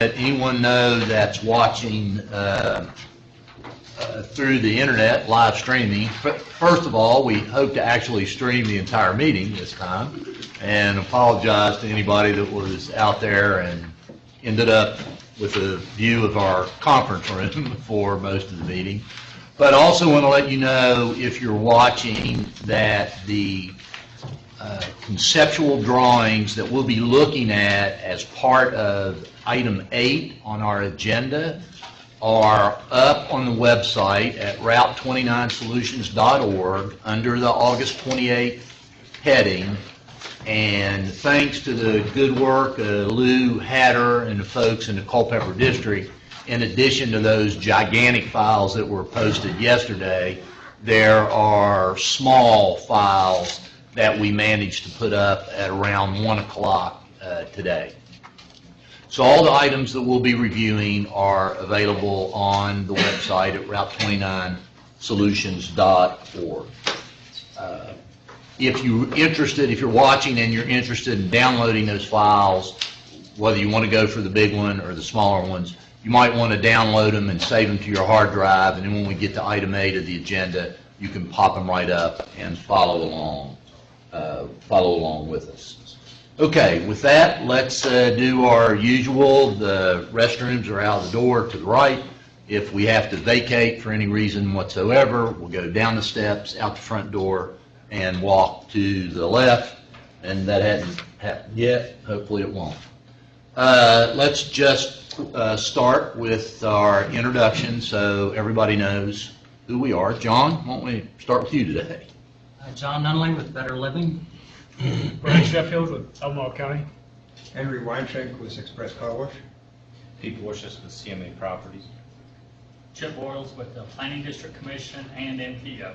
let anyone know that's watching through the internet live streaming. First of all, we hope to actually stream the entire meeting this time, and apologize to anybody that was out there and ended up with a view of our conference room for most of the meeting. But also want to let you know, if you're watching, that the conceptual drawings that we'll be looking at as part of item 8 on our agenda are up on the website at route29solutions.org under the August 28th heading. And thanks to the good work of Lou Hatter and the folks in the Culpeper District, in addition to those gigantic files that were posted yesterday, there are small files that we managed to put up at around 1 o'clock today. So all the items that we'll be reviewing are available on the website at route29solutions.org. If you're watching and you're interested in downloading those files, whether you want to go for the big one or the smaller ones, you might want to download them and save them to your hard drive, and then when we get to item 8 of the agenda, you can pop them right up and follow along with us. Okay, with that, let's do our usual. The restrooms are out the door to the right. If we have to vacate for any reason whatsoever, we'll go down the steps, out the front door, and walk to the left. And that hasn't happened yet. Hopefully it won't. Let's just start with our introduction so everybody knows who we are. John, why don't we start with you today? John Nunley with Better Living. Brian Sheffield with Albemarle County. Henry Weintraub with Express Car Wash. Pete Borges with CMA Properties. Chip Boyles with the Planning District Commission and NPO.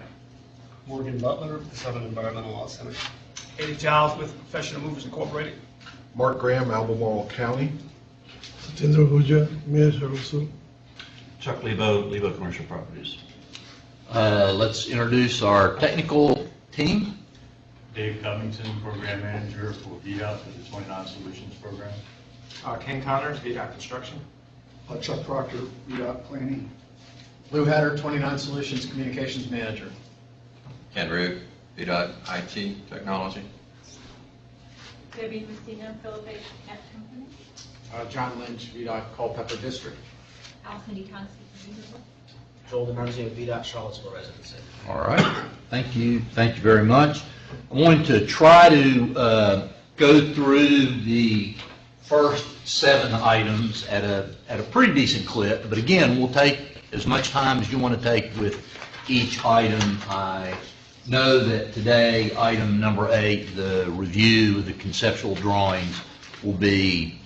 Morgan Butler with the Southern Environmental Law Center. Eddie Giles with Professional Movers Incorporated. Mark Graham, Albemarle County. Satendra Huja, Mayor Russell. Chuck Lebo, Lebo Commercial Properties. Let's introduce our technical team. Dave Covington, Program Manager for VDOT for the 29 Solutions Program. Ken Connors, VDOT Construction. Chuck Proctor, VDOT Planning. Lou Hatter, 29 Solutions Communications Manager. Ken Root, VDOT IT Technology. Debbie Messina, Philippe Cat Company. John Lynch, VDOT Culpeper District. Allison DeConsi, Joel DiMarzio, VDOT Charlottesville Residency. All right. Thank you. Thank you very much. I'm going to try to go through the first 7 items at a pretty decent clip, but again, we'll take as much time as you want to take with each item. I know that today, item number 8, the review of the conceptual drawings, will be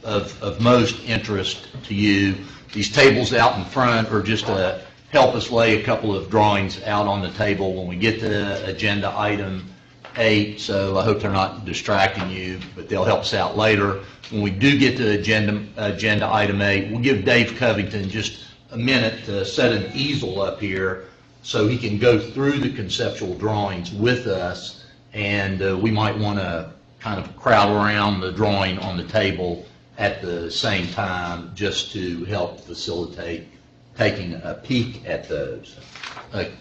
of most interest to you. These tables out in front are just to help us lay a couple of drawings out on the table when we get to agenda item 8, so I hope they're not distracting you, but they'll help us out later. When we do get to agenda item 8, we'll give Dave Covington just a minute to set an easel up here so he can go through the conceptual drawings with us, and we might want to kind of crowd around the drawing on the table at the same time just to help facilitate taking a peek at those.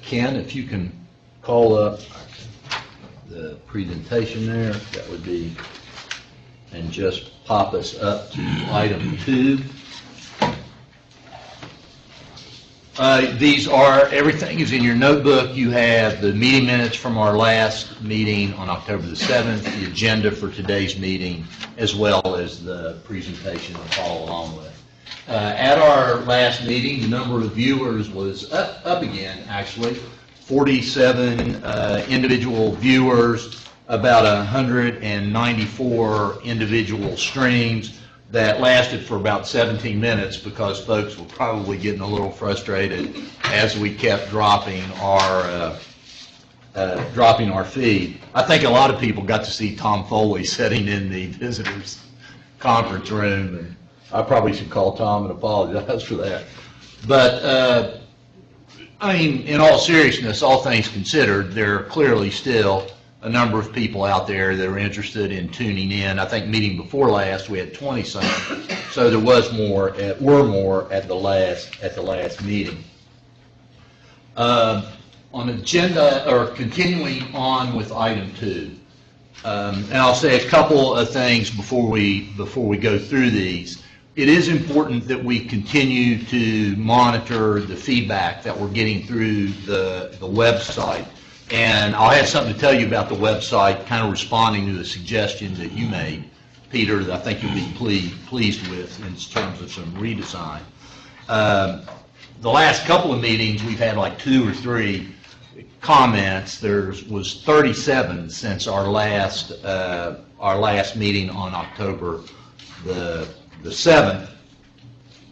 Ken, if you can call up the presentation there, that would be, and just pop us up to item 2. Everything is in your notebook. You have the meeting minutes from our last meeting on October the 7th, the agenda for today's meeting, as well as the presentation to follow along with. At our last meeting, the number of viewers was up again, actually. 47 individual viewers, about 194 individual streams that lasted for about 17 minutes because folks were probably getting a little frustrated as we kept dropping our feed. I think a lot of people got to see Tom Foley sitting in the visitors conference room, and I probably should call Tom and apologize for that. But, I mean, in all seriousness, all things considered, there are clearly still a number of people out there that are interested in tuning in. I think meeting before last, we had 20-some, so there were more at the last meeting. On agenda, or continuing on with item 2, and I'll say a couple of things before we go through these. It is important that we continue to monitor the feedback that we're getting through the website. And I'll have something to tell you about the website, kind of responding to the suggestion that you made, Peter, that I think you'll be pleased with in terms of some redesign. The last couple of meetings, we've had like 2 or 3 comments. There was 37 since our last meeting on October the 7th,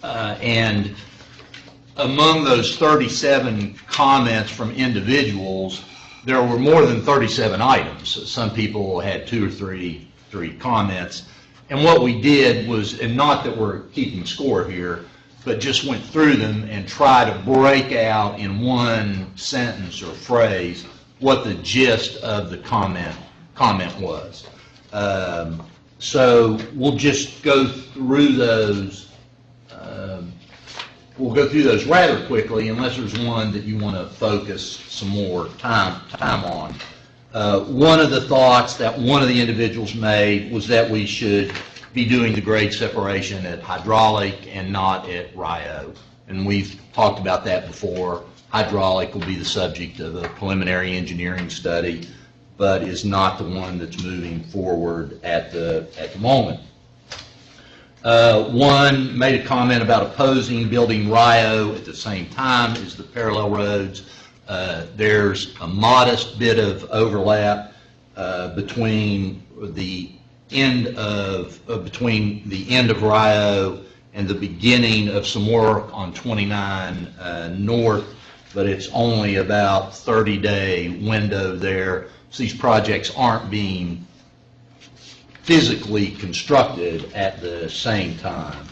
and among those 37 comments from individuals, there were more than 37 items. Some people had 2 or 3 comments, and what we did was, and not that we're keeping score here, but just went through them and tried to break out in one sentence or phrase what the gist of the comment was. So we'll just go through those. We'll go through those rather quickly, unless there's one that you want to focus some more time on. One of the thoughts that one of the individuals made was that we should be doing the grade separation at hydraulic and not at RIO. And we've talked about that before. Hydraulic will be the subject of a preliminary engineering study, but is not the one that's moving forward at the moment. One made a comment about opposing building RIO at the same time as the parallel roads. There's a modest bit of overlap between the end of RIO and the beginning of some work on 29 North, but it's only about 30-day window there. So these projects aren't being physically constructed at the same time.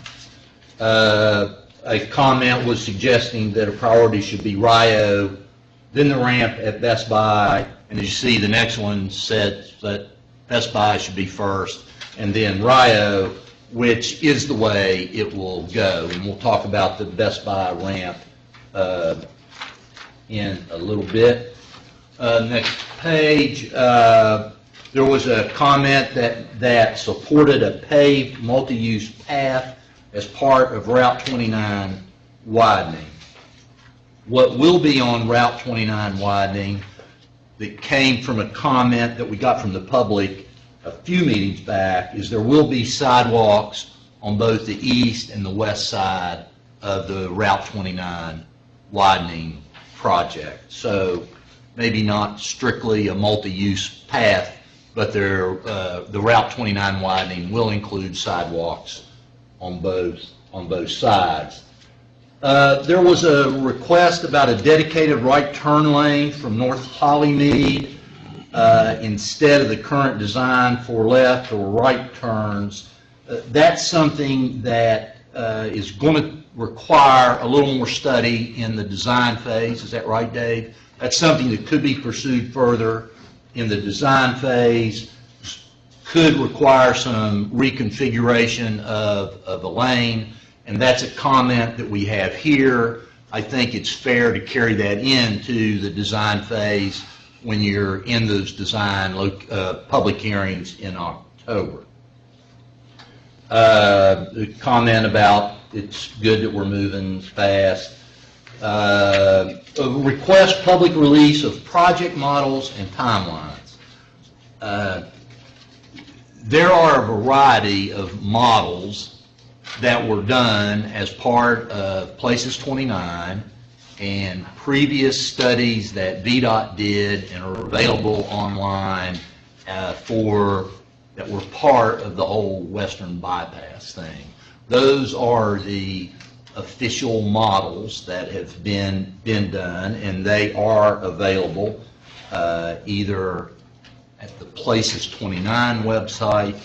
A comment was suggesting that a priority should be RIO, then the ramp at Best Buy, and as you see, the next one said that Best Buy should be first, and then RIO, which is the way it will go. And we'll talk about the Best Buy ramp in a little bit. Next page, there was a comment that supported a paved multi-use path as part of Route 29 widening. What will be on Route 29 widening that came from a comment that we got from the public a few meetings back is there will be sidewalks on both the east and the west side of the Route 29 widening project. So maybe not strictly a multi-use path, but the Route 29 widening will include sidewalks on both sides. There was a request about a dedicated right turn lane from North Hollymead instead of the current design for left or right turns. That's something that is going to require a little more study in the design phase. Is that right, Dave? That's something that could be pursued further in the design phase, could require some reconfiguration of a lane, and that's a comment that we have here. I think it's fair to carry that into the design phase when you're in those design public hearings in October. The comment about it's good that we're moving fast. Request public release of project models and timelines. There are a variety of models that were done as part of Places 29 and previous studies that VDOT did and are available online that were part of the whole Western Bypass thing. Those are the official models that have been done, and they are available either at the Places 29 website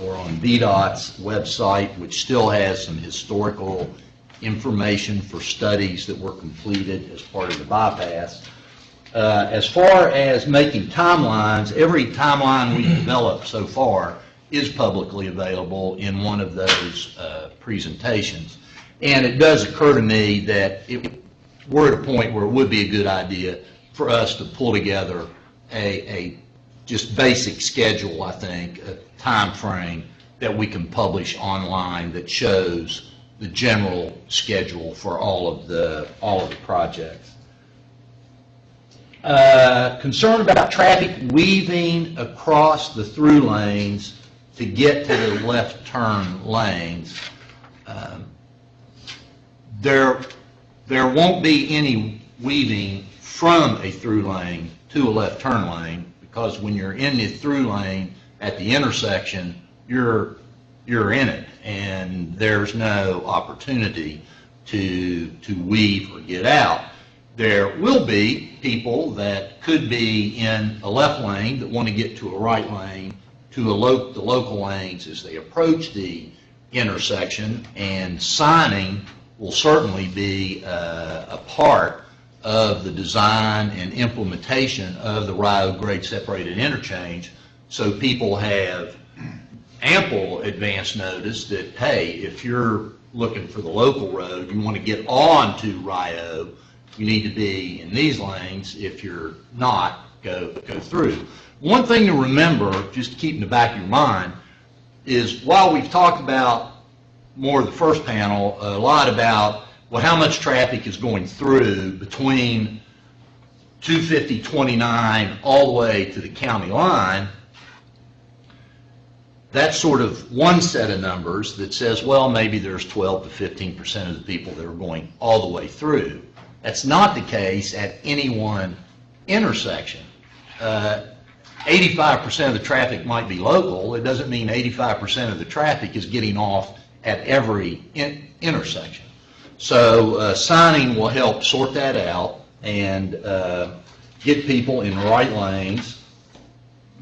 or on VDOT's website, which still has some historical information for studies that were completed as part of the bypass. As far as making timelines, every timeline we've developed so far is publicly available in one of those presentations. And it does occur to me that we're at a point where it would be a good idea for us to pull together a just basic schedule, I think, a time frame that we can publish online that shows the general schedule for all of the projects. Concern about traffic weaving across the through lanes to get to the left turn lanes. There won't be any weaving from a through lane to a left turn lane, because when you're in the through lane at the intersection, you're in it, and there's no opportunity to weave or get out. There will be people that could be in a left lane that want to get to a right lane, to the local lanes as they approach the intersection, and signing will certainly be a part of the design and implementation of the Rio Grade Separated Interchange, so people have ample advance notice that, hey, if you're looking for the local road, you want to get on to Rio, you need to be in these lanes. If you're not, go through. One thing to remember, just to keep in the back of your mind, is while we've talked about more of the first panel, a lot about, well, how much traffic is going through between 250-29 all the way to the county line. That's sort of one set of numbers that says, well, maybe there's 12 to 15% of the people that are going all the way through. That's not the case at any one intersection. 85% of the traffic might be local. It doesn't mean 85% of the traffic is getting off at every intersection. So signing will help sort that out and get people in the right lanes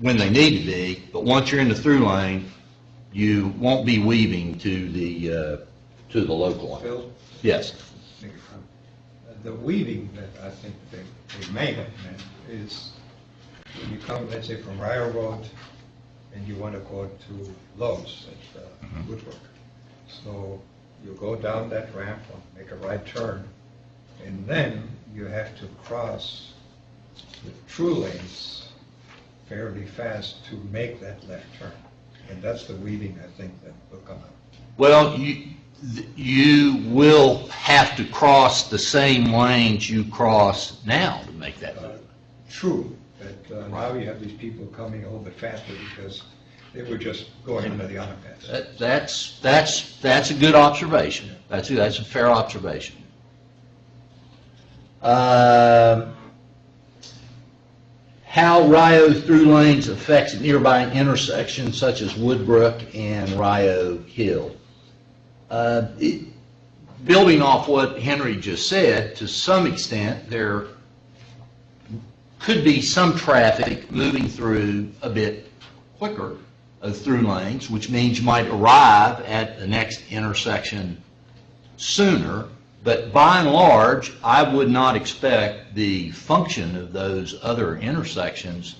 when they need to be. But once you're in the through lane, you won't be weaving to the local lane. Phil? Yes. The weaving that I think they may have meant is when you come, let's say, from Rio Road and you want to go to Lowe's at Woodward. So you go down that ramp, make a right turn, and then you have to cross the true lanes fairly fast to make that left turn. And that's the weaving, I think, that will come out. Well, you will have to cross the same lanes you cross now to make that move. True, but now you have these people coming a little bit faster because they were just going under the underpass. That's a good observation. That's a fair observation. How Rio through lanes affects nearby intersections such as Woodbrook and Rio Hill. Building off what Henry just said, to some extent there could be some traffic moving through a bit quicker through lanes, which means you might arrive at the next intersection sooner. But by and large, I would not expect the function of those other intersections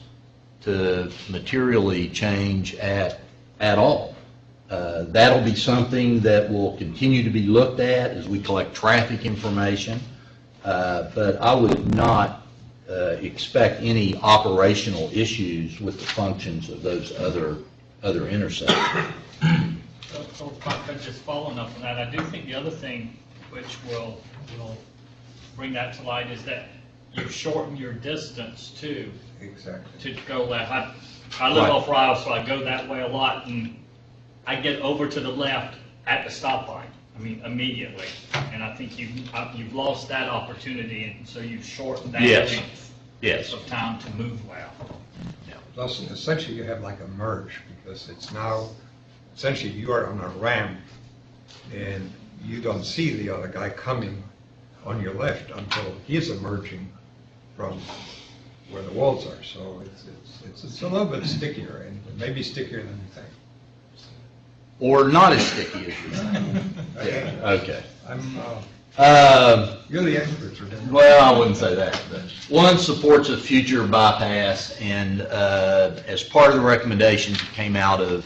to materially change at all. That'll be something that will continue to be looked at as we collect traffic information, but I would not expect any operational issues with the functions of those other intersections. So just following up on that, I do think the other thing which will bring that to light is that you shorten your distance too. Exactly. To go left. I live off Rio, so I go that way a lot, and I get over to the left at the stoplight. I mean, immediately. And I think you've lost that opportunity, and so you've shortened that length of time to move well. Yeah. Plus, essentially, you have like a merge because it's now, essentially, you are on a ramp, and you don't see the other guy coming on your left until he's emerging from where the walls are. So it's a little bit stickier, and maybe stickier than you think. Or not as sticky as you think. Okay. Okay. I'm You're the experts for that. Well, I wouldn't say that. But one supports a future bypass, and as part of the recommendations that came out of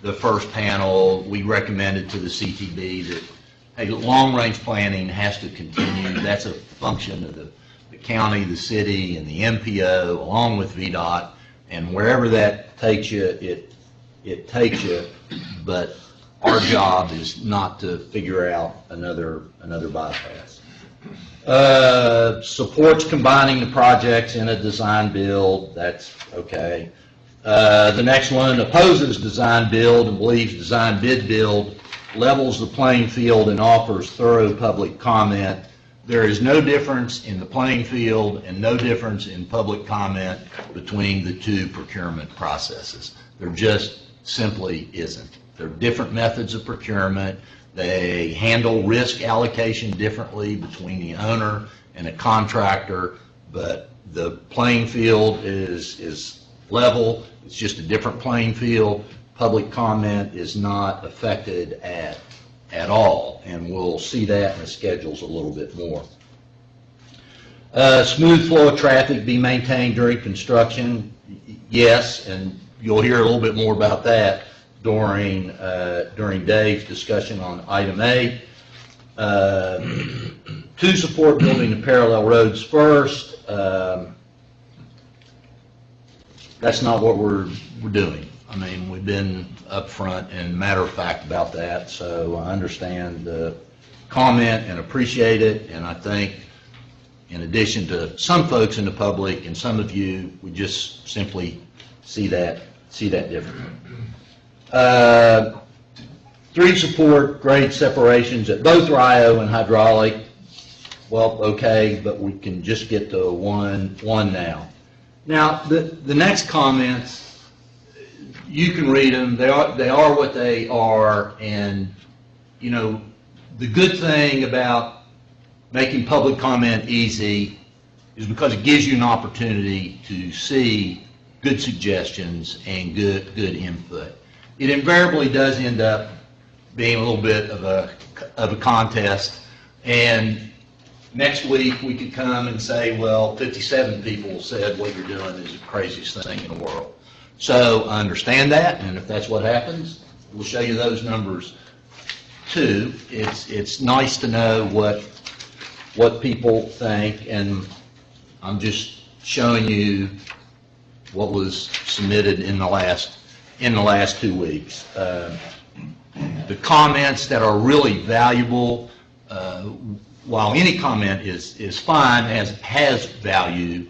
the first panel, we recommended to the CTB that, hey, long-range planning has to continue. That's a function of the county, the city, and the MPO, along with VDOT, and wherever that takes you, it takes you, but our job is not to figure out another bypass. Supports combining the projects in a design build, that's okay. The next one, opposes design build and believes design bid build levels the playing field and offers thorough public comment. There is no difference in the playing field and no difference in public comment between the two procurement processes. There just simply isn't. There are different methods of procurement. They handle risk allocation differently between the owner and a contractor, but the playing field is level. It's just a different playing field. Public comment is not affected at all, and we'll see that in the schedules a little bit more. Smooth flow of traffic be maintained during construction. Yes, and you'll hear a little bit more about that during Dave's discussion on item A. To support building the parallel roads first, that's not what we're doing. I mean, we've been upfront and matter of fact about that, so I understand the comment and appreciate it, and I think in addition to some folks in the public and some of you, we just simply see that differently. 3, support grade separations at both RIO and hydraulic. Well, okay, but we can just get to one now. Now, the next comments, you can read them. They are what they are, and you know, the good thing about making public comment easy is because it gives you an opportunity to see good suggestions and good input. It invariably does end up being a little bit of a contest, and next week we could come and say, well, 57 people said what you're doing is the craziest thing in the world. So I understand that, and if that's what happens, we'll show you those numbers too. It's nice to know what people think, and I'm just showing you what was submitted in the last 2 weeks. The comments that are really valuable, while any comment is fine, has value,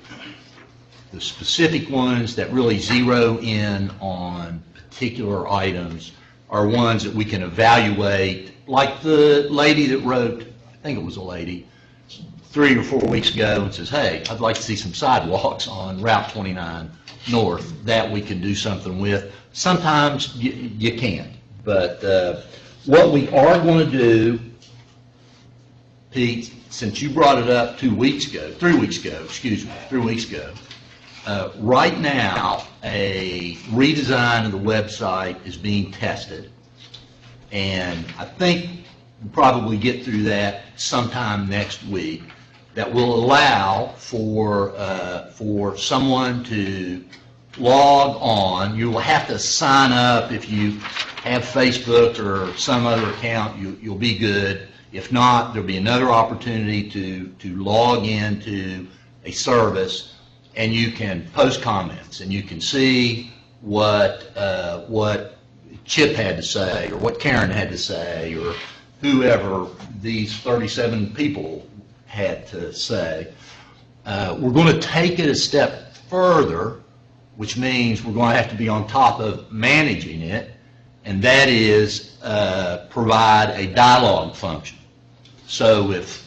the specific ones that really zero in on particular items are ones that we can evaluate, like the lady that wrote, I think it was a lady, 3 or 4 weeks ago and says, hey, I'd like to see some sidewalks on Route 29 North. That we can do something with. Sometimes you can't, but what we are going to do, Pete, since you brought it up 3 weeks ago, right now, a redesign of the website is being tested, and I think we'll probably get through that sometime next week. That will allow for someone to log on. You will have to sign up. If you have Facebook or some other account, you'll be good. If not, there'll be another opportunity to log into a service, and you can post comments, and you can see what Chip had to say, or what Karen had to say, or whoever these 37 people had to say. We're going to take it a step further, which means we're going to have to be on top of managing it, and that is provide a dialogue function. So if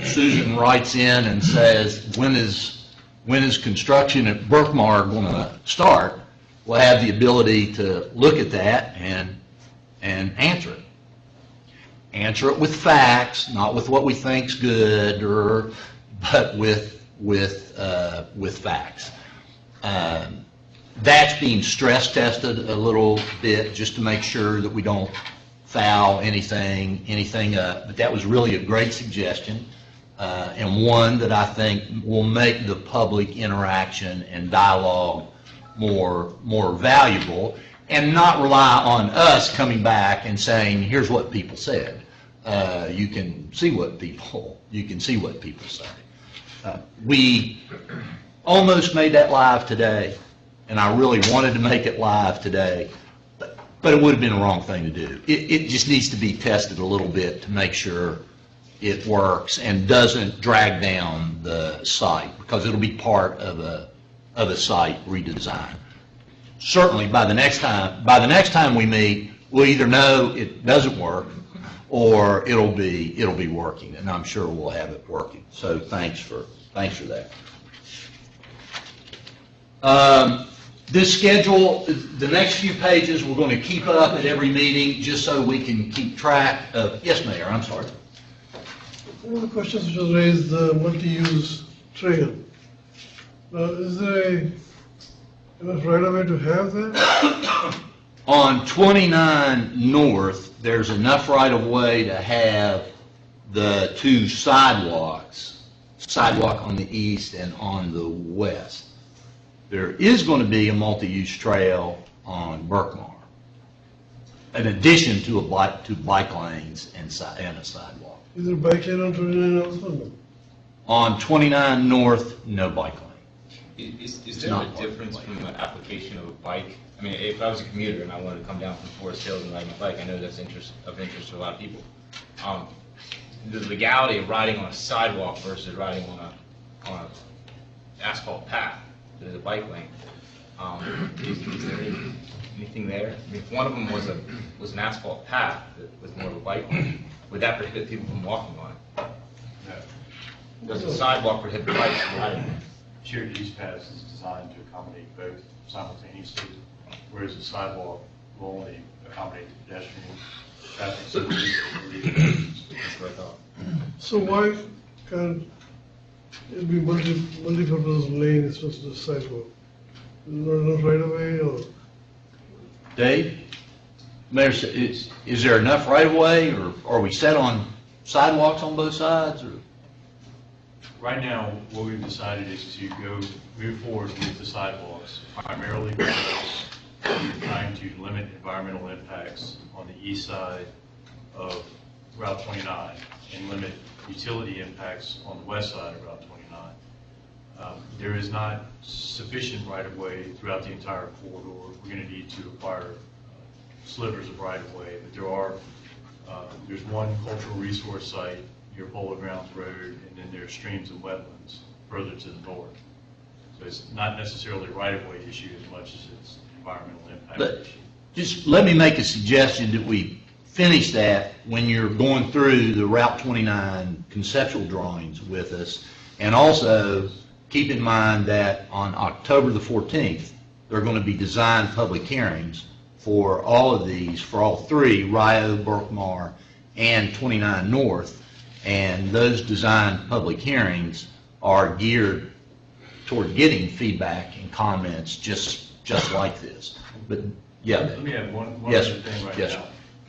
Susan writes in and says, when is construction at Berkmar going to start, we'll have the ability to look at that and answer it. Answer it with facts, not with what we think's good, but with facts. That's being stress tested a little bit just to make sure that we don't foul anything up, but that was really a great suggestion, and one that I think will make the public interaction and dialogue more valuable, and not rely on us coming back and saying, here's what people said. You can see what people say. We almost made that live today, and I really wanted to make it live today, but it would have been the wrong thing to do. It just needs to be tested a little bit to make sure it works and doesn't drag down the site, because it'll be part of a site redesign. Certainly, by the next time we meet, we'll either know it doesn't work or it'll be working, and I'm sure we'll have it working. So thanks for that. This schedule, the next few pages, we're going to keep up at every meeting just so we can keep track of. Yes, Mayor, I'm sorry. One of the questions which was raised, the multi-use trail. Is there enough right-of-way to have that? On 29 North, there's enough right-of-way to have the two sidewalk on the east and on the west. There is going to be a multi-use trail on Berkmar, in addition to bike lanes and a sidewalk. Is there bike lane on 29 also? No? On 29 North, no bike lane. Is there a difference from the application of a bike? I mean, if I was a commuter and I wanted to come down from Forest Hills and ride my bike, I know that's of interest to a lot of people. The legality of riding on a sidewalk versus riding on a asphalt path, the bike lane. Is there anything there? I mean, if one of them was an asphalt path that was more of a bike lane, would that prohibit people from walking on it? No. Does the sidewalk prohibit bikes from riding on it? Shared use paths is designed to accommodate both simultaneously, whereas the sidewalk will only accommodate the pedestrian traffic. That's what I thought. So why can't it be multi-purpose lane instead of the sidewalk? Is there not enough right-of-way or? Dave? Mayor, is there enough right-of-way, or are we set on sidewalks on both sides? Or? Right now, what we've decided is to move forward with the sidewalks, primarily because we're trying to limit environmental impacts on the east side of Route 29 and limit utility impacts on the west side of Route 29. There is not sufficient right-of-way throughout the entire corridor. We're going to need to acquire slivers of right-of-way, but there's one cultural resource site near Polo Grounds Road, and then there are streams and wetlands further to the north. So it's not necessarily a right-of-way issue as much as it's environmental impact issue. Just let me make a suggestion that we finish that when you're going through the Route 29 conceptual drawings with us, and also keep in mind that on October the 14th, there are going to be design public hearings for all of these, for all three, Rio, Berkmar, and 29 North. And those design public hearings are geared toward getting feedback and comments just like this. But yeah. Let me add one Yes. other thing right Yes. now.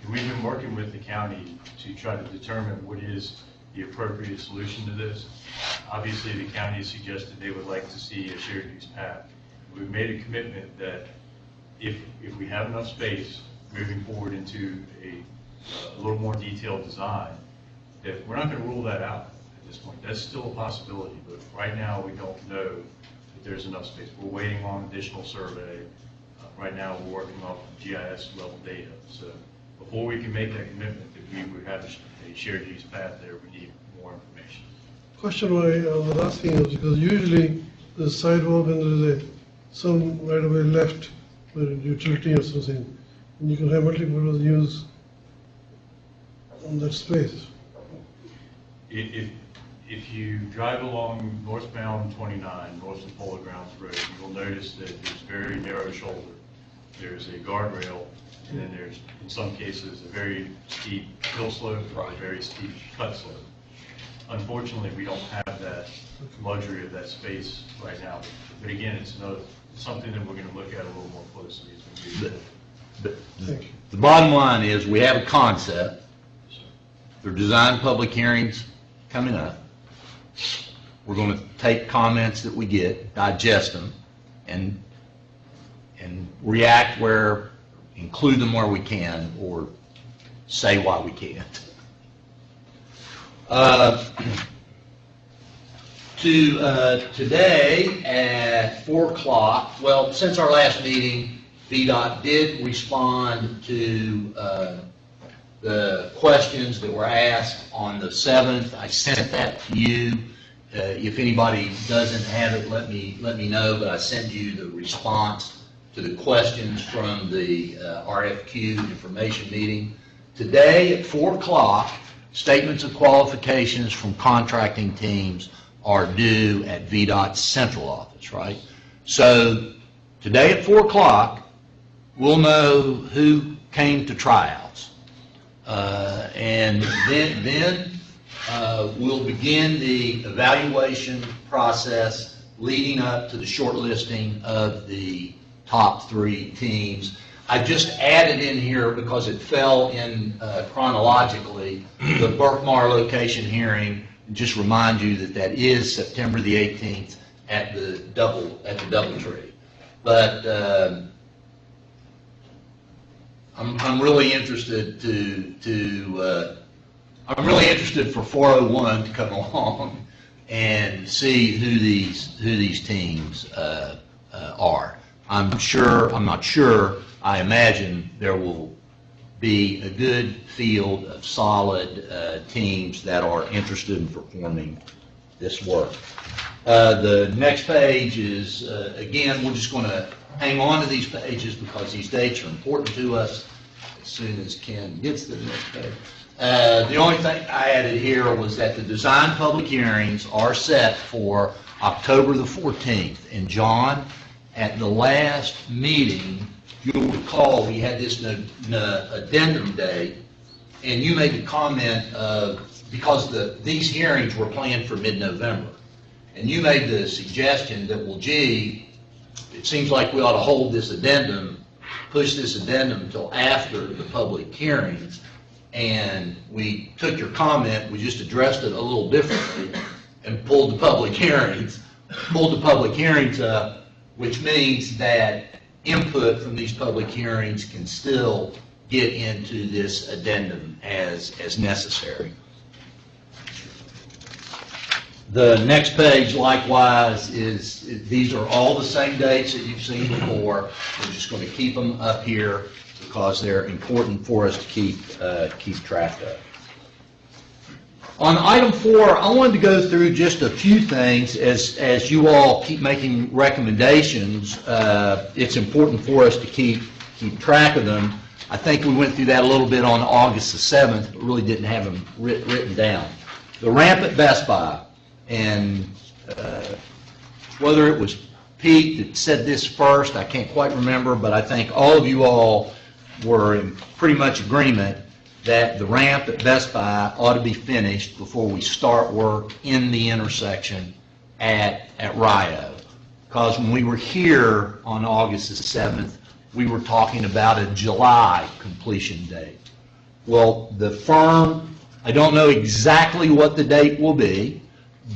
We've been working with the county to try to determine what is the appropriate solution to this. Obviously, the county has suggested they would like to see a shared use path. We've made a commitment that if we have enough space moving forward into a little more detailed design, that we're not going to rule that out at this point. That's still a possibility, but right now we don't know that there's enough space. We're waiting on additional survey. Right now we're working off GIS level data. So before we can make that commitment that we would have a shared use path there, we need more information. Question why I was asking is because usually the sidewalk and there's some right-of-way left for utility or something, and you can have multiple use on that space. If you drive along northbound 29, north of Polo Grounds Road, you'll notice that there's very narrow shoulder. There's a guardrail, and then there's, in some cases, a very steep hill slope or a very steep cut slope. Unfortunately, we don't have that luxury of that space right now. But again, it's something that we're going to look at a little more closely as we move forward. Thank you. The bottom line is, we have a concept. There are design public hearings coming up. We're going to take comments that we get, digest them, and react include them where we can, or say why we can't. Today at 4 o'clock, well, since our last meeting, VDOT did respond to the questions that were asked on the 7th. I sent that to you. If anybody doesn't have it, let me know, but I sent you the response to the questions from the RFQ information meeting. Today at 4 o'clock, statements of qualifications from contracting teams are due at VDOT's central office, right? So today at 4 o'clock, we'll know who came to tryouts. And then we'll begin the evaluation process leading up to the shortlisting of the top 3 teams. I just added in here, because it fell in chronologically, the Berkmar location hearing. Just remind you that is September the 18th at the Doubletree. But I'm really interested I'm really interested for 401 to come along and see who these teams are. I'm not sure, I imagine there will be a good field of solid teams that are interested in performing this work. The next page is, again, we're just going to hang on to these pages because these dates are important to us. As soon as Ken gets to the next page. The only thing I added here was that the design public hearings are set for October the 14th. And John, at the last meeting, you'll recall we had this addendum day, and you made the comment of, because these hearings were planned for mid-November, and you made the suggestion that, well, gee, it seems like we ought to hold this addendum, push this addendum until after the public hearings. And we took your comment, we just addressed it a little differently, and pulled the public hearings up, which means that input from these public hearings can still get into this addendum as necessary. The next page, likewise, these are all the same dates that you've seen before. We're just going to keep them up here because they're important for us to keep track of. On item 4, I wanted to go through just a few things. As you all keep making recommendations, it's important for us to keep track of them. I think we went through that a little bit on August the 7th, but really didn't have them written down. The ramp at Best Buy, and whether it was Pete that said this first, I can't quite remember, but I think all of you all were in pretty much agreement that the ramp at Best Buy ought to be finished before we start work in the intersection at Rio. Because when we were here on August the 7th, we were talking about a July completion date. Well, the firm, I don't know exactly what the date will be,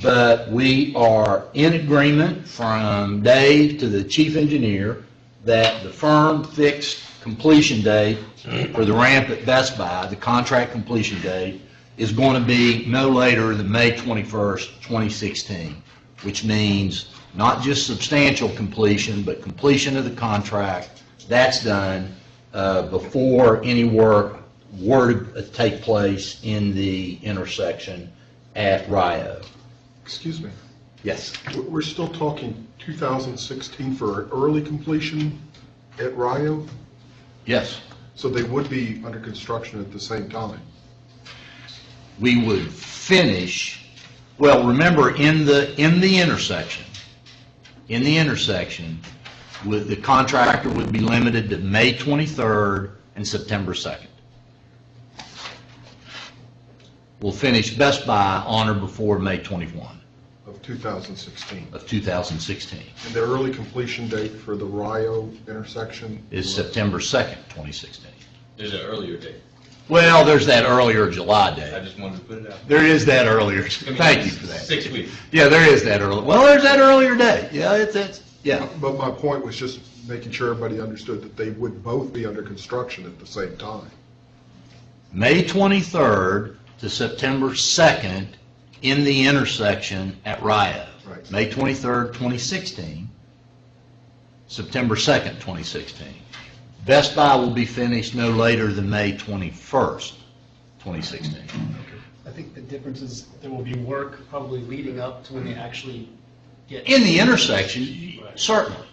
but we are in agreement from Dave to the chief engineer that the firm fixed completion date for the ramp at Best Buy, the contract completion date, is going to be no later than May 21st, 2016, which means not just substantial completion, but completion of the contract. That's done before any work were to take place in the intersection at Rio. Excuse me. Yes. We're still talking 2016 for early completion at Rio? Yes. So they would be under construction at the same time? We would finish, well, remember, in the intersection, the contractor would be limited to May 23rd and September 2nd. We'll finish Best Buy on or before May 21. of 2016. of 2016. And the early completion date for the Rio intersection? Is September 2nd, 2016. There's an earlier date. Well, there's that earlier July I date. just wanted to put it out. There is that earlier, I mean, thank you for that. 6 weeks. Yeah, there is that early, well, there's that earlier date. Yeah, it's, yeah. But my point was just making sure everybody understood that they would both be under construction at the same time. May 23rd to September 2nd in the intersection at Rio. Right. May 23rd, 2016, September 2nd, 2016. Best Buy will be finished no later than May 21st, 2016. I think the difference is there will be work probably leading up to when they actually get. In the intersection, certainly.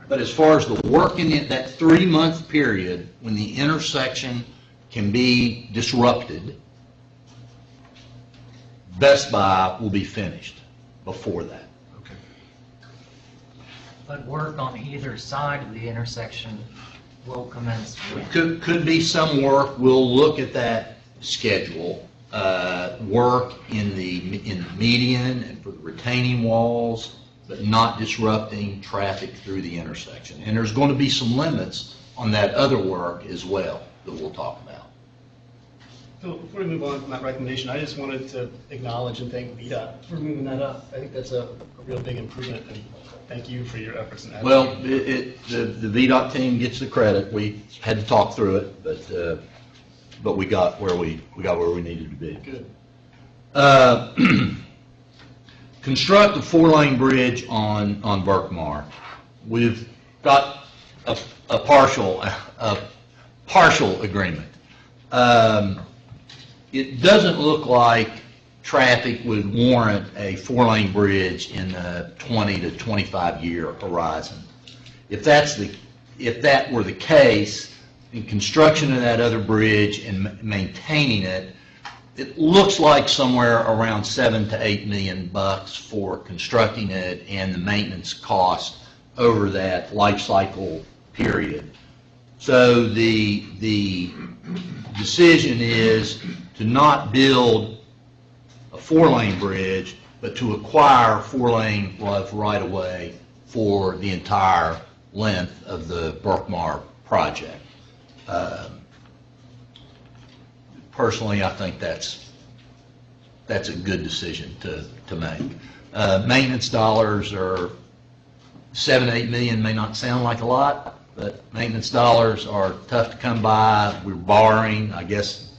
But as far as the work in that 3-month period when the intersection can be disrupted, Best Buy will be finished before that. Okay. But work on either side of the intersection will commence when? Could be some work, we'll look at that schedule, work in the median and for the retaining walls, but not disrupting traffic through the intersection. And there's going to be some limits on that other work as well that we'll talk about. So before we move on from that recommendation, I just wanted to acknowledge and thank VDOT for moving that up. I think that's a real big improvement, and thank you for your efforts in that. Well, the VDOT team gets the credit. We had to talk through it, but we got where we needed to be. Good. Construct a 4-lane bridge on Berkmar. We've got a partial agreement. It doesn't look like traffic would warrant a 4-lane bridge in a 20 to 25 year horizon. If that were the case, in construction of that other bridge and maintaining it, it looks like somewhere around $7 to $8 million for constructing it and the maintenance cost over that life cycle period. So the decision is to not build a 4-lane bridge, but to acquire 4-lane right-of-way for the entire length of the Berkmar project. Personally, I think that's a good decision to make. Maintenance dollars are $7, $8 million, may not sound like a lot, but maintenance dollars are tough to come by. We're borrowing, I guess,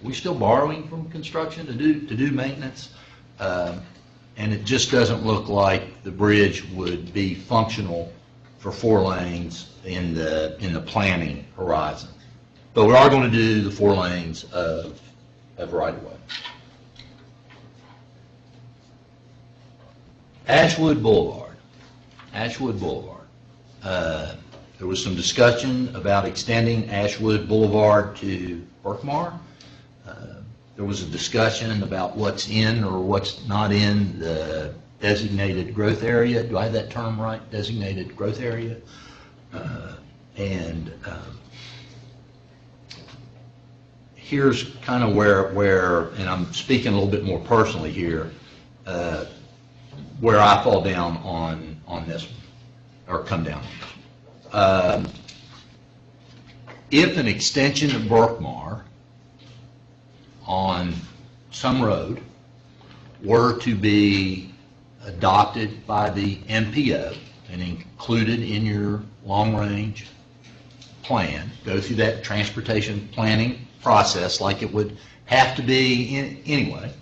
we're still borrowing from construction to do maintenance. And it just doesn't look like the bridge would be functional for 4 lanes in the planning horizon. But we are going to do the 4 lanes of right-of-way. Ashwood Boulevard. Ashwood Boulevard. There was some discussion about extending Ashwood Boulevard to Berkmar. There was a discussion about what's in or what's not in the designated growth area. Do I have that term right? Designated growth area. Here's kind of where, and I'm speaking a little bit more personally here, where I fall down on this one, or come down on this one. If an extension of Berkmar on some road were to be adopted by the MPO and included in your long-range plan, go through that transportation planning process like it would have to be anyway,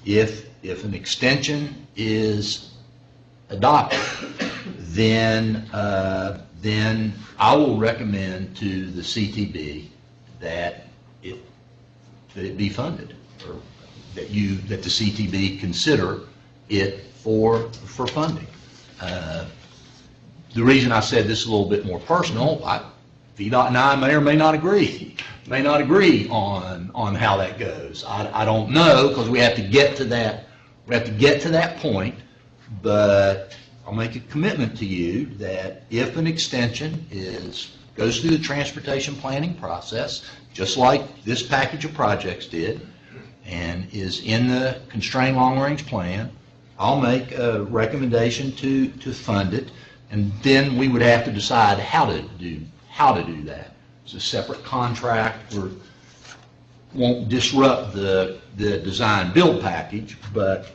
if an extension is adopted, then I will recommend to the CTB that it be funded, or that the CTB consider it for funding. The reason I said this is a little bit more personal, VDOT and I may or may not agree on how that goes. I don't know, because we have to get to that point, but I'll make a commitment to you that if an extension goes through the transportation planning process, just like this package of projects did, and is in the constrained long-range plan, I'll make a recommendation to fund it, and then we would have to decide how to do that. It's a separate contract, won't disrupt the design build package, but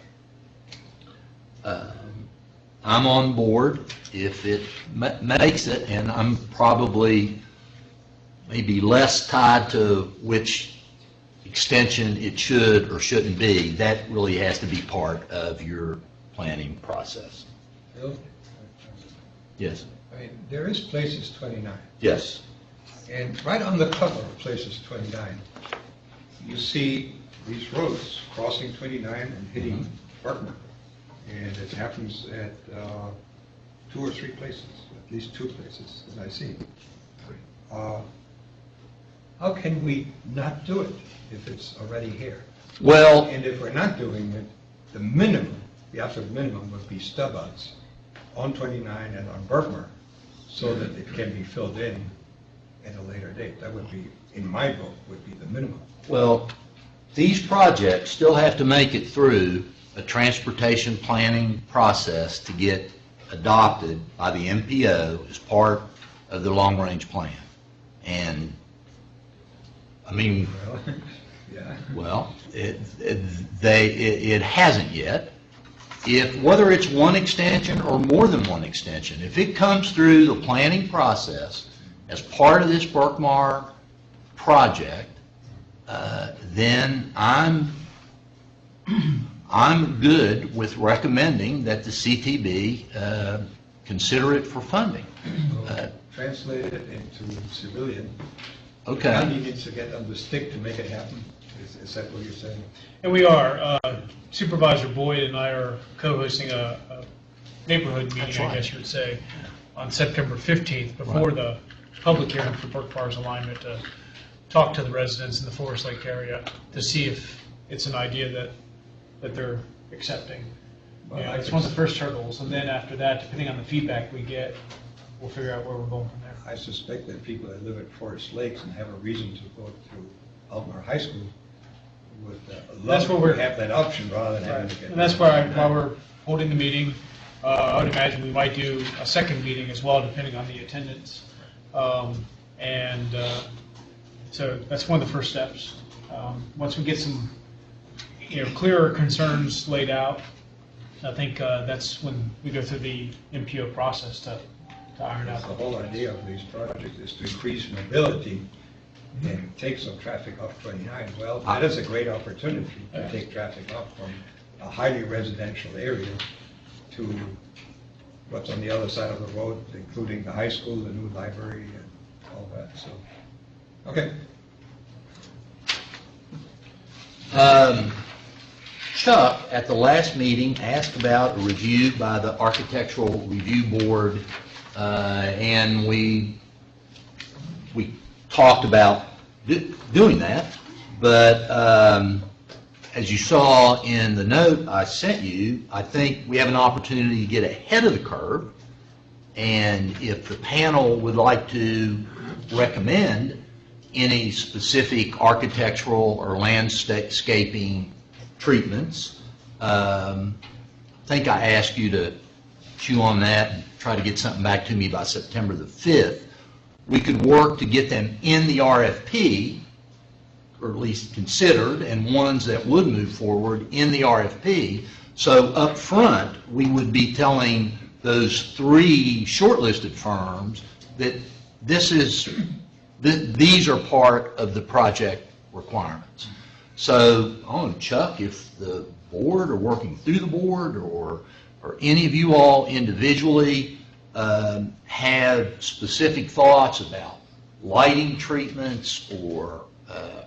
I'm on board if it makes it, and I'm probably maybe less tied to which extension it should or shouldn't be. That really has to be part of your planning process. Bill? Yes. I mean, there is Places 29. Yes. And right on the cover of Places 29, you see these roads crossing 29 and hitting Berkman. And it happens at 2 or 3 places, at least 2 places that I see. How can we not do it if it's already here? Well, and if we're not doing it, the minimum, the absolute minimum would be stub outs on 29 and on Berkmer, so that it can be filled in at a later date. That would be, in my book, would be the minimum. well, these projects still have to make it through a transportation planning process to get adopted by the MPO as part of the long-range plan. And, I mean, Yeah. well, it hasn't yet. Whether it's one extension or more than one extension, if it comes through the planning process as part of this Berkmar project, then I'm good with recommending that the CTB consider it for funding. Translate it into civilian. Okay. County needs to get on the stick to make it happen. Is that what you're saying? And we are. Supervisor Boyd and I are co-hosting a neighborhood meeting, I guess you would say, on September 15th, before the public hearing for Berkmar's alignment, to talk to the residents in the Forest Lake area to see if it's an idea that they're accepting. Well, Yeah, it's one of the first hurdles, and then after that, depending on the feedback we get, we'll figure out where we're going from there. I suspect that people that live at Forest Lakes and have a reason to go to Altamar High School would That's love where to have that option rather than having to get. And that's why we're holding the meeting. I would imagine we might do a second meeting as well, depending on the attendance. So that's one of the first steps. Once we get some, clearer concerns laid out, I think that's when we go through the MPO process to iron out. The whole idea of these projects is to increase mobility and take some traffic off 29. Well, that is a great opportunity to take traffic off from a highly residential area to what's on the other side of the road, including the high school, the new library, and all that. So, okay. Chuck, at the last meeting, asked about a review by the Architectural Review Board, and we talked about doing that, but as you saw in the note I sent you, I think we have an opportunity to get ahead of the curve, and if the panel would like to recommend any specific architectural or landscaping treatments, I think I asked you to chew on that and try to get something back to me by September the 5th. We could work to get them in the RFP, or at least considered, and ones that would move forward in the RFP. So up front, we would be telling those 3 shortlisted firms that these are part of the project requirements. So, Chuck, if the board or working through the board or any of you all individually have specific thoughts about lighting treatments or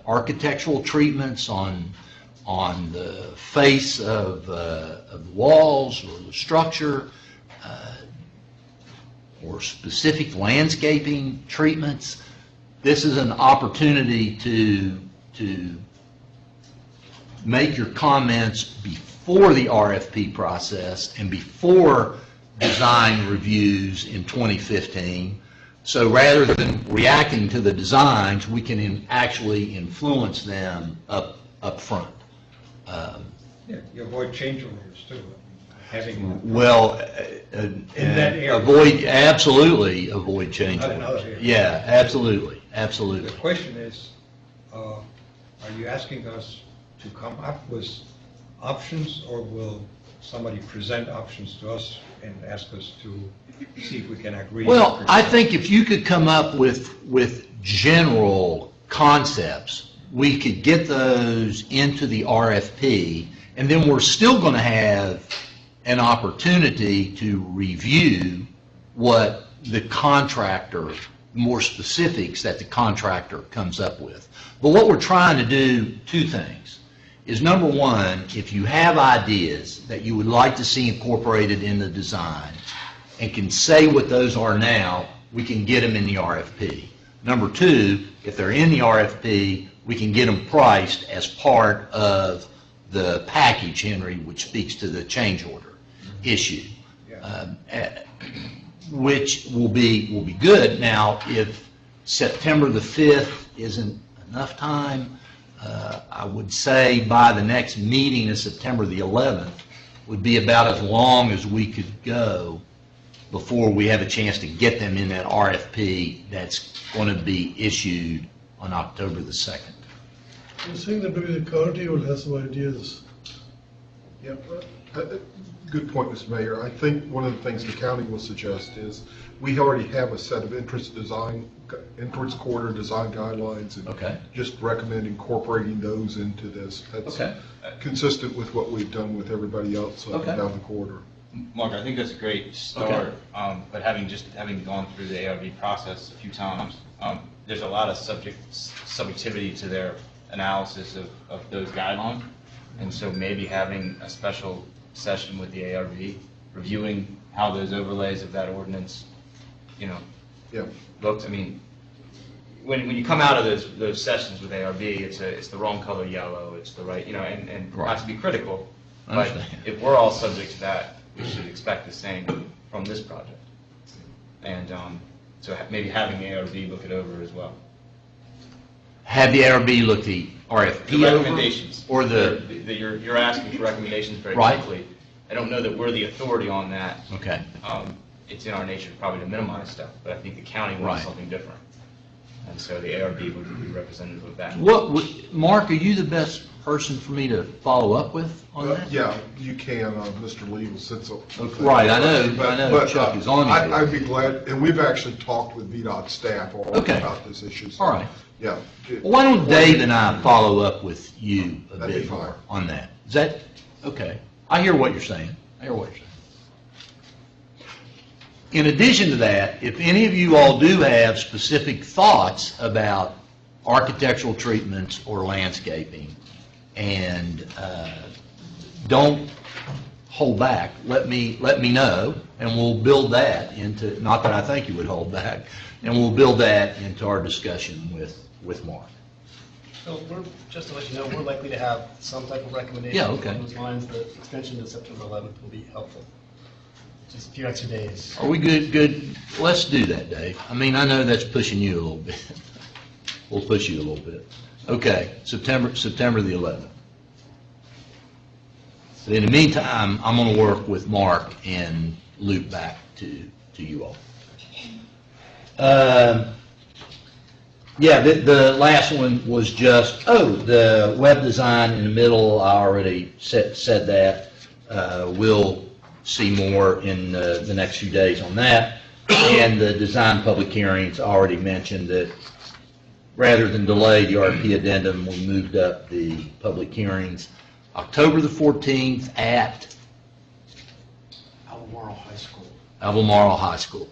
architectural treatments on the face of the walls or the structure, or specific landscaping treatments, this is an opportunity to make your comments before the RFP process and before design reviews in 2015. So rather than reacting to the designs, we can actually influence them up front. Yeah, you avoid change orders too. having. Well, In that area. absolutely avoid change Another orders. area. Yeah, absolutely, absolutely. The question is, are you asking us to come up with options, or will somebody present options to us and ask us to see if we can agree? Well, I think if you could come up with general concepts, we could get those into the RFP, and then we're still going to have an opportunity to review what the contractor, more specifics that the contractor comes up with. But what we're trying to do, two things, is number one, if you have ideas that you would like to see incorporated in the design and can say what those are now, we can get them in the RFP. Number two, if they're in the RFP, we can get them priced as part of the package, Henry, which speaks to the change order issue, which will be good. Now, if September the 5th isn't enough time, I would say by the next meeting of September the 11th would be about as long as we could go before we have a chance to get them in that RFP that's going to be issued on October the 2nd. You're saying that maybe the county will have some ideas. Yeah, good point, Mr. Mayor. I think one of the things the county will suggest is we already have a set of entrance corridor design guidelines, and Okay. just recommend incorporating those into this. That's Okay. consistent with what we've done with everybody else Okay. down the corridor. Mark, I think that's a great start, but having gone through the ARB process a few times, there's a lot of subjectivity to their analysis of those guidelines, and so maybe having a special session with the ARB, reviewing how those overlays of that ordinance, Yeah. looks. I mean, when you come out of those sessions with ARB, it's the wrong color yellow, it's the right, and not to be critical, I but understand. if we're all subject to that, we should expect the same from this project. And so maybe having the ARB look it over as well. Have the ARB look the RFP The over? recommendations, Or the, you're asking for recommendations very Right. quickly. I don't know that we're the authority on that. okay. It's in our nature probably to minimize stuff, but I think the county wants Right. something different. And so the ARB would be representative of that. Mark, are you the best person for me to follow up with on that? Yeah, you can, Mr. Lee will sit so. Right, I know But, Chuck is on here. I'd be glad, and we've actually talked with VDOT staff already Okay. about this issue. so, All right. Yeah. Well, why don't Dave and I follow up with you a That'd be bit fine. more on that? Is that, okay. I hear what you're saying. In addition to that, if any of you all do have specific thoughts about architectural treatments or landscaping, and don't hold back, let me know, and we'll build that into, not that I think you would hold back, and we'll build that into our discussion with Mark. So just to let you know, we're likely to have some type of recommendation. Yeah, okay. Along those lines. The extension to September 11th will be helpful. Just a few extra days. Are we good? Let's do that, Dave. I mean, I know that's pushing you a little bit. We'll push you a little bit. Okay, September the 11th. But in the meantime, I'm going to work with Mark and loop back to you all. Yeah, the last one was just, the web design in the middle, I already said that. We'll see more in the next few days on that. And the design public hearings, I already mentioned that rather than delay the RFP addendum, we moved up the public hearings. October the 14th at Albemarle High School. Albemarle High School.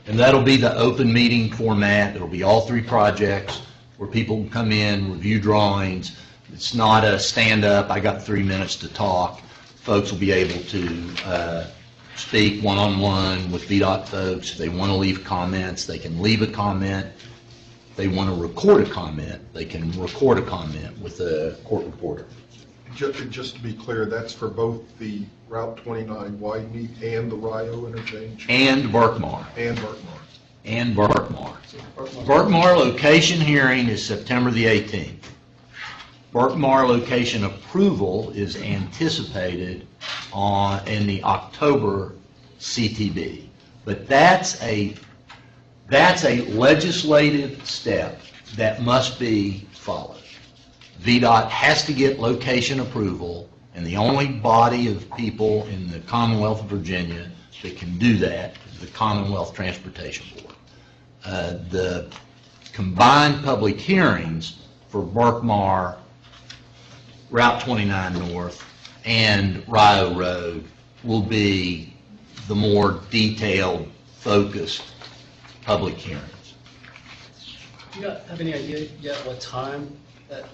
And that'll be the open meeting format. It'll be all three projects where people can come in, review drawings. It's not a stand-up, I got 3 minutes to talk. Folks will be able to speak one-on-one with VDOT folks. If they want to leave comments, they can leave a comment. If they want to record a comment, they can record a comment with the court reporter. Just to be clear, that's for both the Route 29 widening and the Rio interchange? And Berkmar. And Berkmar. And Berkmar. Berkmar location hearing is September the 18th. Berkmar location approval is anticipated in the October CTB. But that's a legislative step that must be followed. VDOT has to get location approval, and the only body of people in the Commonwealth of Virginia that can do that is the Commonwealth Transportation Board. The combined public hearings for Berkmar, Route 29 North, and Rio Road will be the more detailed, focused public hearings. Do you have any idea yet what time that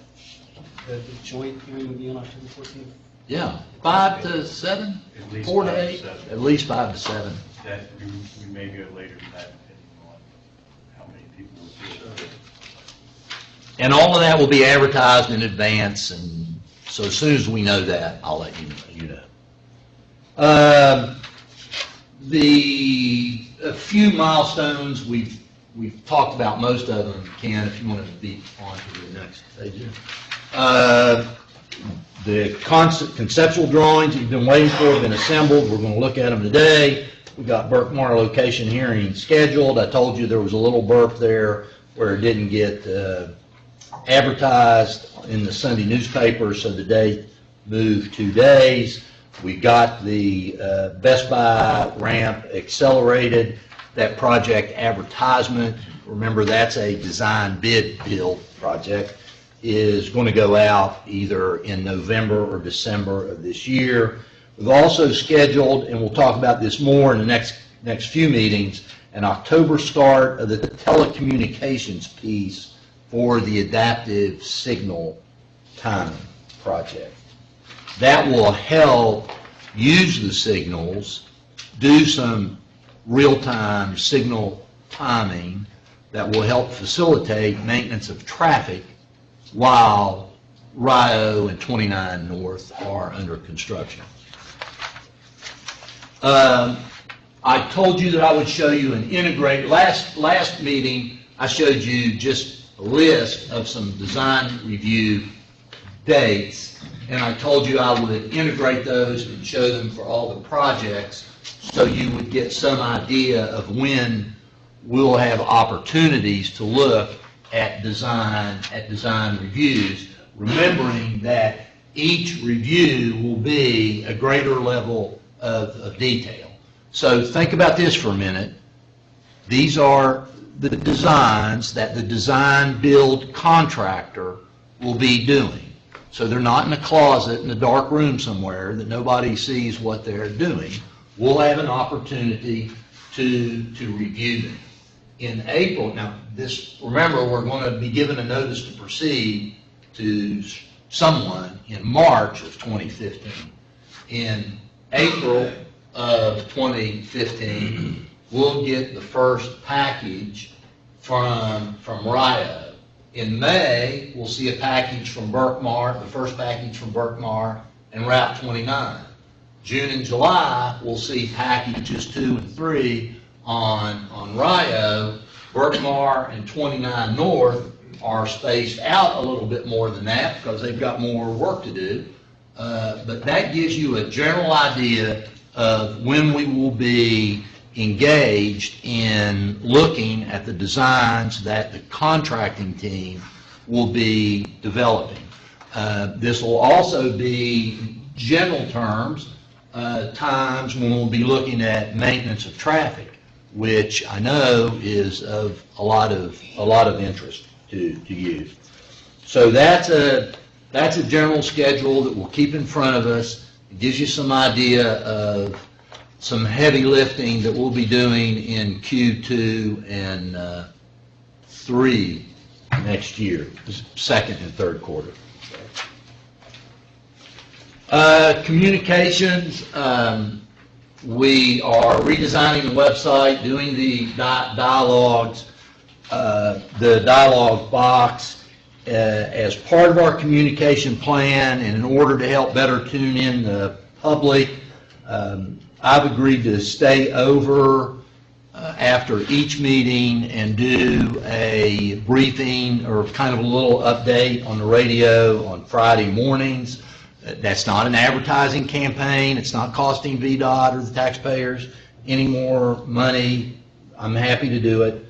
the joint hearing will be on October 14th? Yeah, 5 to 7, At least 4 to 5 to 8, 7. at least 5 to 7. That, we may go later than that, depending on how many people will do it. And all of that will be advertised in advance, and so as soon as we know that, I'll let you know. A few milestones, we've talked about most of them. Ken, if you want to be on to the next page. The conceptual drawings you've been waiting for have been assembled. We're going to look at them today. We got Berkmar location hearing scheduled. I told you there was a little burp there where it didn't get advertised in the Sunday newspaper, so the date moved 2 days. We got the Best Buy ramp accelerated. That project advertisement, remember that's a design bid build project, is going to go out either in November or December of this year. We've also scheduled, and we'll talk about this more in the next few meetings, an October start of the telecommunications piece for the adaptive signal timing project. That will help use the signals, do some real-time signal timing that will help facilitate maintenance of traffic while Rio and 29 North are under construction. I told you that I would show you an integrated, last meeting I showed you just a list of some design review dates, and I told you I would integrate those and show them for all the projects so you would get some idea of when we'll have opportunities to look at design reviews, remembering that each review will be a greater level of detail. So think about this for a minute. These are the designs that the design build contractor will be doing. So they're not in a closet in a dark room somewhere that nobody sees what they're doing. We'll have an opportunity to review them. In April, now this, remember, we're going to be given a notice to proceed to someone in March of 2015. In April of 2015, we'll get the first package from Rio. In May, we'll see a package from Berkmar, the first package from Berkmar and Route 29. June and July, we'll see packages 2 and 3 on Rio. Berkmar and 29 North are spaced out a little bit more than that because they've got more work to do. But that gives you a general idea of when we will be engaged in looking at the designs that the contracting team will be developing. This will also be general terms, times when we'll be looking at maintenance of traffic, which I know is of a lot of interest to you. So that's a general schedule that we'll keep in front of us. It gives you some idea of some heavy lifting that we'll be doing in Q2 and 3 next year, second and third quarter. Communications, we are redesigning the website, doing the dialogues, the dialogue box as part of our communication plan, and in order to help better tune in the public. I've agreed to stay over after each meeting and do a briefing or kind of a little update on the radio on Friday mornings. That's not an advertising campaign. It's not costing VDOT or the taxpayers any more money. I'm happy to do it.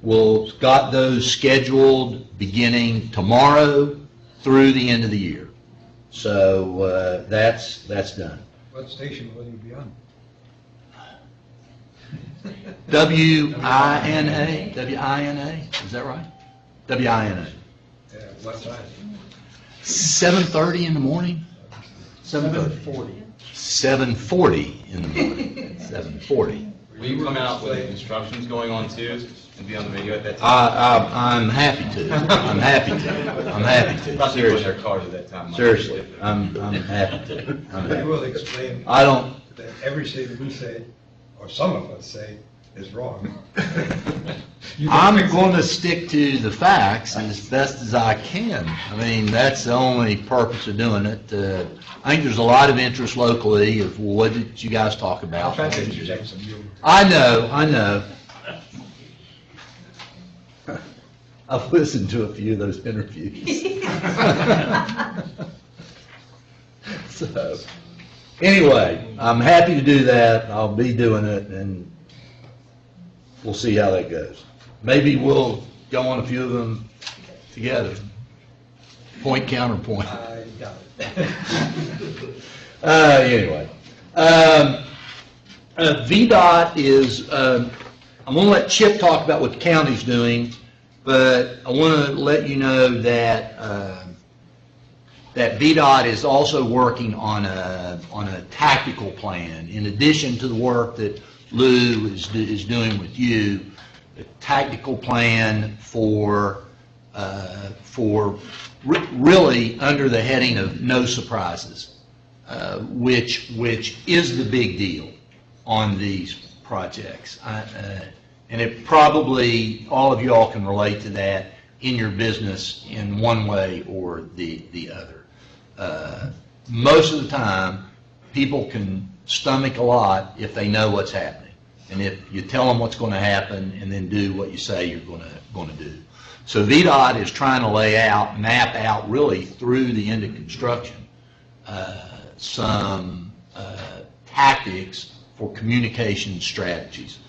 We've got those scheduled beginning tomorrow through the end of the year. So that's done. What station will you be on? WINA, WINA, is that right? WINA. What time? 7:30 in the morning? 7:40. 7:40 in the morning. 7:40. Will you come out with the constructions going on too, and be on the radio at that time? I'm happy to. I'm happy to. I'm happy to. Lots of people in Seriously. their cars at that time. Seriously, I'm happy to. I'm We happy. will explain. I don't, That everything we say, or some of us say, is wrong. I'm going to stick to the facts as best as I can. I mean, that's the only purpose of doing it. I think there's a lot of interest locally of, well, what did you guys talk I'll about? try to interject some humor. I know. I've listened to a few of those interviews. So, anyway, I'm happy to do that. I'll be doing it, and we'll see how that goes. Maybe we'll go on a few of them together. Point, counterpoint. I doubt it. Anyway, VDOT is, I'm going to let Chip talk about what the county's doing, but I want to let you know that that VDOT is also working on a tactical plan. In addition to the work that Lou is doing with you, a tactical plan for really under the heading of no surprises, which is the big deal on these projects. And it probably, all of y'all can relate to that in your business in one way or the other. Most of the time, people can stomach a lot if they know what's happening. And if you tell them what's going to happen and then do what you say you're going to do. So VDOT is trying to map out really through the end of construction, some tactics for communication strategies.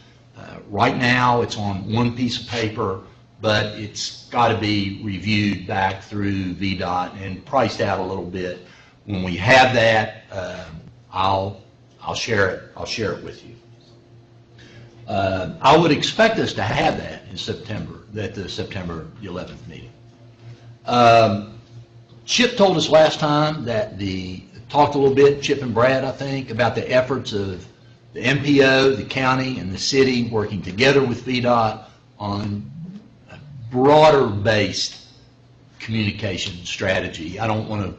Right now, it's on one piece of paper, but it's got to be reviewed back through VDOT and priced out a little bit. When we have that, I'll share it. I'll share it with you. I would expect us to have that in September, at the September 11th meeting. Chip told us last time that talked a little bit, Chip and Brad, I think, about the efforts of the MPO, the county, and the city working together with VDOT on a broader-based communication strategy. I don't want to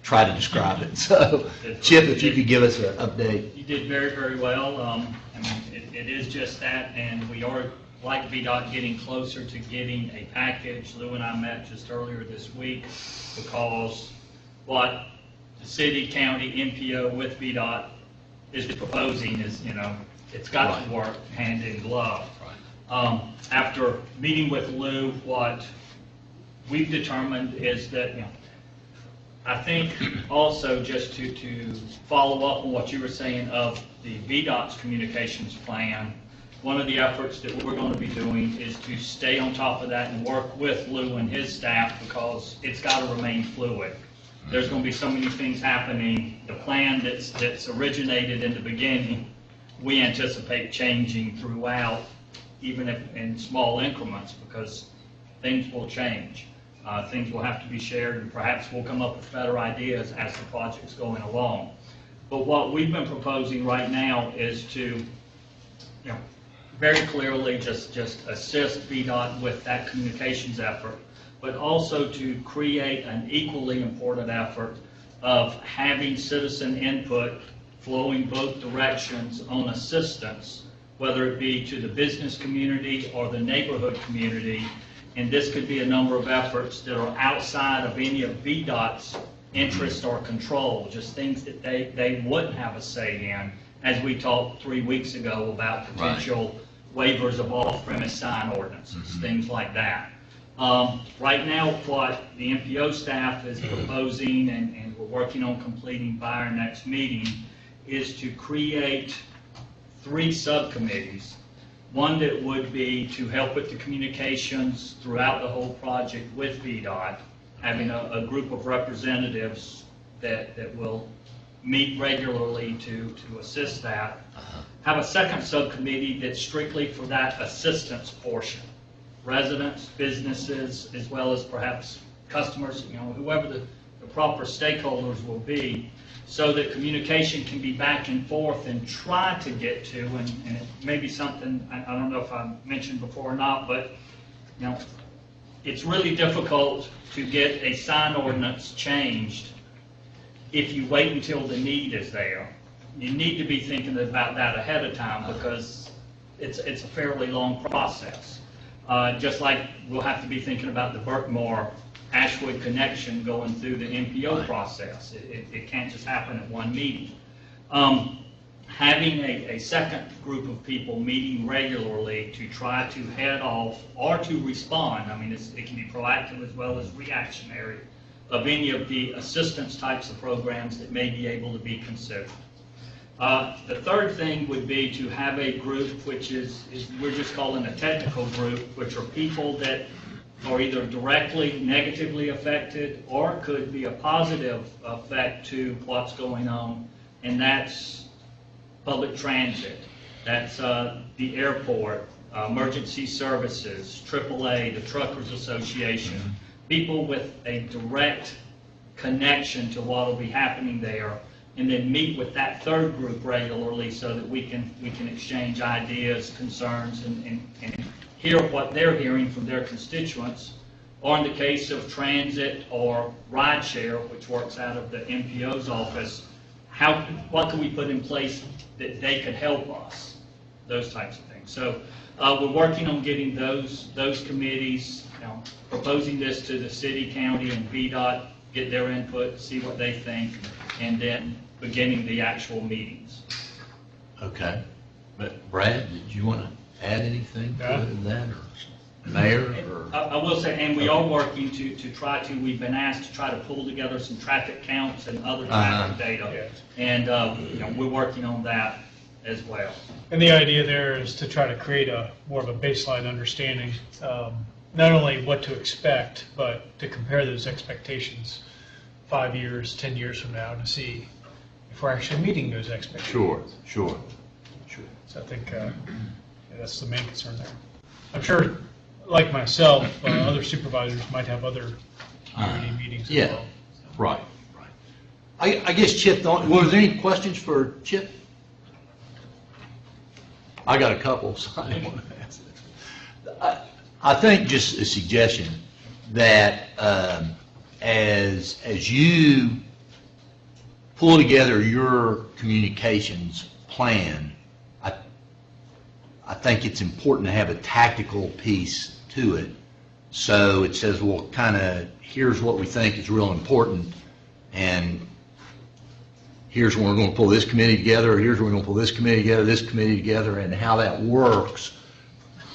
try to describe it. So, Chip, if you could give us an update. You did very, very well. I mean, it is just that, and we are, like VDOT, getting closer to getting a package. Lou and I met just earlier this week because what the city, county, MPO with VDOT is proposing is, it's got to work hand in glove. After meeting with Lou, what we've determined is that, I think also just to follow up on what you were saying of the VDOT's communications plan, one of the efforts that we're going to be doing is to stay on top of that and work with Lou and his staff because it's got to remain fluid. There's going to be so many things happening. The plan that's originated in the beginning, we anticipate changing throughout, even if in small increments, because things will change. Things will have to be shared, and perhaps we'll come up with better ideas as the project's going along. But what we've been proposing right now is to, very clearly just assist VDOT with that communications effort, but also to create an equally important effort of having citizen input flowing both directions on assistance, whether it be to the business community or the neighborhood community. And this could be a number of efforts that are outside of any of VDOT's interest or control, just things that they wouldn't have a say in, as we talked 3 weeks ago about potential waivers of off-premise sign ordinances, things like that. Right now, what the MPO staff is proposing, and we're working on completing by our next meeting, is to create 3 subcommittees. One that would be to help with the communications throughout the whole project with VDOT, having a group of representatives that will meet regularly to assist that. Have a second subcommittee that's strictly for that assistance portion. Residents, businesses, as well as perhaps customers, whoever the proper stakeholders will be, so that communication can be back and forth and try to get to, and it may be something, I don't know if I mentioned before or not, but, it's really difficult to get a sign ordinance changed if you wait until the need is there. You need to be thinking about that ahead of time, because it's a fairly long process. Just like we'll have to be thinking about the Burkmore-Ashwood connection going through the MPO process. It can't just happen at one meeting. Having a second group of people meeting regularly to try to head off or to respond, it can be proactive as well as reactionary, of any of the assistance types of programs that may be able to be considered. The third thing would be to have a group which is we're just calling a technical group, which are people that are either directly negatively affected or could be a positive effect to what's going on, and that's public transit, that's the airport, emergency services, AAA, the Truckers Association, people with a direct connection to what will be happening there, and then meet with that third group regularly so that we can exchange ideas, concerns, and hear what they're hearing from their constituents. Or in the case of transit or rideshare, which works out of the MPO's office, what can we put in place that they could help us? Those types of things. So we're working on getting those committees, proposing this to the city, county, and VDOT, get their input, see what they think, and then beginning the actual meetings. Okay. But Brad, did you want to add anything to that, or Mayor? Or? I will say, and we are working to try to, we've been asked to try to pull together some traffic counts and other traffic data. And we're working on that as well. And the idea there is to try to create more of a baseline understanding, not only what to expect, but to compare those expectations 5 years, 10 years from now to see if we're actually meeting those expectations. Sure. So I think that's the main concern there. I'm sure, like myself, other supervisors might have other community meetings as well. Right. I guess Chip, were there any questions for Chip? I got a couple, so I didn't want to ask this. I think just a suggestion that as you pull together your communications plan, I think it's important to have a tactical piece to it. So it says, well, kind of, here's what we think is real important, and here's when we're going to pull this committee together, or here's when we're going to pull this committee together, this committee together, and how that works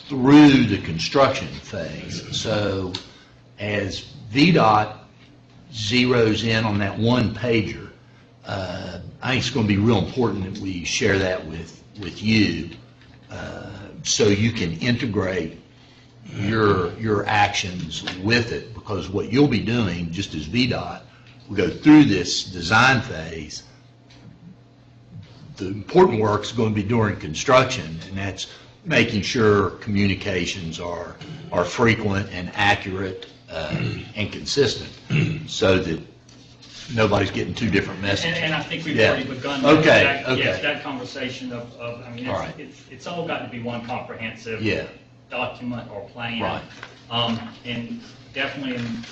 through the construction phase. So as VDOT zeroes in on that one pager, I think it's going to be real important that we share that with you, so you can integrate your actions with it, because what you'll be doing, just as VDOT, we go through this design phase, the important work is going to be during construction, and that's making sure communications are frequent and accurate and consistent, so that nobody's getting two different messages. And I think we've already begun that conversation it's all got to be one comprehensive document or plan. Right. And definitely in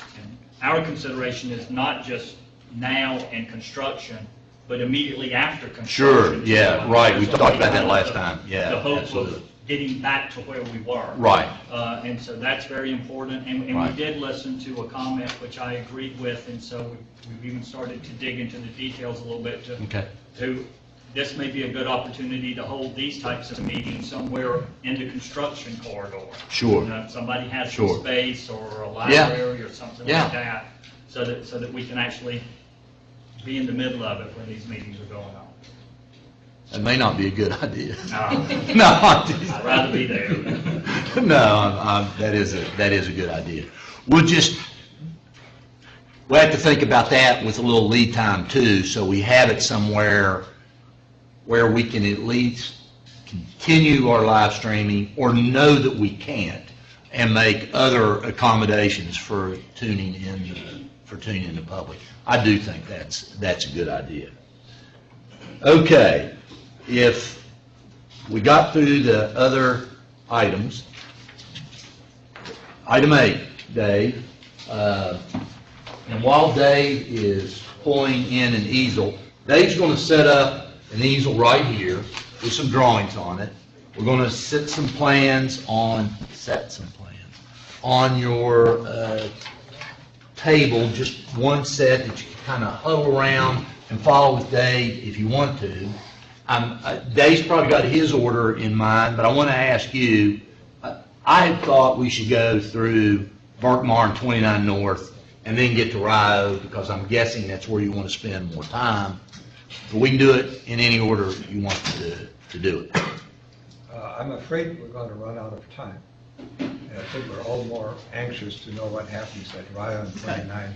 our consideration is not just now in construction, but immediately after construction. Sure, right, we talked about that last time, The hope of getting back to where we were. Right. And so that's very important, and we did listen to a comment which I agreed with, and so we've even started to dig into the details a little bit to this may be a good opportunity to hold these types of meetings somewhere in the construction corridor. Sure. You know, if somebody has Sure. some space or a Yeah. library or something Yeah. like that, so that we can actually be in the middle of it when these meetings are going on. It may not be a good idea. No. No, I'd rather be there. No, that is a good idea. We'll have to think about that with a little lead time too, so we have it somewhere where we can at least continue our live streaming or know that we can't and make other accommodations for tuning in the public. I do think that's a good idea. Okay, if we got through the other items, item 8, Dave, and while Dave is pulling in an easel, Dave's going to set up an easel right here with some drawings on it. We're going to set some plans on your table, just one set that you can kind of huddle around and follow with Dave if you want to. Dave's probably got his order in mind, but I want to ask you, I had thought we should go through Berkmar and 29 North and then get to Rio, because I'm guessing that's where you want to spend more time. But we can do it in any order you want to do it. I'm afraid we're going to run out of time. And I think we're all more anxious to know what happens at Rio and 29.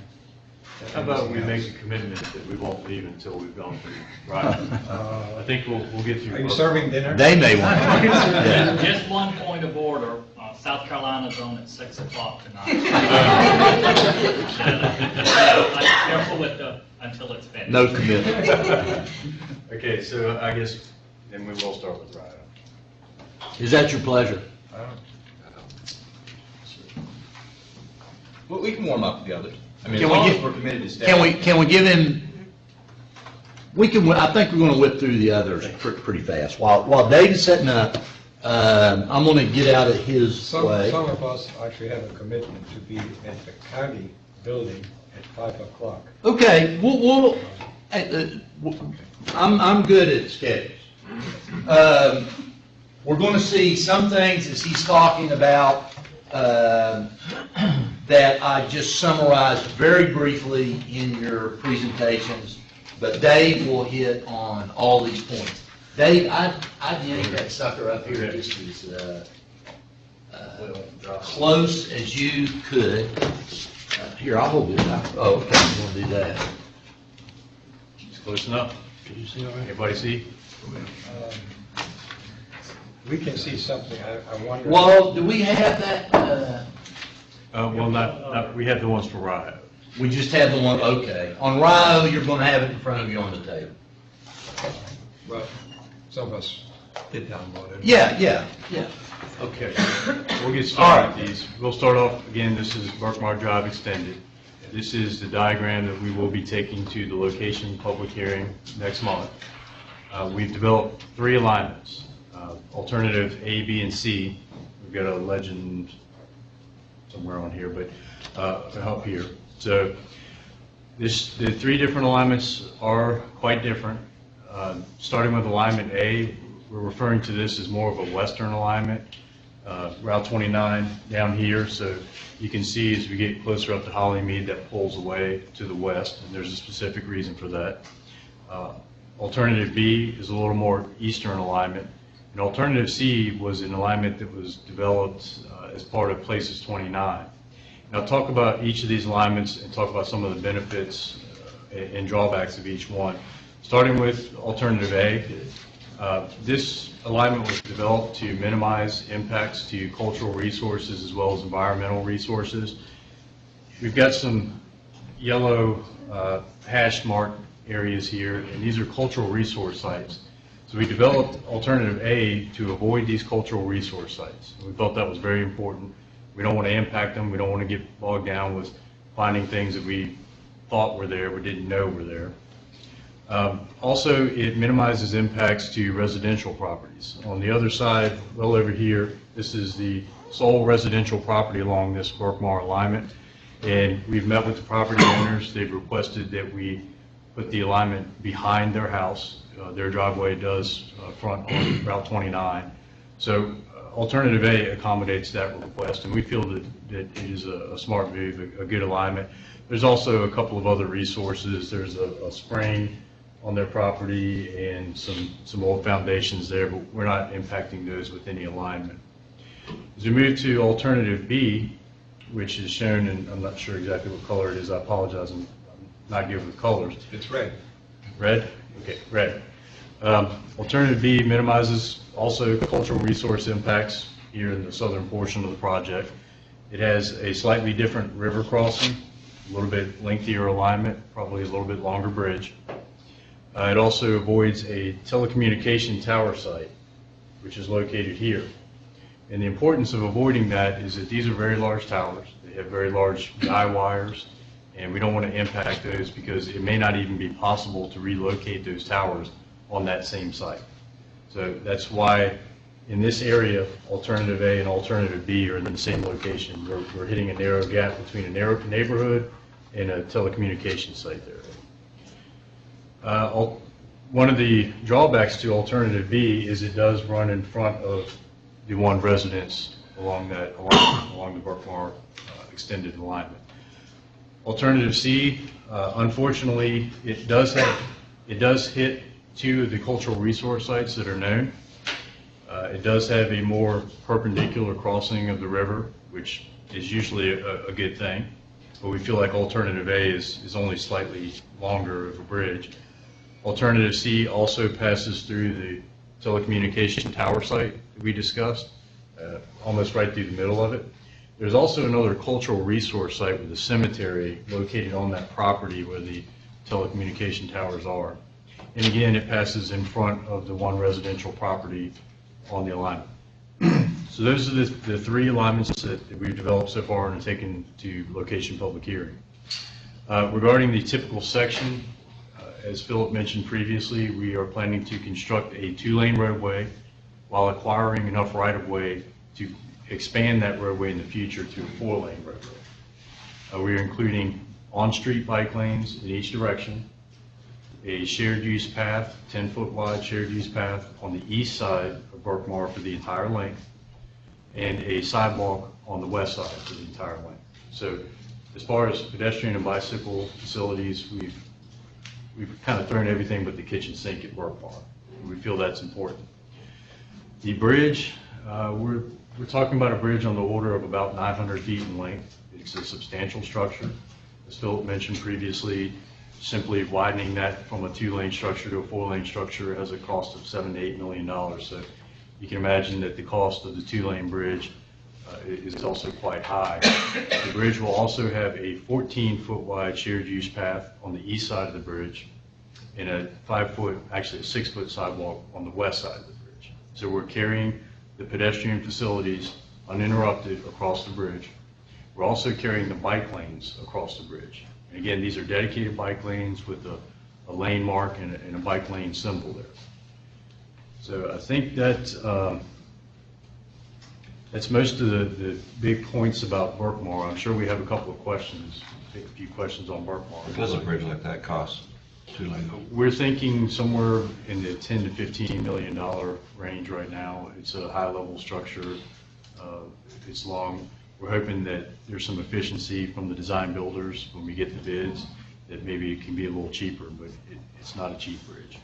How about we make a commitment that we won't leave until we've gone through Rio? I think we'll get through. Are you serving dinner? They may want to. Yeah. Just one point of order, South Carolina's on at 6 o'clock tonight. Careful with until it's finished. No commitment. Okay, so I guess then we will start with Rio. Is that your pleasure? Well, we can warm up the others. I mean, Can as we long get- as we're committed to stay. Can we give him, I think we're going to whip through the others pretty fast. While Dave's setting up, I'm going to get out of his way. Some of us actually have a commitment to be at the county building at 5 o'clock. Okay, I'm good at schedules. We're going to see some things as he's talking about that I just summarized very briefly in your presentations, but Dave will hit on all these points. Dave, I yanked that sucker up here just as close as you could. Here, I'll hold it. Oh, okay, you want to do that. It's close enough. Everybody see? We can see something, I wonder. Well, do we have that? Well, not, we have the ones for Rio. We just have the one, okay. On Rio, you're going to have it in front of you on the table. Well, some of us did download it. Yeah. Okay, we'll get started with these. We'll start off, again, this is Berkmar Drive Extended. This is the diagram that we will be taking to the location public hearing next month. We've developed 3 alignments, alternative A, B, and C. We've got a legend somewhere on here, but to help here. So the 3 different alignments are quite different. Starting with alignment A, we're referring to this as more of a western alignment. Route 29 down here, so you can see as we get closer up to Hollymead, that pulls away to the west, and there's a specific reason for that. Alternative B is a little more eastern alignment, and alternative C was an alignment that was developed as part of Places 29. Now, I'll talk about each of these alignments and talk about some of the benefits and drawbacks of each one. Starting with alternative A, this alignment was developed to minimize impacts to cultural resources as well as environmental resources. We've got some yellow hash marked areas here, and these are cultural resource sites. So we developed alternative A to avoid these cultural resource sites. We thought that was very important. We don't want to impact them. We don't want to get bogged down with finding things that we thought were there, we didn't know were there. Also, it minimizes impacts to residential properties. On the other side, well over here, this is the sole residential property along this Berkmar alignment. And we've met with the property owners. They've requested that we put the alignment behind their house. Their driveway does front on Route 29. So alternative A accommodates that request, and we feel that it is a smart move, a good alignment. There's also a couple of other resources. There's a spring on their property and some old foundations there, but we're not impacting those with any alignment. As we move to alternative B, which is shown, and I'm not sure exactly what color it is, I apologize, I'm not good with colors. It's red. Red? Okay, red. Alternative B minimizes also cultural resource impacts here in the southern portion of the project. It has a slightly different river crossing, a little bit lengthier alignment, probably a little bit longer bridge. It also avoids a telecommunication tower site, which is located here. And the importance of avoiding that is that these are very large towers. They have very large guy wires, and we don't want to impact those because it may not even be possible to relocate those towers on that same site. So that's why in this area, alternative A and alternative B are in the same location. We're hitting a narrow gap between a narrow neighborhood and a telecommunications site there. One of the drawbacks to alternative B is it does run in front of the one residence along the Burkmar extended alignment. Alternative C, unfortunately, it does hit two of the cultural resource sites that are known. It does have a more perpendicular crossing of the river, which is usually a good thing, but we feel like alternative A is only slightly longer of a bridge. Alternative C also passes through the telecommunication tower site that we discussed, almost right through the middle of it. There's also another cultural resource site with a cemetery located on that property where the telecommunication towers are. And again, it passes in front of the one residential property on the alignment. So those are the three alignments that we've developed so far and taken to location public hearing. Regarding the typical section, as Philip mentioned previously, we are planning to construct a 2-lane roadway while acquiring enough right-of-way to expand that roadway in the future to a 4-lane roadway. We are including on-street bike lanes in each direction, a shared use path, 10-foot wide shared use path on the east side of Burkmar for the entire length, and a sidewalk on the west side for the entire length. So as far as pedestrian and bicycle facilities, we've kind of thrown everything but the kitchen sink at Burkmar. We feel that's important. The bridge, we're talking about a bridge on the order of about 900 feet in length. It's a substantial structure. As Philip mentioned previously, simply widening that from a 2-lane structure to a 4-lane structure has a cost of $7 to $8 million. So you can imagine that the cost of the 2-lane bridge is also quite high. The bridge will also have a 14-foot wide shared use path on the east side of the bridge and a 5-foot, actually a 6-foot sidewalk on the west side of the bridge. So we're carrying the pedestrian facilities uninterrupted across the bridge. We're also carrying the bike lanes across the bridge. And again, these are dedicated bike lanes with a lane mark and a bike lane symbol there. So I think that that's most of the big points about Burkmar. I'm sure we have a couple of questions, take a few questions on Burkmar. What does a bridge like that cost? 2-lane? We're thinking somewhere in the $10 to $15 million range right now. It's a high-level structure. It's long. We're hoping that there's some efficiency from the design builders when we get the bids, that maybe it can be a little cheaper, but it's not a cheap bridge.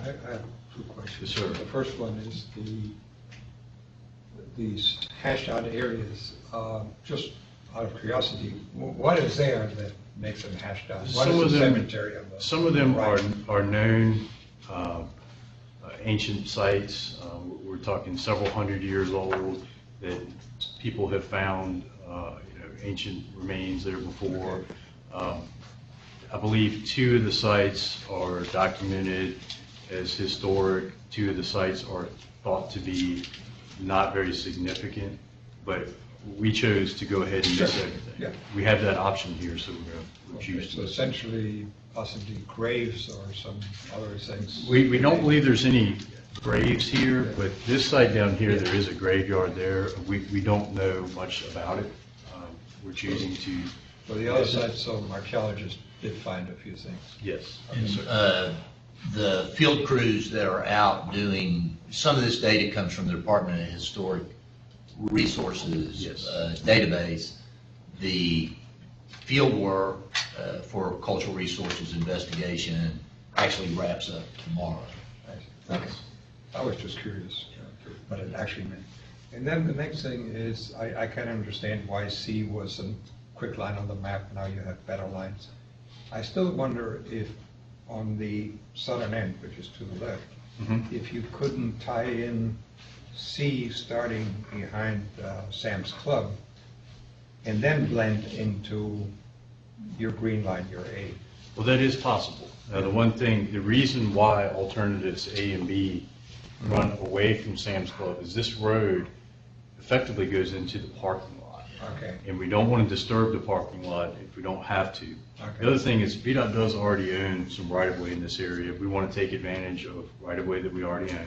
I have 2 questions. Yes, sir. The first one is these hashed out areas, just out of curiosity, what is there that makes them hashed out? What is the cemetery of those? Some of them are known ancient sites. We're talking several hundred years old that people have found ancient remains there before. I believe 2 of the sites are documented as historic. 2 of the sites are thought to be not very significant, but we chose to go ahead and miss everything. Yeah. We have that option here, so we're choosing. So essentially, possibly graves or some other things. We don't believe there's any graves here, but this site down here, there is a graveyard there. We don't know much about it. We're choosing to For the other side, some archaeologists did find a few things. Yes. The field crews that are out doing, some of this data comes from the Department of Historic Resources database. The field work for cultural resources investigation actually wraps up tomorrow. Thanks. I was just curious what it actually meant. And then the next thing is, I can understand why C was a quick line on the map, now you have better lines. I still wonder if on the southern end, which is to the left, if you couldn't tie in C starting behind Sam's Club and then blend into your green line, your A. Well, that is possible. Now, the reason why alternatives A and B run away from Sam's Club is this road effectively goes into the parking lot. Okay. And we don't want to disturb the parking lot if we don't have to. The other thing is VDOT does already own some right-of-way in this area. We want to take advantage of right-of-way that we already own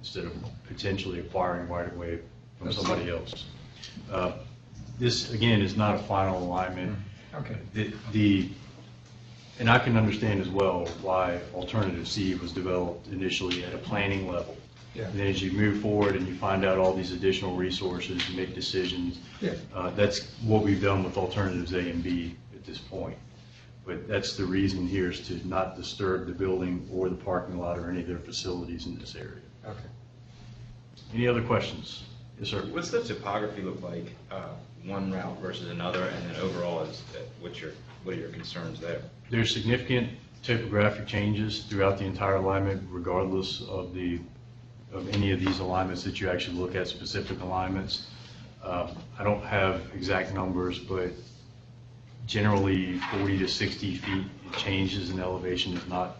instead of potentially acquiring right-of-way from somebody else. This, again, is not a final alignment. Okay. And I can understand as well why alternative C was developed initially at a planning level. Yeah. And then as you move forward and you find out all these additional resources, you make decisions. Yeah. That's what we've done with alternatives A and B at this point. But that's the reason here is to not disturb the building or the parking lot or any of their facilities in this area. Okay. Any other questions? Yes, sir. What's the topography look like, one route versus another, and then overall, what are your concerns there? There's significant topographic changes throughout the entire alignment, regardless of any of these alignments that you actually look at, specific alignments. I don't have exact numbers, but generally 40 to 60 feet changes in elevation is not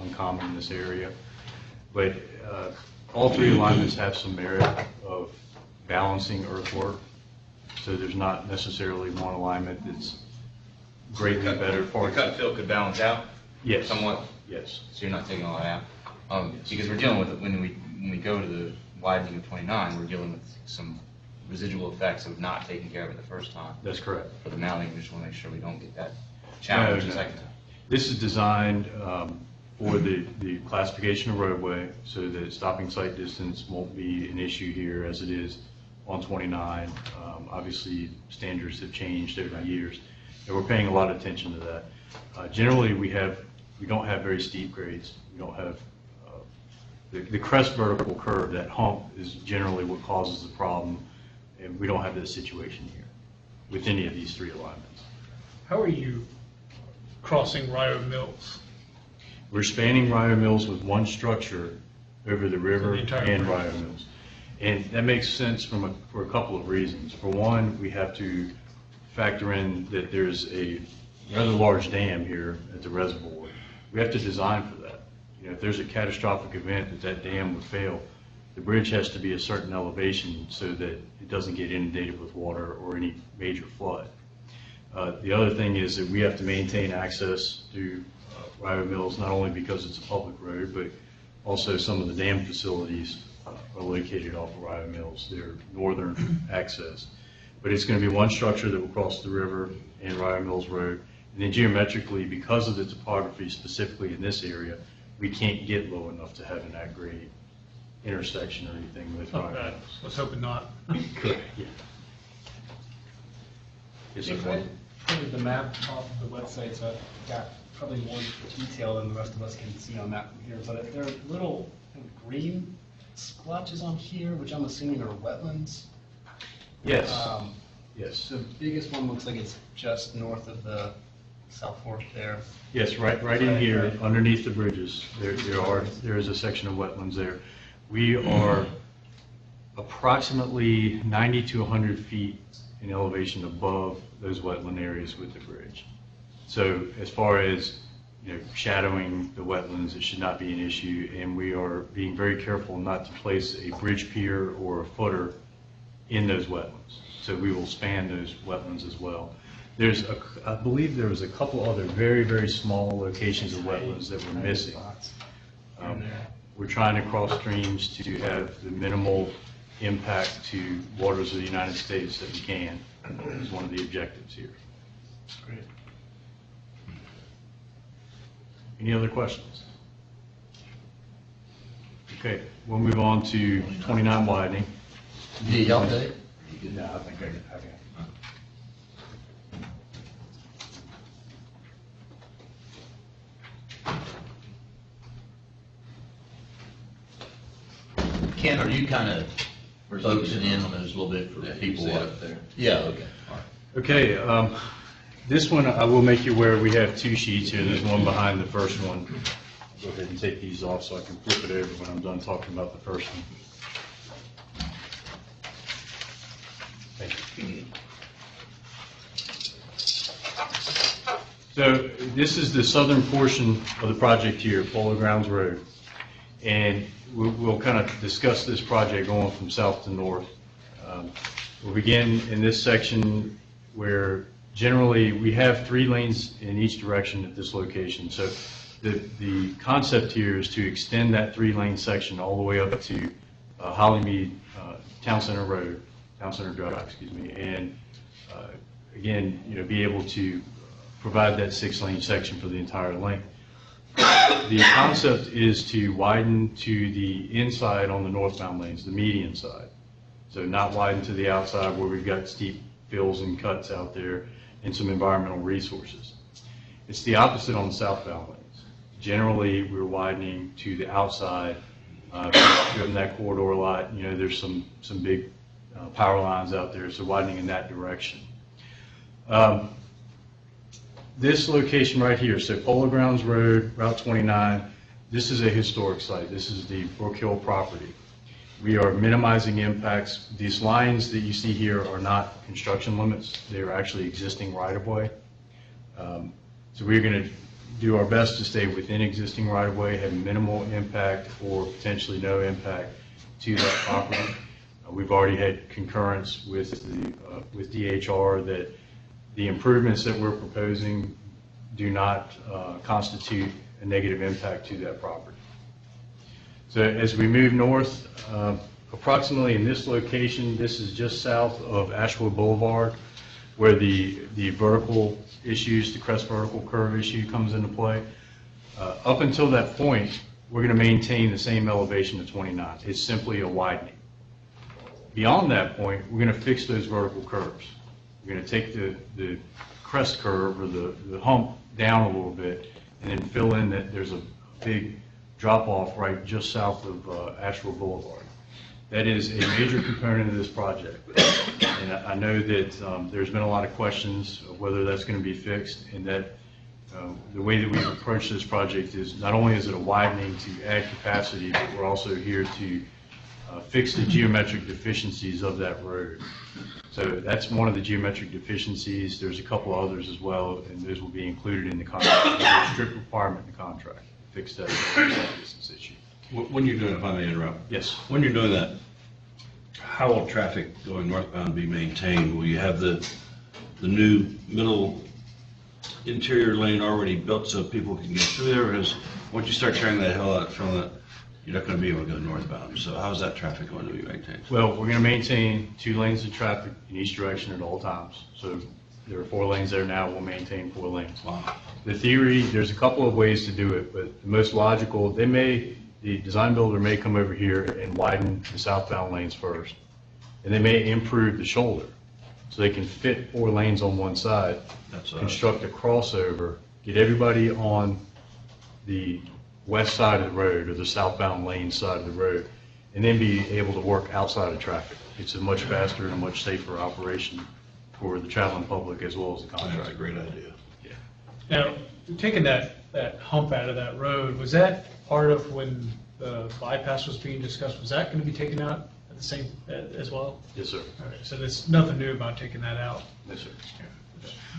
uncommon in this area. But all three alignments have some merit of balancing earthwork, so there's not necessarily one alignment that's greatly better for The cut and fill could balance out? Yes. Somewhat? Yes. So you're not taking all that out? Because we're dealing with, when we go to the widening of 29, we're dealing with some residual effects of not taking care of it the first time. That's correct. For the mounting, we just want to make sure we don't get that challenge the second time. This is designed for the classification of roadway, so that stopping site distance won't be an issue here as it is on 29. Obviously, standards have changed over the years, and we're paying a lot of attention to that. Generally, we don't have very steep grades. We don't have the crest vertical curve, that hump, is generally what causes the problem, and we don't have this situation here with any of these three alignments. How are you crossing Rio Mills? We're spanning Rio Mills with one structure over the river The entire and bridge. Rio Mills. And that makes sense for a couple of reasons. For one, we have to factor in that there's a rather large dam here at the reservoir. We have to design for that. You know, if there's a catastrophic event that dam would fail, the bridge has to be a certain elevation so that it doesn't get inundated with water or any major flood. The other thing is that we have to maintain access to Rio Mills, not only because it's a public road, but also some of the dam facilities are located off of Rio Mills, their northern access. But it's going to be one structure that will cross the river and Rio Mills Road. And then geometrically, because of the topography specifically in this area, we can't get low enough to have an at-grade intersection or anything with Rio Okay. Mills. Let's hope not. Could, yeah. Yes, sir. If I printed the map off of the website, so I've got probably more detail than the rest of us can see on that from here, but there are little kind of green splotches on here, which I'm assuming are wetlands. Yes. Yes. The biggest one looks like it's just north of the South Fork there. Yes, right in here, underneath the bridges, there is a section of wetlands there. We are approximately 90 to 100 feet in elevation above those wetland areas with the bridge. So as far as, you know, shadowing the wetlands, it should not be an issue, and we are being very careful not to place a bridge pier or a footer in those wetlands. So we will span those wetlands as well. I believe there was a couple other very, very small locations of wetlands that we're missing. We're trying to cross streams to have the minimal impact to waters of the United States that we can, is one of the objectives here. Great. Any other questions? Okay, we'll move on to 29 widening. Need help, Dave? No, I think I can. Ken, are you kind of focusing in on those a little bit for Yeah, you people? see it up there. Yeah, okay, all right. Okay, this one, I will make you aware, we have two sheets here. There's one behind the first one. Go ahead and take these off so I can flip it over when I'm done talking about the first one. Thank you. So this is the southern portion of the project here, Polo Grounds Road. And we'll kind of discuss this project going from south to north. We'll begin in this section where generally we have 3 lanes in each direction at this location. So the concept here is to extend that 3-lane section all the way up to Hollymead Town Center Road, Town Center Drive, excuse me, and again, be able to provide that 6-lane section for the entire length. The concept is to widen to the inside on the northbound lanes, the median side. So not widen to the outside where we've got steep fills and cuts out there and some environmental resources. It's the opposite on the southbound lanes. Generally, we're widening to the outside. Driven that corridor a lot, there's some big power lines out there, so widening in that direction. This location right here, so Polo Grounds Road, Route 29, this is a historic site. This is the Brook Hill property. We are minimizing impacts. These lines that you see here are not construction limits. They're actually existing right-of-way. So we're going to do our best to stay within existing right-of-way, have minimal impact or potentially no impact to that property. We've already had concurrence with DHR that the improvements that we're proposing do not constitute a negative impact to that property. So as we move north, approximately in this location, this is just south of Ashwood Boulevard, where the vertical issues, the crest vertical curve issue comes into play. Up until that point, we're going to maintain the same elevation of 29. It's simply a widening. Beyond that point, we're going to fix those vertical curves. We're going to take the crest curve or the hump down a little bit and then fill in that there's a big drop off right just south of Asheville Boulevard. That is a major component of this project. And I know that there's been a lot of questions of whether that's going to be fixed, and that the way that we've approached this project is not only is it a widening to add capacity, but we're also here to fix the geometric deficiencies of that road. So that's one of the geometric deficiencies. There's a couple others as well, and those will be included in the contract. There's a strict requirement in the contract to fix that distance issue. When you're doing, if I may interrupt. Yes. When you're doing that, how will traffic going northbound be maintained? Will you have the new middle interior lane already built so people can get through there? Or once you start tearing that hill out from it, you're not going to be able to go northbound. So how's that traffic going to be maintained? Well, we're going to maintain 2 lanes of traffic in each direction at all times. So there are 4 lanes there now. We'll maintain 4 lanes. Wow. The theory, there's a couple of ways to do it, but the most logical, the design builder may come over here and widen the southbound lanes first, and they may improve the shoulder so they can fit 4 lanes on one side, construct a crossover, get everybody on the west side of the road or the southbound lane side of the road, and then be able to work outside of traffic. It's a much faster and a much safer operation for the traveling public as well as the contractor. That's a great idea. Yeah. Now, taking that hump out of that road, was that part of when the bypass was being discussed? Was that going to be taken out at the same, as well? Yes, sir. All right, so there's nothing new about taking that out? Yes, sir.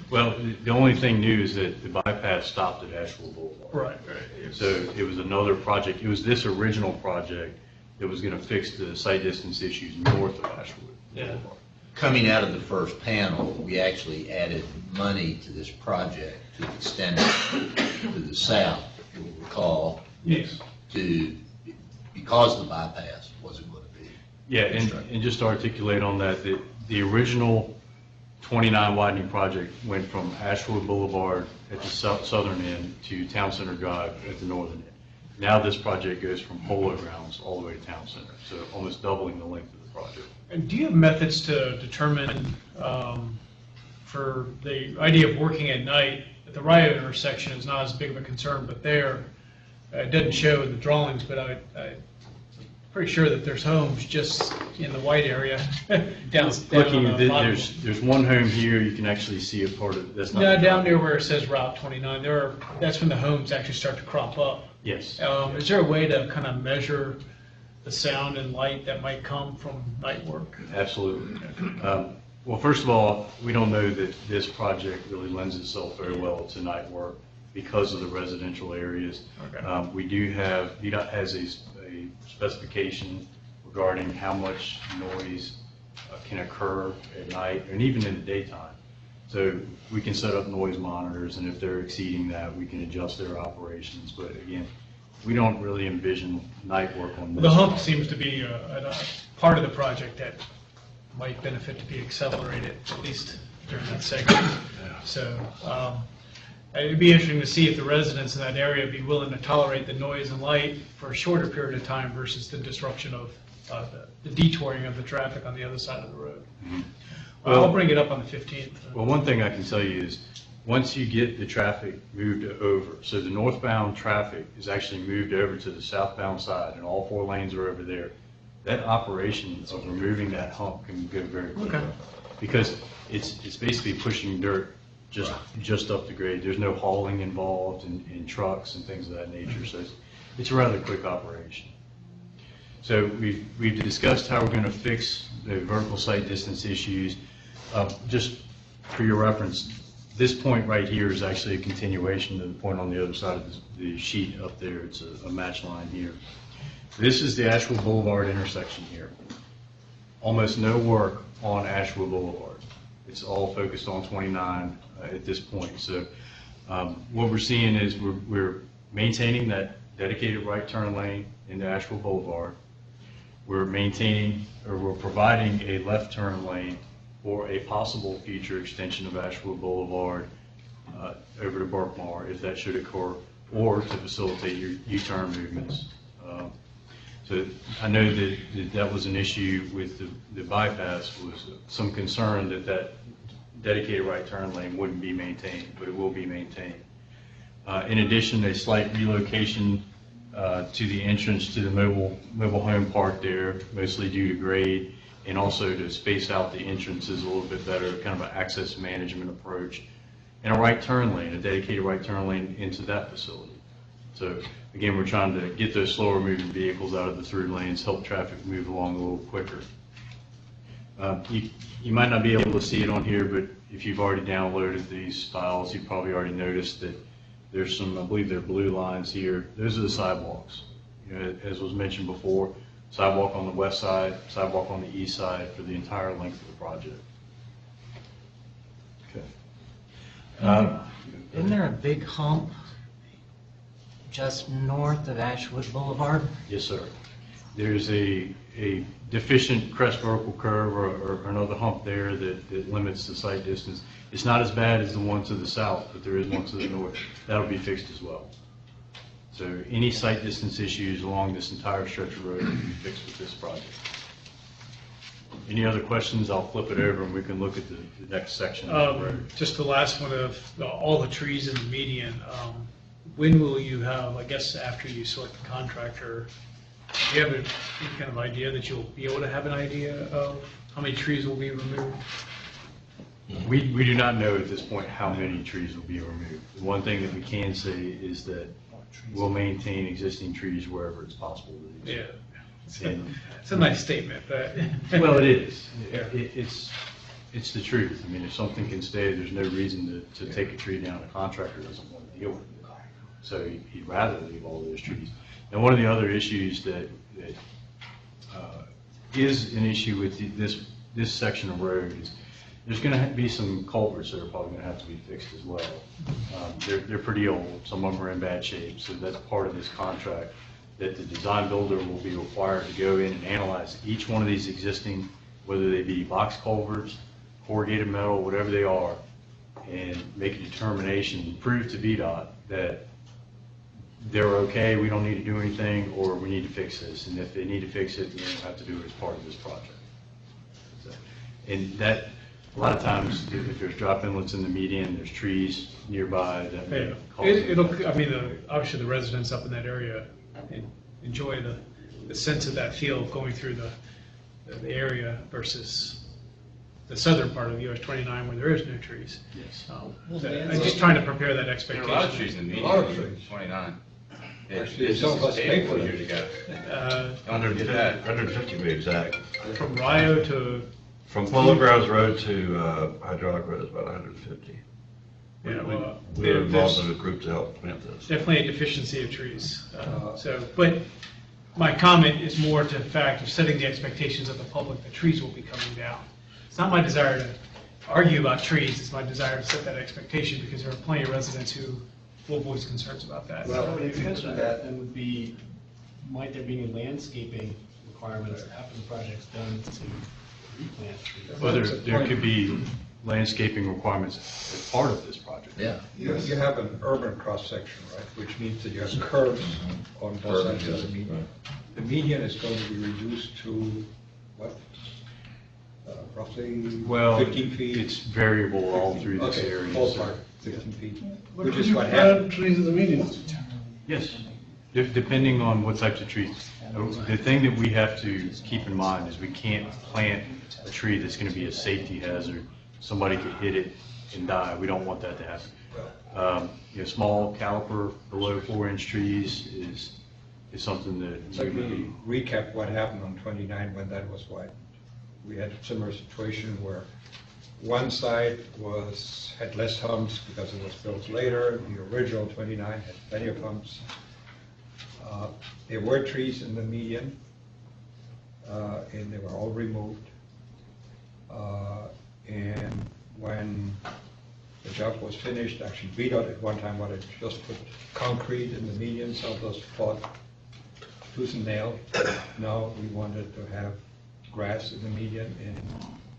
Well, the only thing new is that the bypass stopped at Asheville Boulevard. Right. So it was another project. It was this original project that was going to fix the site distance issues north of Asheville Boulevard. Coming out of the first panel, we actually added money to this project to extend it to the south, if you'll recall. Yes. Because the bypass wasn't going to be. Yeah, and just to articulate on that, the original 29 widening project went from Ashwood Boulevard at the southern end to Town Center Drive at the northern end. Now this project goes from Polo Grounds all the way to Town Center, so almost doubling the length of the project. And do you have methods to determine, for the idea of working at night, at the Rio intersection is not as big of a concern, but there, it doesn't show in the drawings, but I'm pretty sure that there's homes just in the white area down Looking, on the bottom. there's one home here, you can actually see a part of, that's not. No, the down driveway. near where it says Route 29, that's when the homes actually start to crop up. Yes. Is there a way to kind of measure the sound and light that might come from night work? Absolutely. Well, first of all, we don't know that this project really lends itself very well to night work because of the residential areas. Okay. We do have, VDOT has a specification regarding how much noise can occur at night and even in the daytime. So we can set up noise monitors, and if they're exceeding that, we can adjust their operations. But again, we don't really envision night work on this. The hump seems to be a part of the project that might benefit to be accelerated, at least during that segment. So it'd be interesting to see if the residents in that area would be willing to tolerate the noise and light for a shorter period of time versus the disruption of the detouring of the traffic on the other side of the road. Mhm. I'll bring it up on the 15th. Well, one thing I can tell you is, once you get the traffic moved over, so the northbound traffic is actually moved over to the southbound side, and all 4 lanes are over there, that operation of removing that hump can go very quickly. Okay. Because it's basically pushing dirt just up the grade. There's no hauling involved in trucks and things of that nature, so it's a rather quick operation. So we've discussed how we're going to fix the vertical sight distance issues. Just for your reference, this point right here is actually a continuation of the point on the other side of the sheet up there. It's a match line here. This is the Ashwood Boulevard intersection here. Almost no work on Ashwood Boulevard. It's all focused on 29 at this point. So what we're seeing is we're maintaining that dedicated right turn lane into Ashwood Boulevard. We're maintaining, or we're providing a left turn lane for a possible future extension of Ashwood Boulevard over to Berkmar, if that should occur, or to facilitate your U-turn movements. So I know that was an issue with the bypass, was some concern that dedicated right turn lane wouldn't be maintained, but it will be maintained. In addition, a slight relocation to the entrance to the mobile home park there, mostly due to grade, and also to space out the entrances a little bit better, kind of an access management approach, and a right turn lane, a dedicated right turn lane into that facility. So again, we're trying to get those slower moving vehicles out of the through lanes, help traffic move along a little quicker. You might not be able to see it on here, but if you've already downloaded these files, you've probably already noticed that there's some, I believe they're blue lines here. Those are the sidewalks. You know, as was mentioned before, sidewalk on the west side, sidewalk on the east side for the entire length of the project. Okay. Isn't there a big hump just north of Ashwood Boulevard? Yes, sir. There's a deficient crest vertical curve or another hump there that limits the sight distance. It's not as bad as the one to the south, but there is one to the north. That'll be fixed as well. So any sight distance issues along this entire stretch of road will be fixed with this project. Any other questions? I'll flip it over and we can look at the next section of the road. Just the last one of all the trees in the median. When will you have, I guess after you select the contractor, do you have any kind of idea that you'll be able to have an idea of how many trees will be removed? We do not know at this point how many trees will be removed. The one thing that we can say is that we'll maintain existing trees wherever it's possible to do so. Yeah. It's a nice statement, but. Well, it is. Yeah. It's the truth. I mean, if something can stay, there's no reason to take a tree down. A contractor doesn't want to deal with it. So he'd rather leave all those trees. Now, one of the other issues that is an issue with this section of road is there's going to be some culverts that are probably going to have to be fixed as well. They're pretty old. Some of them are in bad shape. So that's part of this contract, that the design builder will be required to go in and analyze each one of these existing, whether they be box culverts corrugated metal, whatever they are, and make a determination, prove to VDOT that they're okay, we don't need to do anything, or we need to fix this. And if they need to fix it, then we'll have to do it as part of this project. And that, a lot of times, if there's drop inlets in the median, there's trees nearby that may Yeah. cause. Obviously the residents up in that area enjoy the sense of that feel going through the area versus the southern part of US 29 where there is no trees. Yes. I'm just trying to prepare that There expectation. are a lot of trees in the A lot of median, trees. 29. Actually, some of us pay for years it. ago. Under that. 150 to be exact. From Rio to, From Polo Grounds Road to Hydraulic Road is about 150. yeah, well, We were involved there's in a group to help plant this. definitely a deficiency of trees. But my comment is more to the fact of setting the expectations of the public that trees will be coming down. It's not my desire to argue about trees, it's my desire to set that expectation because there are plenty of residents who will voice concerns about that. Well, The if you extension do of that, that then would be, might there be any landscaping requirements after the project's done to replant trees? Well, there could be landscaping requirements as part of this project. Yeah. you have an urban cross-section, right, which means that you have curves on both sides of the median. The median is going to be reduced to, what, roughly Well, 15 feet? it's variable all through this Okay, area. ballpark, 15 feet, But which could is you what happened. plant trees in the median? Yes, depending on what types of trees. The thing that we have to keep in mind is we can't plant a tree that's going to be a safety hazard. Somebody could hit it and die. We don't want that to happen. Small caliper below 4-inch trees is something that So we would we be. recap what happened on 29 when that was widened. We had a similar situation where one side had less humps because it was built later. The original 29 had plenty of humps. There were trees in the median, and they were all removed. And when the job was finished, actually VDOT at one time wanted to just put concrete in the median, so those fought tooth and nail. No, we wanted to have grass in the median, and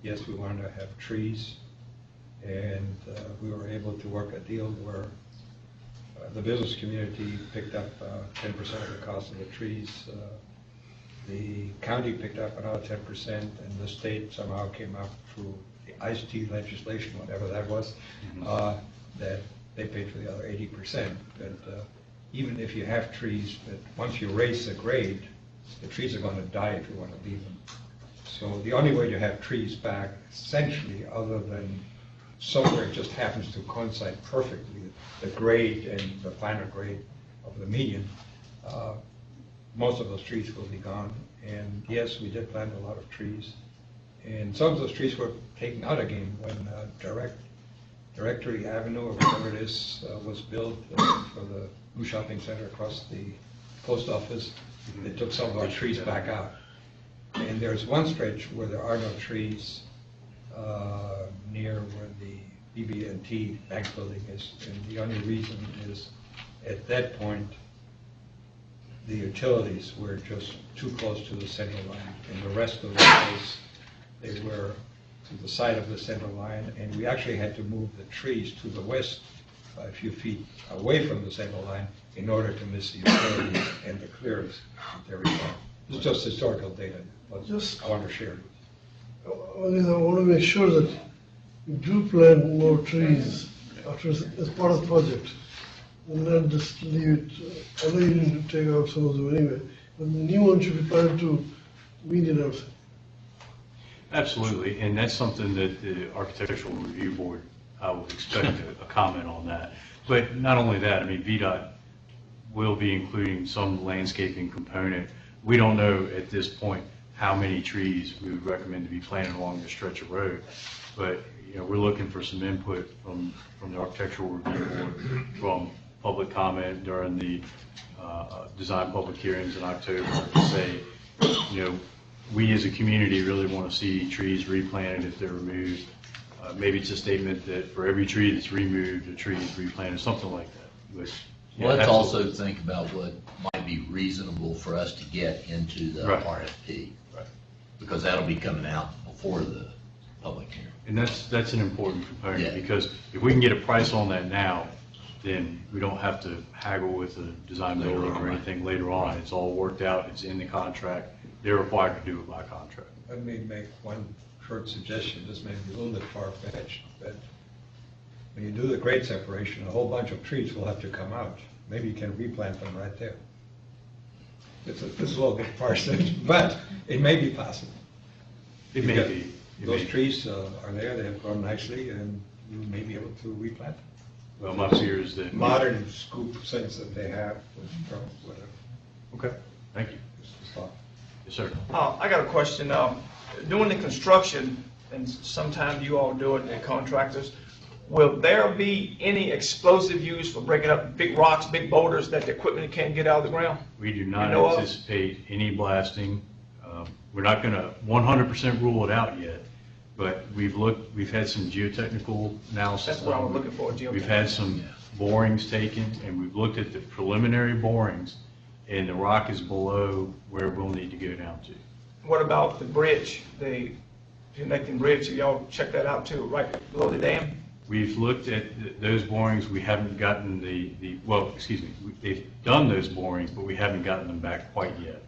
yes, we wanted to have trees. And we were able to work a deal where the business community picked up 10% of the cost of the trees. The county picked up another 10%, and the state somehow came up through the ICE-T legislation, whatever that was, that they paid for the other 80%. But even if you have trees, but once you raise the grade, the trees are going to die if you want to leave them. So the only way to have trees back, essentially, other than somewhere it just happens to coincide perfectly, the grade and the final grade of the median, most of those trees will be gone. And yes, we did plant a lot of trees. And some of those trees were taken out again when Directory Avenue, or whatever it is, was built for the new shopping center across the post office. They took some of our trees back out. And there's one stretch where there are no trees near where the BB&T bank building is. And the only reason is, at that point, the utilities were just too close to the center line. And the rest of the place, they were to the side of the center line. And we actually had to move the trees to the west a few feet away from the center line in order to miss the utilities and the clearance that they required. It's just historical data. I want to share it. I want to make sure that you do plant more trees as part of the project, and not just leave it. I know you need to take out some of them anyway, but the new one should be planted to median also. Absolutely, and that's something that the Architectural Review Board, I would expect a comment on that. But not only that, I mean, VDOT will be including some landscaping component. We don't know at this point how many trees we would recommend to be planted along this stretch of road. But, we're looking for some input from the Architectural Review Board, from public comment during the design public hearings in October to say, we as a community really want to see trees replanted if they're removed. Maybe it's a statement that for every tree that's removed, a tree is replanted, something like that. But, Let's also think about what might be reasonable for us to get into the Right. RFP. Right. Because that'll be coming out before the public hearing. And that's an important component, Yeah. because if we can get a price on that now, then we don't have to haggle with the design Later builder on, or right. anything later on. It's all worked out, it's in the contract, they're required to do it by contract. Let me make one short suggestion, this may be a little bit far-fetched, but when you do the grade separation, a whole bunch of trees will have to come out. Maybe you can replant them right there. It's a little bit far-fetched, but it may be possible. It may Because be. It Those may be. trees are there, they have grown nicely, and you may be able to replant them. Well, my fear is that. Modern scoop sense that they have, from whatever. Okay, thank you. Just a thought. Yes, sir. I got a question. Doing the construction, and sometimes you all do it, the contractors, will there be any explosive used for breaking up big rocks, big boulders that the equipment can't get out of the ground? We do not You know of? anticipate any blasting. We're not going to 100% rule it out yet, but we've had some geotechnical analysis. That's what I was done. looking for, We've had some borings taken, and we've looked at the preliminary borings, and the rock is below where we'll need to go down to. What about the bridge, the connecting bridge? Y'all check that out too, right below the dam? We've looked at those borings, we haven't gotten they've done those borings, but we haven't gotten them back quite yet.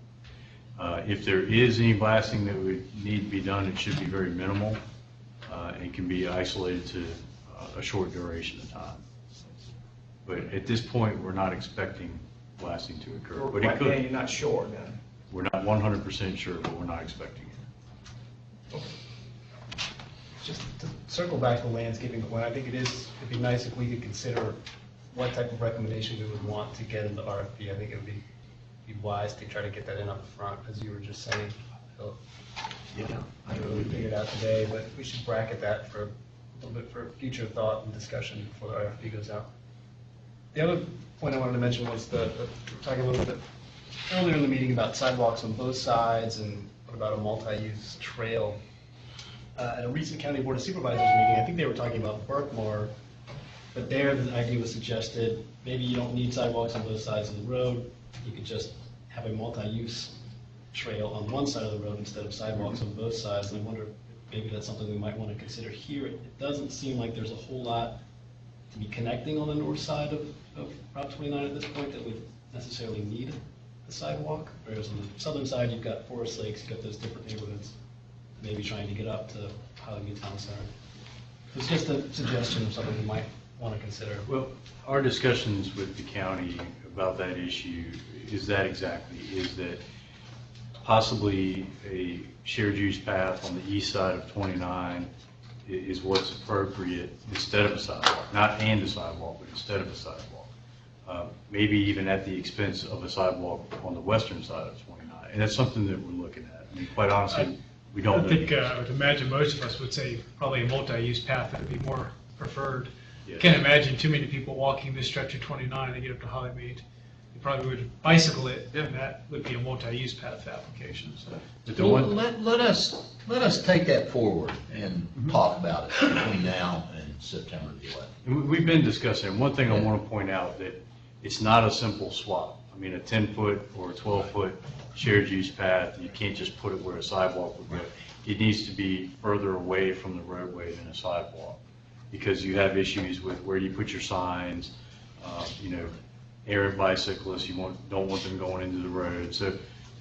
If there is any blasting that would need to be done, it should be very minimal, and can be isolated to a short duration of time. But at this point, we're not expecting blasting to occur, but it Right now, could. you're not sure then? We're not 100% sure, but we're not expecting it. Just to circle back to the landscaping point, I think it'd be nice if we could consider what type of recommendation we would want to get in the RFP. I think it would be wise to try to get that in up front, as you were just saying, Philip. Yeah. I don't really figure it out today, but we should bracket that for a little bit for future thought and discussion before the RFP goes out. The other point I wanted to mention was talking a little bit earlier in the meeting about sidewalks on both sides and what about a multi-use trail. At a recent County Board of Supervisors meeting, I think they were talking about Berkmar, but there the idea was suggested, maybe you don't need sidewalks on both sides of the road, you could just have a multi-use trail on one side of the road instead of sidewalks on both sides, and I wonder if maybe that's something we might want to consider here. It doesn't seem like there's a whole lot to be connecting on the north side of Route 29 at this point that would necessarily need a sidewalk, whereas on the southern side, you've got Forest Lakes, you've got those different neighborhoods, maybe trying to get up to Highland Town Center. It's just a suggestion of something we might want to consider. Well, our discussions with the county about that issue is that possibly a shared use path on the east side of 29 is what's appropriate instead of a sidewalk, not and a sidewalk, but instead of a sidewalk. Maybe even at the expense of a sidewalk on the western side of 29. And that's something that we're looking at. I mean, quite honestly, we don't know. I think, I would imagine most of us would say probably a multi-use path would be more preferred. Yes. Can't imagine too many people walking this stretch of 29 to get up to Hollymead. You probably would bicycle it, and that would be a multi-use path application, so. But the Well, one, let us take that forward and talk about it between now and September the 11th. and we've been discussing, and one thing I want to point out, that it's not a simple swap. I mean, a 10-foot or a 12-foot shared use path, you can't just put it where a sidewalk would go. It needs to be further away from the roadway than a sidewalk, because you have issues with where you put your signs, errant bicyclists, don't want them going into the road. So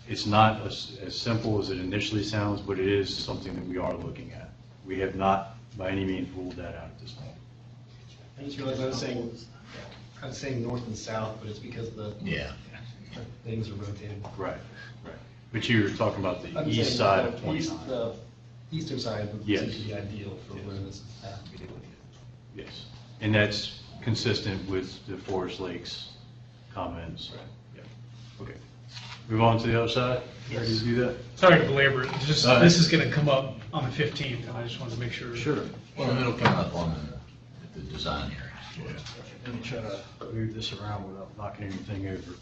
it's not as simple as it initially sounds, but it is something that we are looking at. We have not by any means ruled that out at this point. I just realized I was saying north and south, but it's because the things are rotated. Right. But you were talking about the I'm east saying side the of 29. The eastern side would Yes. seem to be ideal for where this path would be. Yes, and that's consistent with the Forest Lakes comments. Yeah. Okay. Move on to the other side? Ready to do that? Sorry to belabor it, it's just, All right. this is gonna come up on the 15th, and I just wanted to make sure. Sure. Well, it'll come up on the design hearing. Let me try to move this around without knocking anything over.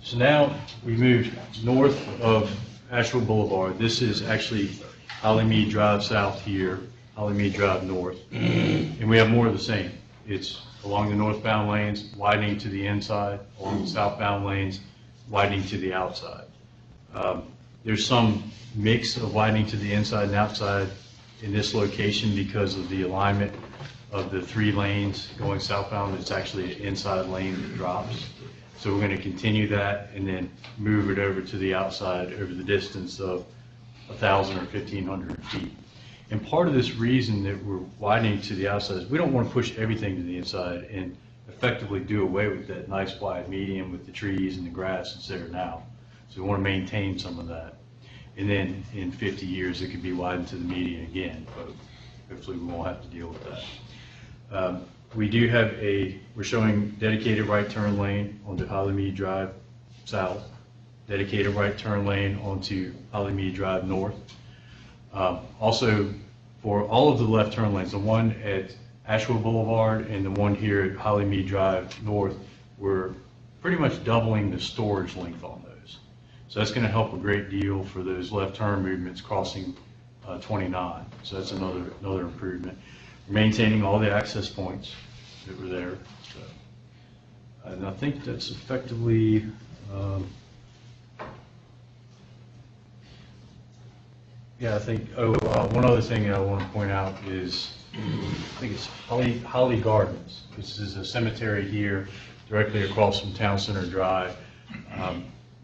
So now we moved north of Asheville Boulevard. This is actually Hollymead Drive south here, Hollymead Drive north. And we have more of the same. It's along the northbound lanes, widening to the inside, along the southbound lanes, widening to the outside. There's some mix of widening to the inside and outside in this location because of the alignment of the 3 lanes going southbound. It's actually an inside lane that drops. So we're going to continue that and then move it over to the outside over the distance of 1,000 or 1,500 feet. And part of this reason that we're widening to the outside is we don't want to push everything to the inside and effectively do away with that nice wide median with the trees and the grass that's there now. So we want to maintain some of that. And then in 50 years, it could be widened to the median again, but hopefully we won't have to deal with that. We do have we're showing dedicated right turn lane onto Holly Mead Drive South, dedicated right turn lane onto Holly Mead Drive North. Also, for all of the left turn lanes, the one at Ashwood Boulevard and the one here at Holly Mead Drive North, we're pretty much doubling the storage length on those. So that's going to help a great deal for those left turn movements crossing 29. So that's another improvement. Maintaining all the access points that were there. So, and I think that's effectively, yeah, I think, one other thing that I want to point out is, I think it's Holly Gardens. This is a cemetery here directly across from Town Center Drive.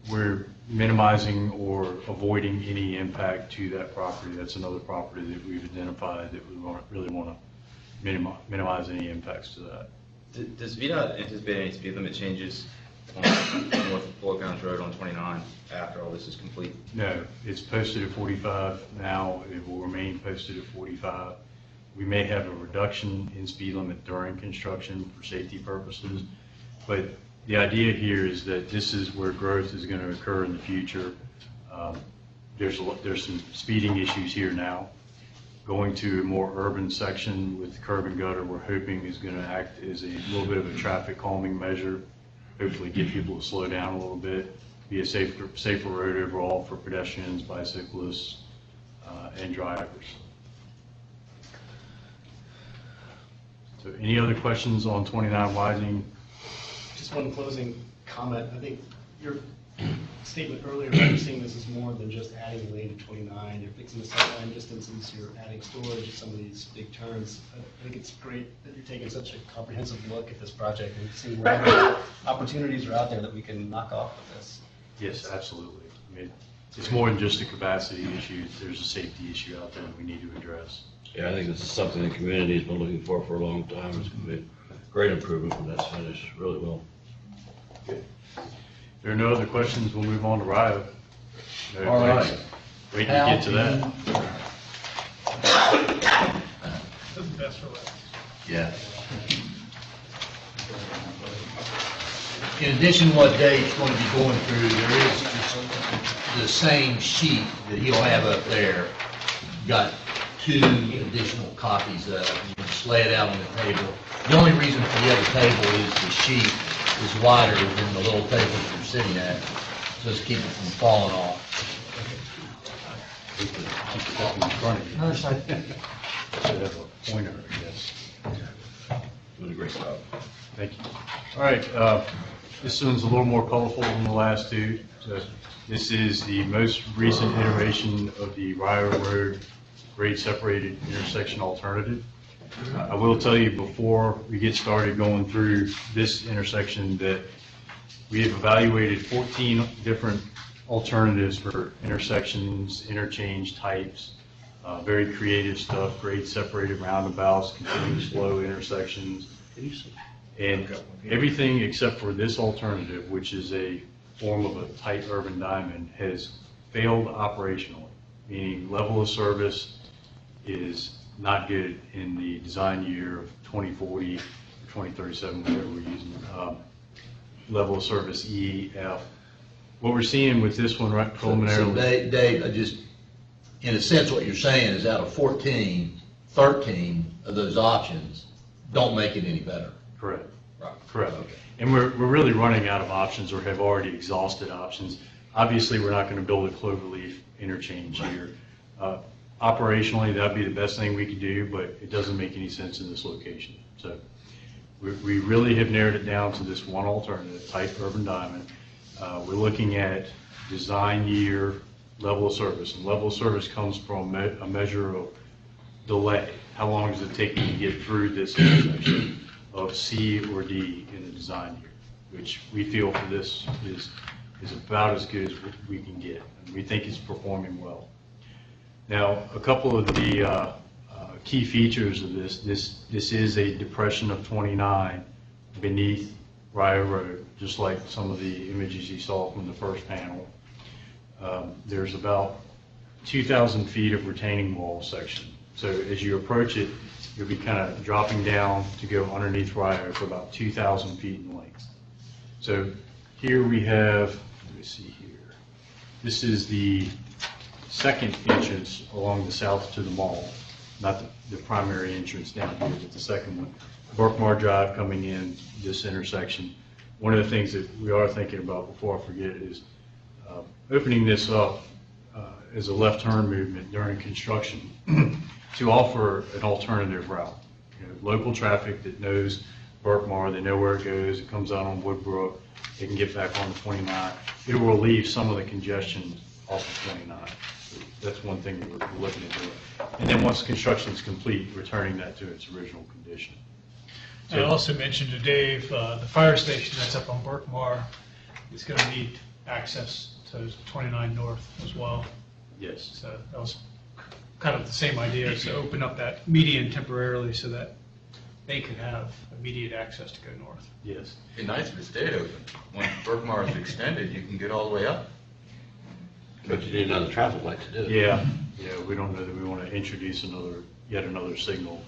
We're minimizing or avoiding any impact to that property. That's another property that we've identified that we really want to minimize any impacts to that. Does VDOT anticipate any speed limit changes on North Floyd County Road on 29 after all this is complete? No, it's posted at 45 now. It will remain posted at 45. We may have a reduction in speed limit during construction for safety purposes, but the idea here is that this is where growth is going to occur in the future. There's some speeding issues here now. Going to a more urban section with curb and gutter, we're hoping is going to act as a little bit of a traffic calming measure, hopefully get people to slow down a little bit, be a safer road overall for pedestrians, bicyclists, and drivers. So any other questions on 29 widening? Just one closing comment. I think your statement earlier about you seeing this as more than just adding a lane to 29. You're fixing the sightline distances, you're adding storage at some of these big turns. I think it's great that you're taking such a comprehensive look at this project and seeing what opportunities are out there that we can knock off with this. Yes, absolutely. I mean, it's more than just a capacity issue. There's a safety issue out there that we need to address. Yeah, I think this is something the community has been looking for a long time. It's going to be a great improvement when that's finished, really will. Good. If there are no other questions, we'll move on to Rio. No, All right. Wait to get to that. This is best for last. Yeah. In addition to what Dave's going to be going through, there is the same sheet that he'll have up there. Got 2 additional copies of. You can just lay it out on the table. The only reason for the other table is the sheet is wider than the little table that you're sitting at, so just keep it from falling off. Keep it in front of you. Another side. Should have a pointer, I guess. Doing a great job. Thank you. All right, this one's a little more colorful than the last 2. So this is the most recent iteration of the Rio Road grade separated intersection alternative. I will tell you before we get started going through this intersection that we have evaluated 14 different alternatives for intersections, interchange types, very creative stuff, grade separated roundabouts, continuous flow intersections, and everything except for this alternative, which is a form of a tight urban diamond, has failed operationally, meaning level of service is not good in the design year of 2040 or 2037, whatever we're using. Level of service E, F. What we're seeing with this one right preliminarily. So Dave, I just, in a sense, what you're saying is out of 14, 13 of those options don't make it any better. Correct. Right. Correct. Okay. And we're really running out of options or have already exhausted options. Obviously, we're not going to build a cloverleaf interchange here. Operationally, that'd be the best thing we could do, but it doesn't make any sense in this location. So we really have narrowed it down to this one alternative, tight urban diamond. We're looking at design year level of service. And level of service comes from a measure of delay. How long does it take me to get through this intersection of C or D in the design year, which we feel for this is about as good as we can get. And we think it's performing well. Now, a couple of the key features of this is a depression of 29 beneath Rio Road, just like some of the images you saw from the first panel. There's about 2,000 feet of retaining wall section. So as you approach it, you'll be kind of dropping down to go underneath Rio for about 2,000 feet in length. So here we have, let me see here. This is the second entrance along the south to the mall, not the primary entrance down here, but the second one. Berkmar Drive coming in this intersection. One of the things that we are thinking about, before I forget, is opening this up as a left turn movement during construction to offer an alternative route. You know, local traffic that knows Berkmar, they know where it goes, it comes out on Woodbrook, they can get back on the 29. It will relieve some of the congestion off of 29. So that's one thing that we're looking at doing. And then once construction is complete, returning that to its original condition. I also mentioned to Dave, the fire station that's up on Berkmar is going to need access to 29 North as well. Yes. So that was kind of the same idea, is to open up that median temporarily so that they could have immediate access to go north. Yes. It'd be nice if it stayed open. When Berkmar is extended, you can get all the way up. But you need another traffic light to do it. Yeah, we don't know that we want to introduce yet another signal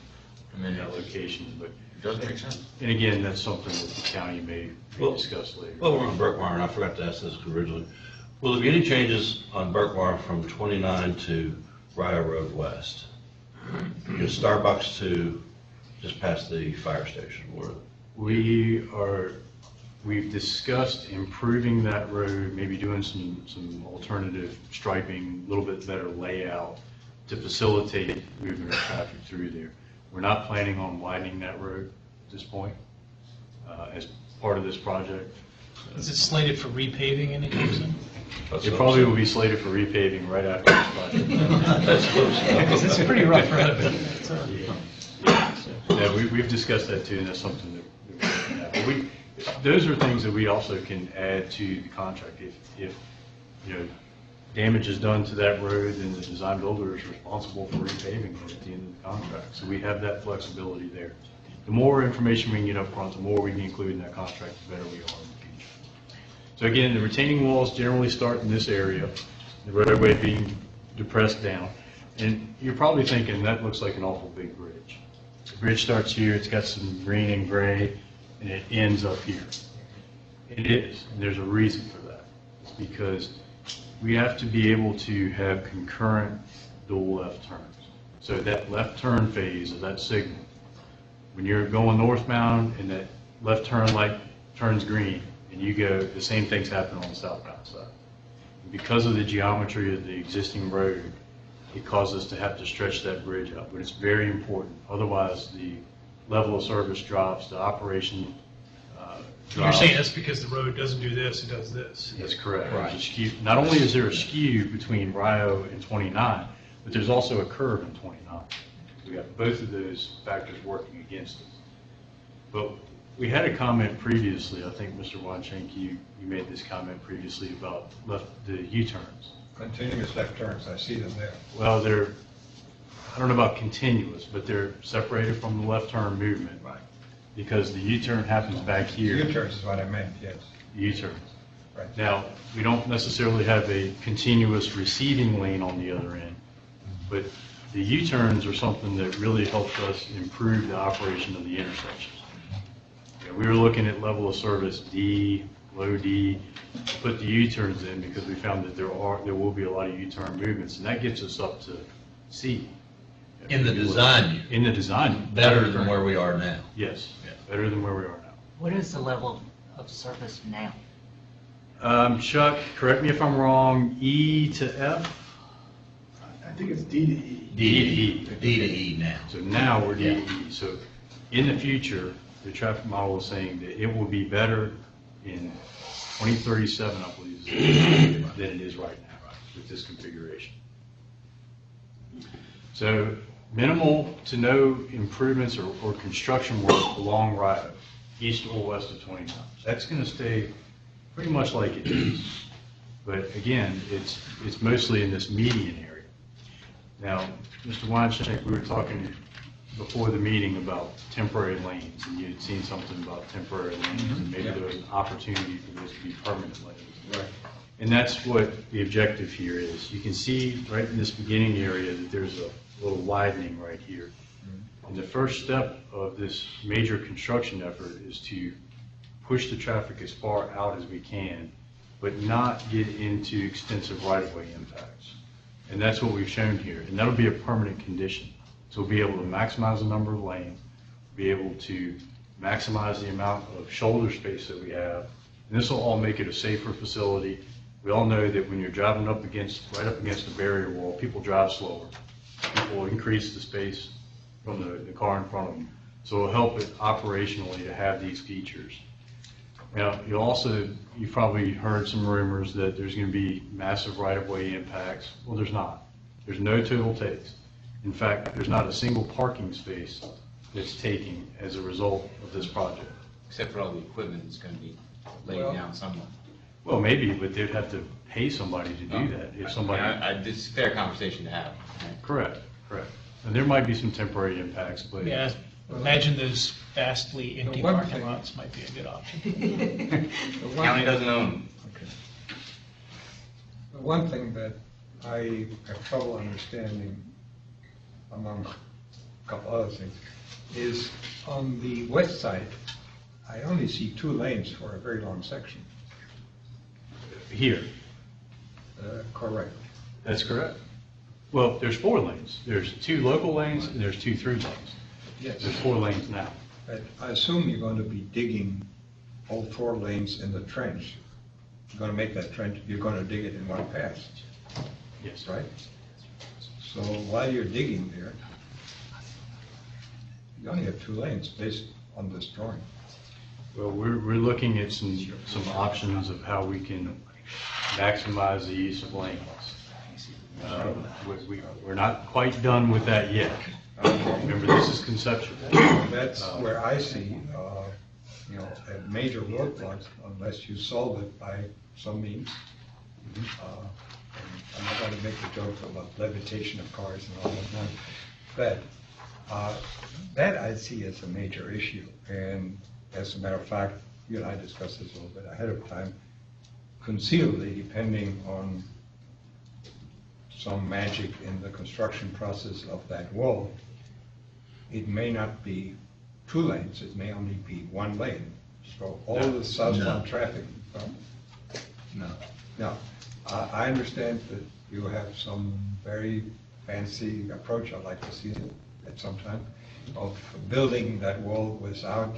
in that location, but. It does make sense. And again, that's something that the county may discuss later. Well, we're on Berkmar, and I forgot to ask this originally. Will there be any changes on Berkmar from 29 to Rio Road West? Starbucks to just past the fire station? We've discussed improving that road, maybe doing some alternative striping, a little bit better layout to facilitate movement of traffic through there. We're not planning on widening that road at this point as part of this project. Is it slated for repaving anytime soon? It probably will be slated for repaving right after this project. That's close. Because it's a pretty rough road. Yeah, we've discussed that too, and that's something that we're looking at. But those are things that we also can add to the contract. If damage is done to that road, then the design builder is responsible for repaving it at the end of the contract. So we have that flexibility there. The more information we can get up front, the more we can include in that contract, the better we are in the future. So again, the retaining walls generally start in this area, the roadway being depressed down. And you're probably thinking, that looks like an awful big bridge. The bridge starts here, it's got some green and gray, and it ends up here. It is, and there's a reason for that. It's because we have to be able to have concurrent dual left turns. So that left turn phase of that signal, when you're going northbound and that left turn light turns green and you go, the same things happen on the southbound side. And because of the geometry of the existing road, it causes us to have to stretch that bridge out, but it's very important. Otherwise, the level of service drops, the operation You're drops. saying that's because the road doesn't do this, it does this. That's correct. Right. There's a skew. Not only is there a skew between Rio and 29, but there's also a curve in 29. We got both of those factors working against us. But we had a comment previously, I think Mr. Wanchenk, you made this comment previously about the U-turns. Continuous left turns, I see them there. Well, I don't know about continuous, but they're separated from the left turn movement. Right. Because the U-turn happens back here. U-turns is what I meant, yes. U-turns. Right. Now, we don't necessarily have a continuous receiving lane on the other end, but the U-turns are something that really helps us improve the operation of the intersections. We were looking at level of service D, low D, put the U-turns in because we found that there will be a lot of U-turn movements, and that gets us up to C. In the design. In the design. Better than where we are now. Yes, better than where we are now. What is the level of service now? Chuck, correct me if I'm wrong, E to F? I think it's D to E. D to E. D to E now. So now we're D to E. So in the future, the traffic model is saying that it will be better in 2037, I believe, than it is right now. with this configuration. So minimal to no improvements or construction work along Rio, east or west of 29. That's going to stay pretty much like it is. But again, it's mostly in this median area. Now, Mr. Weinstein, we were talking before the meeting about temporary lanes, and you had seen something about temporary lanes, and maybe there was an opportunity for those to be permanent lanes. Right. And that's what the objective here is. You can see right in this beginning area that there's a little widening right here. And the first step of this major construction effort is to push the traffic as far out as we can, but not get into extensive right-of-way impacts. And that's what we've shown here. And that'll be a permanent condition. So we'll be able to maximize the number of lanes, be able to maximize the amount of shoulder space that we have. And this will all make it a safer facility. We all know that when you're driving right up against the barrier wall, people drive slower. People increase the space from the car in front of them. So it'll help it operationally to have these features. Now, you've probably heard some rumors that there's going to be massive right-of-way impacts. Well, there's not. There's no total takes. In fact, there's not a single parking space that's taken as a result of this project. Except for all the equipment that's going to be laid down somewhere. Well, maybe, but they'd have to pay somebody to do that. If somebody. It's a fair conversation to have. Correct. And there might be some temporary impacts, but. Yeah, imagine those vastly empty one parking thing- lots might be a good option. The county doesn't own them. The one thing that I have trouble understanding, among a couple other things, is on the west side, I only see 2 lanes for a very long section. Here. Correct. That's correct. Well, there's 4 lanes. There's 2 local lanes and there's 2 through lanes. Yes. There's 4 lanes now. But I assume you're going to be digging all 4 lanes in the trench. You're going to make that trench, you're going to dig it in one pass, Yes. right? So while you're digging there, you only have 2 lanes based on this drawing. Well, we're looking at some options of how we can maximize the use of lanes. We're not quite done with that yet. Remember, this is conceptual. That's where I see, a major roadblock unless you solve it by some means. And I'm not going to make the joke about levitation of cars and all that, but that I see as a major issue. And as a matter of fact, you and I discussed this a little bit ahead of time. Conceivably, depending on some magic in the construction process of that wall, it may not be 2 lanes, it may only be 1 lane. So all the southbound traffic. No. I understand that you have some very fancy approach, I'd like to see it at some time, of building that wall without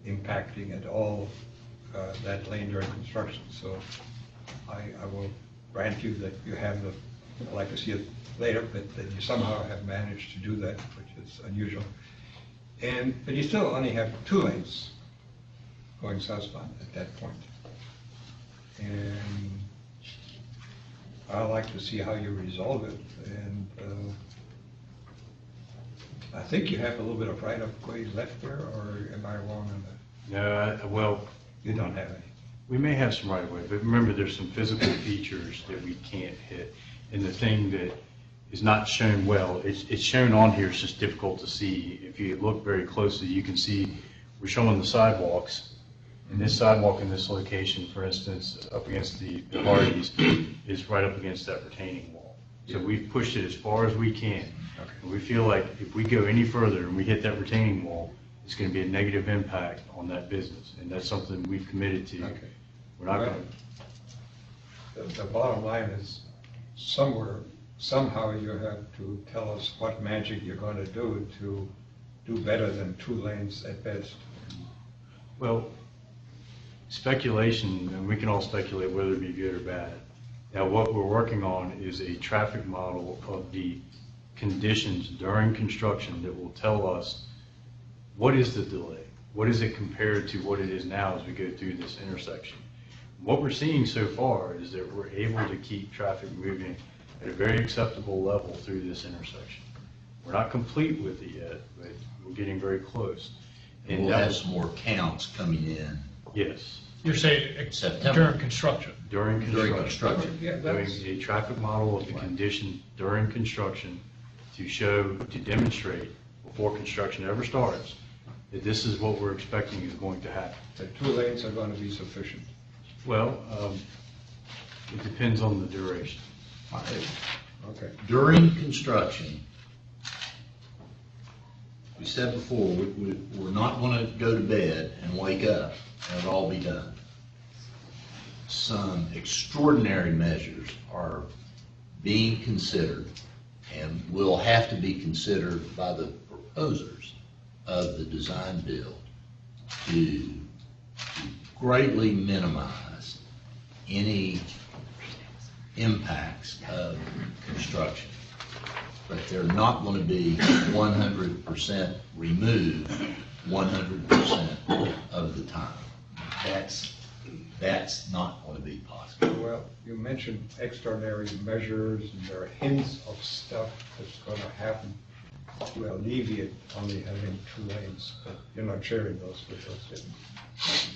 impacting at all that lane during construction. So I will grant you that you have I'd like to see it later, but that you somehow have managed to do that, which is unusual. But you still only have 2 lanes going southbound at that point. And I'd like to see how you resolve it. And I think you have a little bit of right-of-way left there, or am I wrong on that? No, well. You don't have any. We may have some right-of-way, but remember, there's some physical features that we can't hit. And the thing that is not shown well, it's shown on here, it's just difficult to see. If you look very closely, you can see we're showing the sidewalks. And this sidewalk in this location, for instance, up against the Hardys, is right up against that retaining wall. So we've pushed it as far as we can. Okay. And we feel like if we go any further and we hit that retaining wall, it's going to be a negative impact on that business. And that's something we've committed to. Okay. We're not Well, going to. The bottom line is somehow you have to tell us what magic you're going to do better than 2 lanes at best. Well, speculation, and we can all speculate whether it be good or bad. Now, what we're working on is a traffic model of the conditions during construction that will tell us what is the delay, what is it compared to what it is now as we go through this intersection. what we're seeing so far is that we're able to keep traffic moving at a very acceptable level through this intersection. We're not complete with it yet, but we're getting very close. And we'll have some more counts coming in. Yes. You're saying September. during construction? During construction. During construction. Yeah, Doing that's, a traffic model of the condition during construction to demonstrate before construction ever starts that this is what we're expecting is going to happen. the 2 lanes are going to be sufficient. Well, it depends on the duration. Okay. During construction, we said before, we're not going to go to bed and wake up and it'll all be done. Some extraordinary measures are being considered and will have to be considered by the proposers of the design build to greatly minimize any impacts of construction. But they're not going to be 100% removed 100% of the time. That's not going to be possible. Well, you mentioned extraordinary measures, and there are hints of stuff that's going to happen to alleviate only having 2 lanes, but you're not sharing those with us, did you?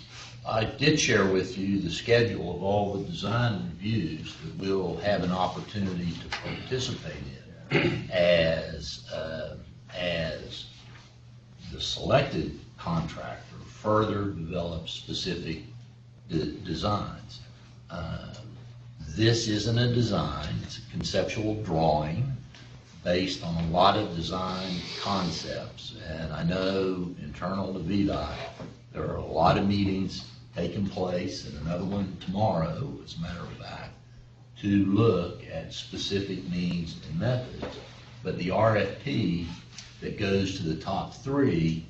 I did share with you the schedule of all the design reviews that we'll have an opportunity to participate in as the selected contractor further develops specific designs. This isn't a design, it's a conceptual drawing based on a lot of design concepts. And I know internal to VDOT, there are a lot of meetings taking place, and another one tomorrow, as a matter of fact, to look at specific means and methods. But the RFP that goes to the top 3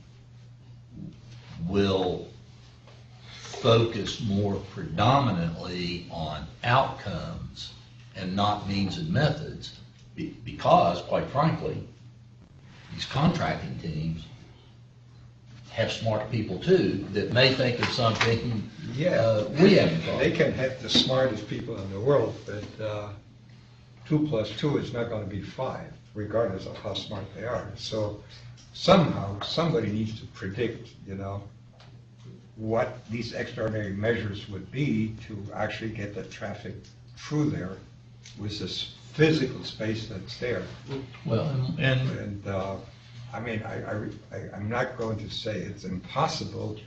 will focus more predominantly on outcomes and not means and methods, because, quite frankly, these contracting teams have smart people too that may think of something we haven't thought. They can have the smartest people in the world, but 2 plus 2 is not going to be 5, regardless of how smart they are. So somehow, somebody needs to predict, what these extraordinary measures would be to actually get the traffic through there with this physical space that's there. Well, And I mean, I'm not going to say it's impossible,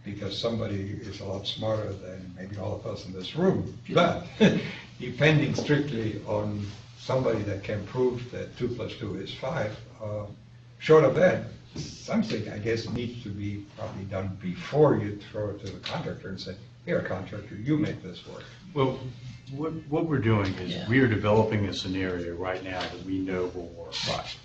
because somebody is a lot smarter than maybe all of us in this room, but depending strictly on somebody that can prove that 2 plus 2 is 5, short of that, something, I guess, needs to be probably done before you throw it to the contractor and say, here, contractor, you make this work. Well, what we're doing is we are developing a scenario right now that we know will work. Right.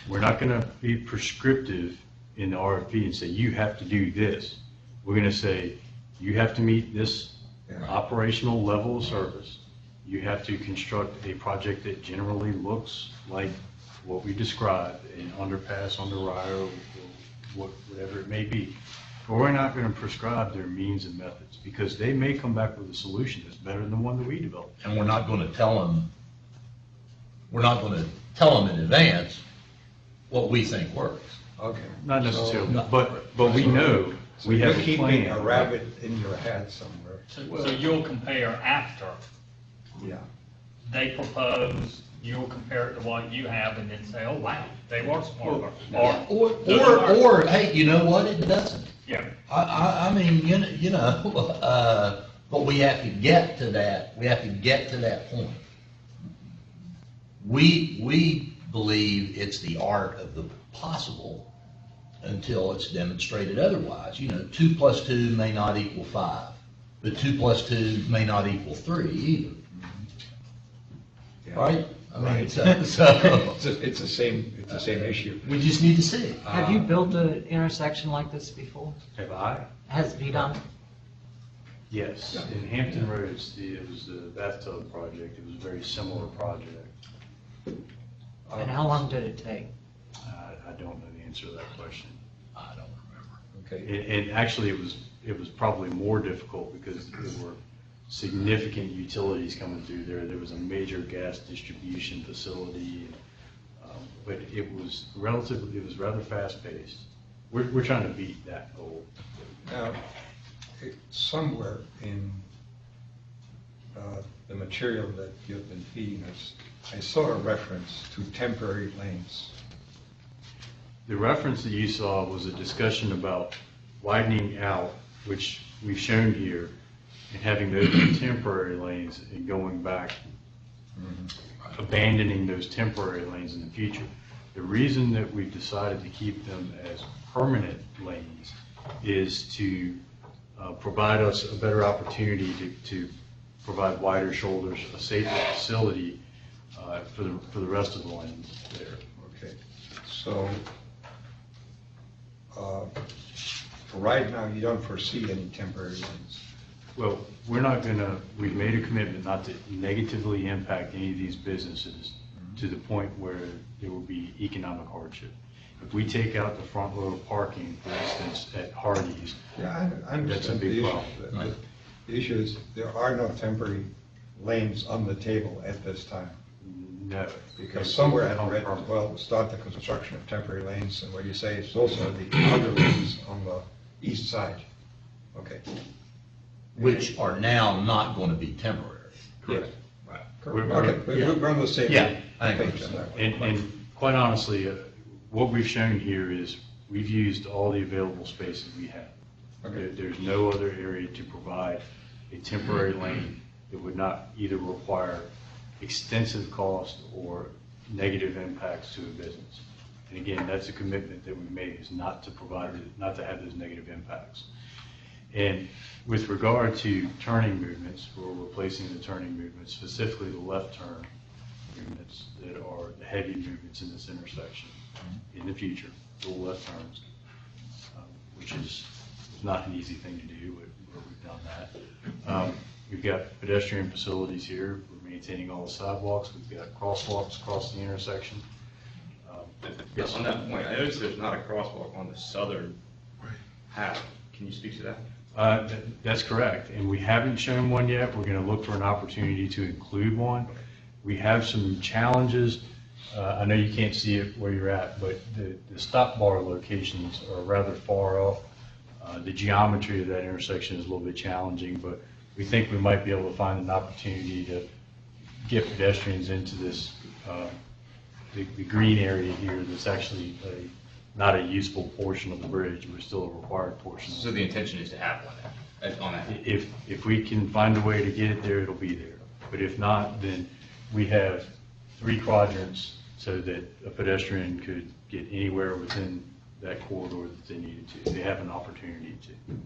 We're not going to be prescriptive in the RFP and say, you have to do this. We're going to say, you have to meet this operational level of service. You have to construct a project that generally looks like what we described, an underpass, underwire, whatever it may be. But we're not going to prescribe their means and methods, because they may come back with a solution that's better than the one that we developed. And we're not going to tell them in advance what we think works. Okay. Not necessarily, but we know So we you're have a keeping plan. a rabbit in your hat somewhere. So you'll compare after Yeah. they propose, you'll compare it to what you have and then say, oh, wow, they were smarter. Or, hey, you know what, it doesn't. Yeah. I mean, but we have to get to that point. We believe it's the art of the possible until it's demonstrated otherwise. 2 plus 2 may not equal 5, but 2 plus 2 may not equal 3 either. Yeah. Right? I mean, Right. so It's the same issue. we just need to see it. Have you built an intersection like this before? Have I? Has VDOT? Yes. In Hampton Roads, it was the bathtub project. It was a very similar project. And how long did it take? I don't know the answer to that question. I don't remember. Okay. And actually, it was probably more difficult because there were significant utilities coming through there. There was a major gas distribution facility, but it was rather fast-paced. We're trying to beat that goal. Now, somewhere in the material that you've been feeding us, I saw a reference to temporary lanes. The reference that you saw was a discussion about widening out, which we've shown here, and having those be temporary lanes and going back, abandoning those temporary lanes in the future. The reason that we've decided to keep them as permanent lanes is to provide us a better opportunity to provide wider shoulders, a safer facility for the rest of the lanes there. Okay, so for right now, you don't foresee any temporary lanes? Well, we've made a commitment not to negatively impact any of these businesses to the point where there will be economic hardship. If we take out the front row parking, for instance, at Hardee's, Yeah, I understand. that's a big the issue. problem. The issue is there are no temporary lanes on the table at this time. No. Because somewhere I read, well, start the construction of temporary lanes, and what you say is also the other lanes on the east side. Okay. Which are now not going to be temporary. Correct. Okay, we're on the same Yeah, I page think on that. And quite honestly, what we've shown here is we've used all the available spaces we have. There's no other area to provide a temporary lane that would not either require extensive cost or negative impacts to a business. And again, that's a commitment that we made, is not to have those negative impacts. And with regard to turning movements, we're replacing the turning movements, specifically the left turn movements that are the heavy movements in this intersection in the future, full left turns, which is not an easy thing to do, but we've done that. We've got pedestrian facilities here. We're maintaining all the sidewalks. We've got crosswalks across the intersection. Yes. On that point, I noticed there's not a crosswalk on the southern half. Can you speak to that? That's correct, and we haven't shown one yet. We're going to look for an opportunity to include one. We have some challenges. I know you can't see it where you're at, but the stop bar locations are rather far off. The geometry of that intersection is a little bit challenging, but we think we might be able to find an opportunity to get pedestrians into this, the green area here that's actually not a useful portion of the bridge, but still a required portion. So the intention is to have one there, on that? If we can find a way to get it there, it'll be there. But if not, then we have 3 quadrants so that a pedestrian could get anywhere within that corridor that they needed to. They have an opportunity to.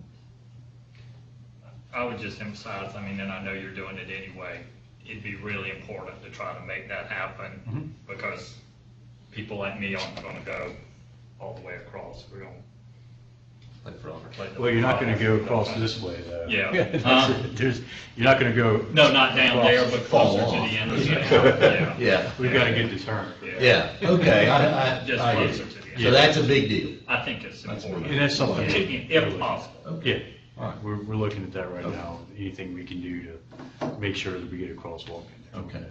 I would just emphasize, and I know you're doing it anyway, it'd be really important to try to make that happen because people like me aren't going to go all the way across. We're going to play the Well, you're not going to go across this way, though. Yeah. You're not going to go. No, not down there, but closer to the intersection. Yeah. We've got to get the turn. Yeah, okay, Just I closer get to the it. So that's a big deal. I think it's important. And that's something. If possible. Yeah. We're looking at that right now. Anything we can do to make sure that we get a crosswalk in there. Okay.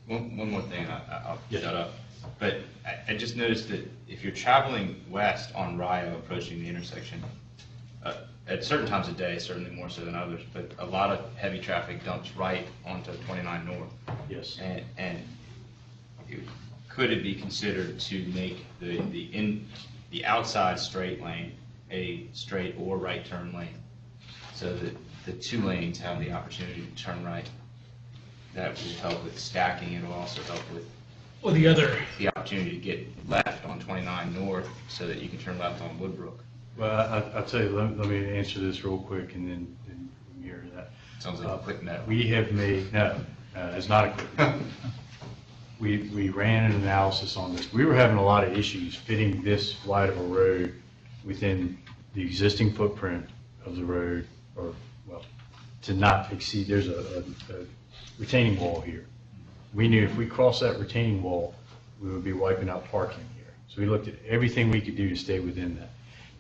One more thing, I'll shut up. But I just noticed that if you're traveling west on Rio approaching the intersection, at certain times of day, certainly more so than others, but a lot of heavy traffic dumps right onto 29 North. Yes. And could it be considered to make the outside straight lane a straight or right turn lane, so that the 2 lanes have the opportunity to turn right? That will help with stacking. It will also help with the opportunity to get left on 29 North so that you can turn left on Woodbrook. Well, I'll tell you, let me answer this real quick and then mirror that. Sounds like a quick no. We have made, no, it's not a quick no. We ran an analysis on this. We were having a lot of issues fitting this wide of a road within the existing footprint of the road, or, well, to not exceed, there's a retaining wall here. We knew if we crossed that retaining wall, we would be wiping out parking here. So we looked at everything we could do to stay within that.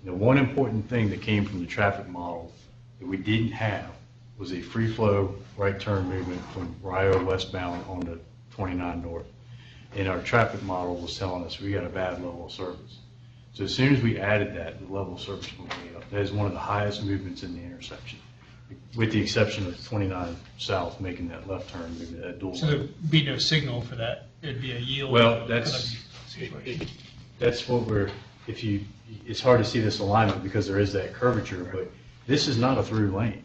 The one important thing that came from the traffic model that we didn't have was a free flow right turn movement from Rio westbound onto 29 north. And our traffic model was telling us we got a bad level of service. So as soon as we added that, the level of service went way up. That is one of the highest movements in the intersection, with the exception of 29 south making that left turn movement, that dual. So there'd be no signal for that, it'd be a yield. Well, kind that's, of situation. that's what we're, it's hard to see this alignment because there is that curvature, but this is not a through lane.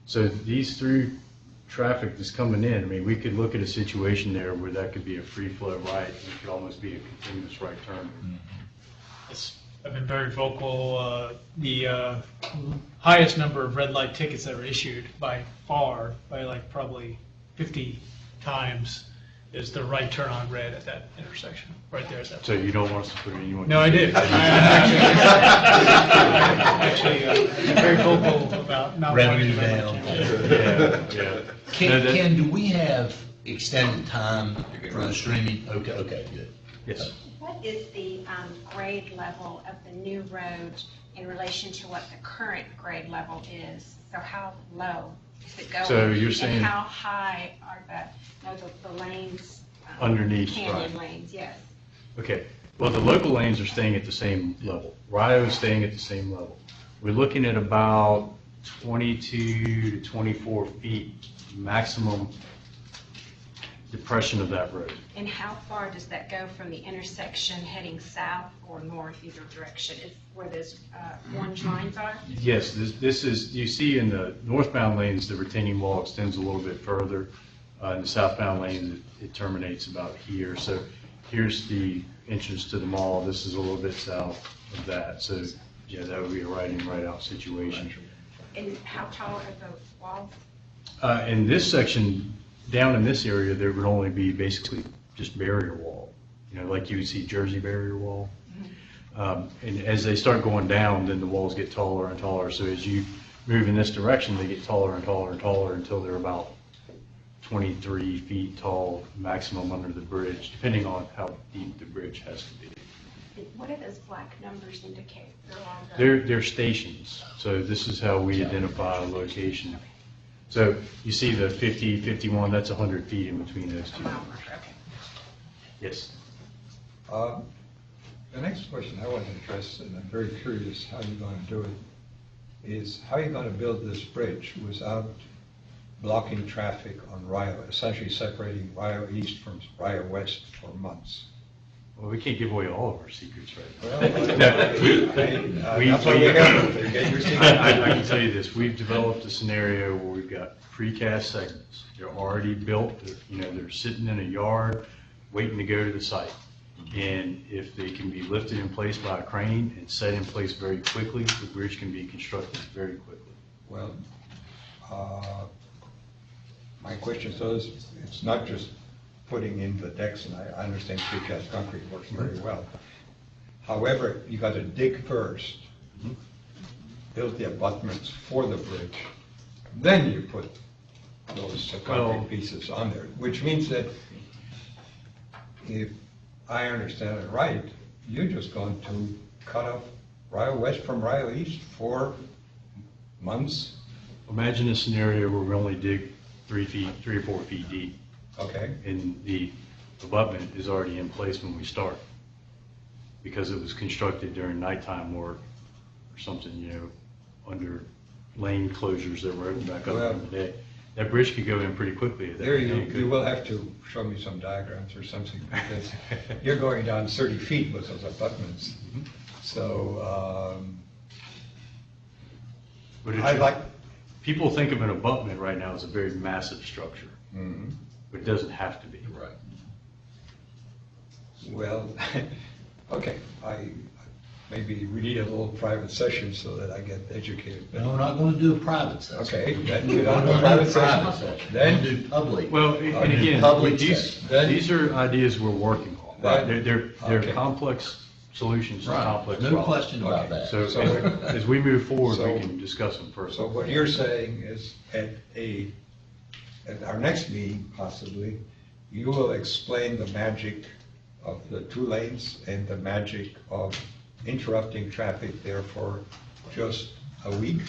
So these through traffic that's coming in, I mean, we could look at a situation there where that could be a free flow right, it could almost be a continuous right turn. I've been very vocal. The highest number of red light tickets ever issued by far, by like probably 50 times, is the right turn on red at that intersection, right there at that. So you don't want us to put it in? No, I did. I'm actually I'm very vocal about not wanting to. Revenue down. Yeah. Ken, do we have extended time for the streaming? Okay, good. Yes. What is the grade level of the new road in relation to what the current grade level is? So how low is it going? So you're saying- And how high are the lanes? Underneath, Canyon right. lanes, yes. Okay, well, the local lanes are staying at the same level. Rio is staying at the same level. We're looking at about 22 to 24 feet maximum depression of that road. And how far does that go from the intersection heading south or north, either direction, is where those orange lines are? Yes, this is, you see in the northbound lanes, the retaining wall extends a little bit further. In the southbound lanes, it terminates about here. So here's the entrance to the mall. This is a little bit south of that. So, yeah, that would be a right in, right out situation. And how tall are the walls? In this section, down in this area, there would only be basically just barrier wall, you know, like you would see Jersey barrier wall. And as they start going down, then the walls get taller and taller. So as you move in this direction, they get taller and taller and taller until they're about 23 feet tall maximum under the bridge, depending on how deep the bridge has to be. What do those black numbers indicate? They're They're stations. So this is how we identify a location. So you see the 50, 51, that's 100 feet in between those two numbers. Yes. The next question I want to address, and I'm very curious how you're going to do it, is how you're going to build this bridge without blocking traffic on Rio, essentially separating Rio East from Rio West for months. Well, we can't give away all of our secrets right now. Well, That's why we're here. You get your secret. I can tell you this, we've developed a scenario where we've got precast segments. They're already built, they're sitting in a yard, waiting to go to the site. And if they can be lifted in place by a crane and set in place very quickly, the bridge can be constructed very quickly. Well, my question is, it's not just putting in the decks, and I understand precast concrete works very well. However, you got to dig first, build the abutments for the bridge, then you put those concrete pieces on there, which means that if I understand it right, you're just going to cut off Rio West from Rio East for months? Imagine a scenario where we only dig 3 or 4 feet deep. Okay. And the abutment is already in place when we start, because it was constructed during nighttime work or something, under lane closures that were open back up during the day. That bridge could go in pretty quickly. There you will have to show me some diagrams or something, because you're going down 30 feet with those abutments. So, people think of an abutment right now as a very massive structure, but it doesn't have to be. Right. Well, okay, maybe we need a little private session so that I get educated. No, we're not going to do a private session. Okay, then you don't do a private session. Then do public. Well, and again, these are ideas we're working on. Right. They're complex solutions to complex No problems. question about that. So as we move forward, we can discuss them further. So what you're saying is at our next meeting, possibly, you will explain the magic of the 2 lanes and the magic of interrupting traffic there for just a week?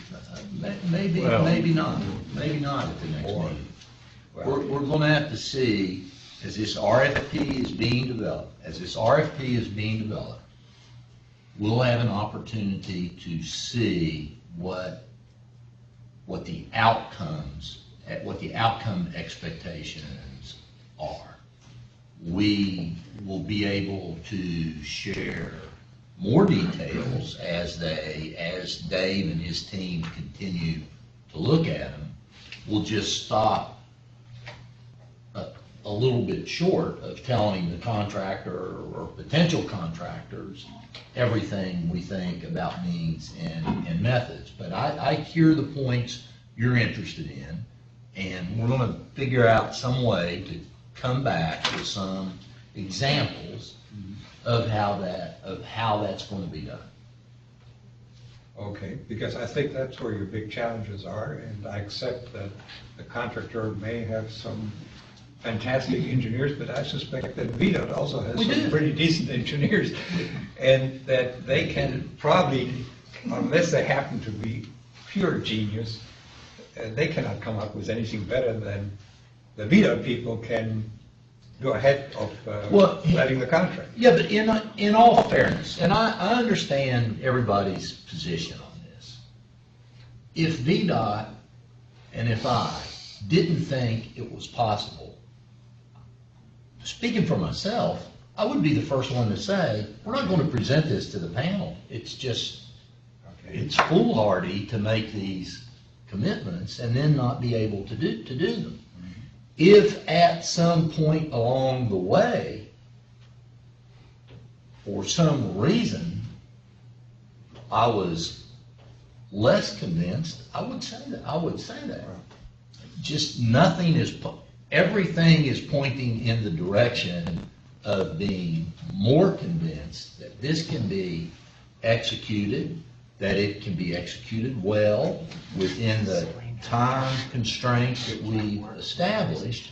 Maybe, Well- maybe not at the next Or- meeting. We're gonna have to see, as this RFP is being developed, we'll have an opportunity to see what the outcome expectations are. We will be able to share more details as Dave and his team continue to look at them. We'll just stop a little bit short of telling the contractor or potential contractors everything we think about means and methods. But I hear the points you're interested in, and we're gonna figure out some way to come back with some examples of how that's gonna be done. Okay, because I think that's where your big challenges are, and I accept that the contractor may have some fantastic engineers, but I suspect that VDOT also has some pretty decent engineers, and that they can probably, unless they happen to be pure genius, they cannot come up with anything better than the VDOT people can go ahead of letting the contract. Yeah, but in all fairness, and I understand everybody's position on this. If VDOT and if I didn't think it was possible, speaking for myself, I would be the first one to say, we're not going to present this to the panel. It's just, it's foolhardy to make these commitments and then not be able to do them. If at some point along the way, for some reason, I was less convinced, I would say that. Just everything is pointing in the direction of being more convinced that this can be executed, that it can be executed well within the time constraints that we've established,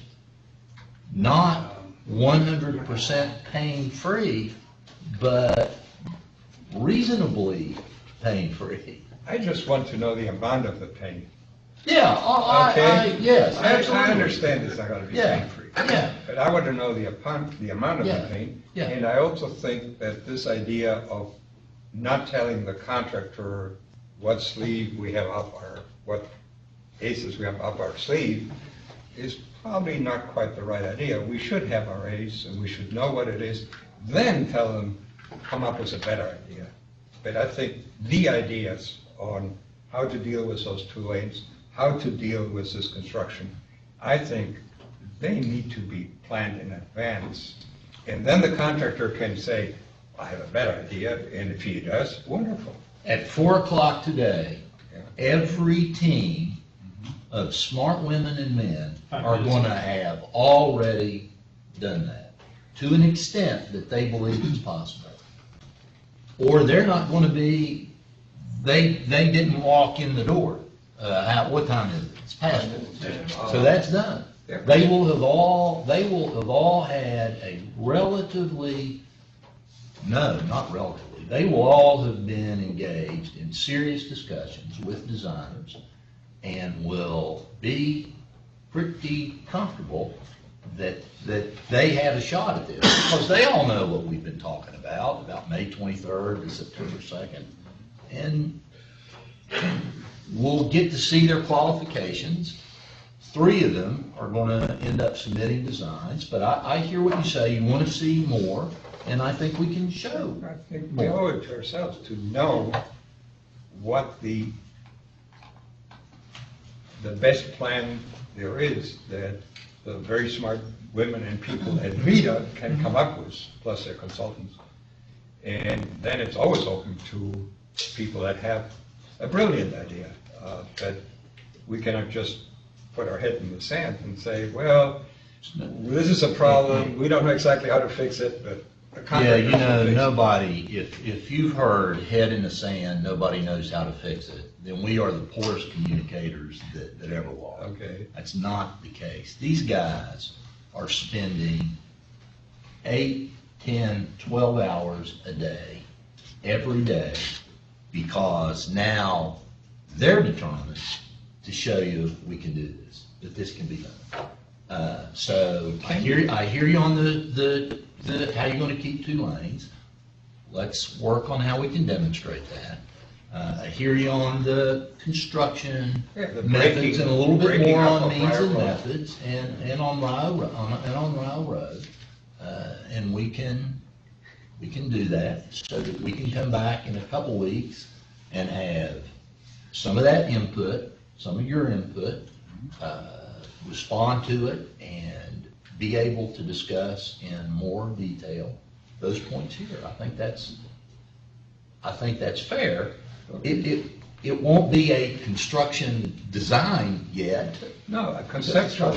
not 100% pain-free, but reasonably pain-free. I just want to know the amount of the pain. Yeah, yes, absolutely. I understand it's not going to be pain-free. Yeah. But I want to know the amount of the pain. Yeah. And I also think that this idea of not telling the contractor what sleeve we have up our, what aces we have up our sleeve is probably not quite the right idea. We should have our ace and we should know what it is, then tell them, come up with a better idea. But I think the ideas on how to deal with those 2 lanes, how to deal with this construction, I think they need to be planned in advance. And then the contractor can say, I have a better idea, and if he does, wonderful. At 4 o'clock today, every team of smart women and men are going to have already done that, to an extent that they believe it's possible. Or they're not going to be, they didn't walk in the door. What time is it? It's past 4. So that's done. They will have all had a relatively, no, not relatively, they will all have been engaged in serious discussions with designers and will be pretty comfortable that they have a shot at this. Because they all know what we've been talking about May 23rd to September 2nd. And we'll get to see their qualifications. 3 of them are going to end up submitting designs, but I hear what you say, you want to see more, and I think we can show. I think we owe it to ourselves to know what the best plan there is that the very smart women and people at VITA can come up with, plus their consultants. And then it's always open to people that have a brilliant idea, that we cannot just put our head in the sand and say, well, this is a problem, we don't know exactly how to fix it, but a contractor Yeah, can fix it. nobody, if you've heard head in the sand, nobody knows how to fix it, then we are the poorest communicators that ever walked. Okay. That's not the case. These guys are spending 8, 10, 12 hours a day every day, because now they're determined to show you we can do this, that this can be done. So I hear you on the how you're gonna keep 2 lanes. Let's work on how we can demonstrate that. I hear you on the construction the methods breaking- and a little bit breaking more up on of means Ryle and Road. methods and on Ryle Road. And we can do that so that we can come back in a couple weeks and have some of that input, some of your input, respond to it and be able to discuss in more detail those points here. I think that's fair. It won't be a construction design yet. No, a conceptual.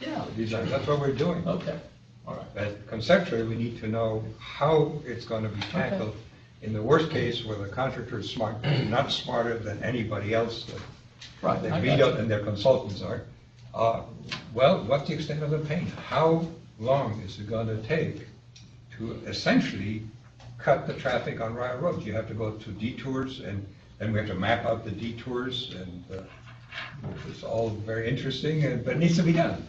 Yeah. Design, that's what we're doing. Okay, all right. But conceptually, we need to know how it's going to be tackled. In the worst case, where the contractor is smart, not smarter than anybody else Right, that I VDOT got you. and their consultants are, well, what's the extent of the pain? How long is it going to take to essentially cut the traffic on Ryle Road? You have to go to detours, and then we have to map out the detours, and it's all very interesting, but it needs to be done.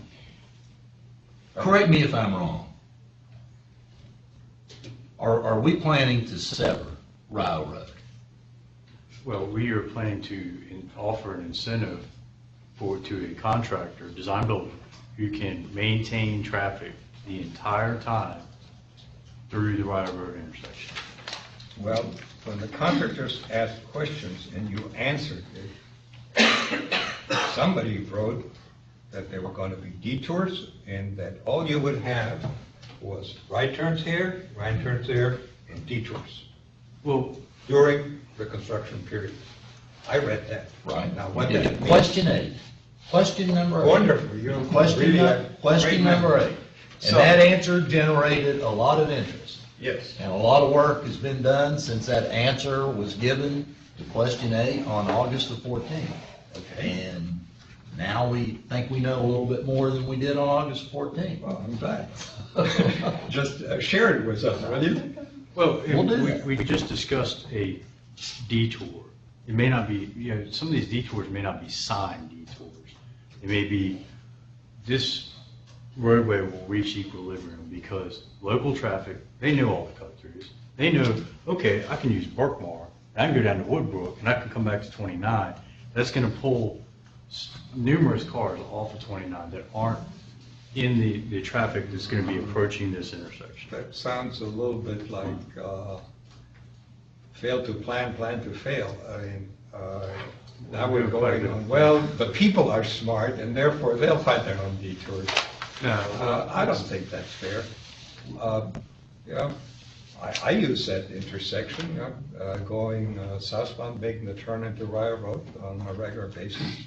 Correct me if I'm wrong. Are we planning to sever Ryle Road? Well, we are planning to offer an incentive to a contractor, design builder, who can maintain traffic the entire time through the Ryle Road intersection. Well, when the contractors asked questions and you answered it, somebody wrote that there were going to be detours and that all you would have was right turns here, right turns there, and detours. Well, during the construction period. I read that. Right. Now, what You did did. it mean? Question 8. Question number 8. Wonderful. You're Question, really nu- a question great number man. 8. And So- that answer generated a lot of interest. Yes. And a lot of work has been done since that answer was given to question 8 on August the 14th. Okay. And now we think we know a little bit more than we did on August 14th. Well, I'm glad. Just share it with us, will you? Well, We'll do that. we just discussed a detour. It may not be, some of these detours may not be signed detours. It may be, this roadway will reach equilibrium because local traffic, they know all the cut-throughs. They know, okay, I can use Berkmar, I can go down to Woodbrook, and I can come back to 29. That's gonna pull numerous cars off of 29 that aren't in the traffic that's gonna be approaching this intersection. That sounds a little bit like fail to plan, plan to fail. I mean, now we're going on, well, the people are smart and therefore they'll find their own detours. No, I don't think that's fair. You know, I use that intersection, going southbound, making the turn into Ryle Road on a regular basis.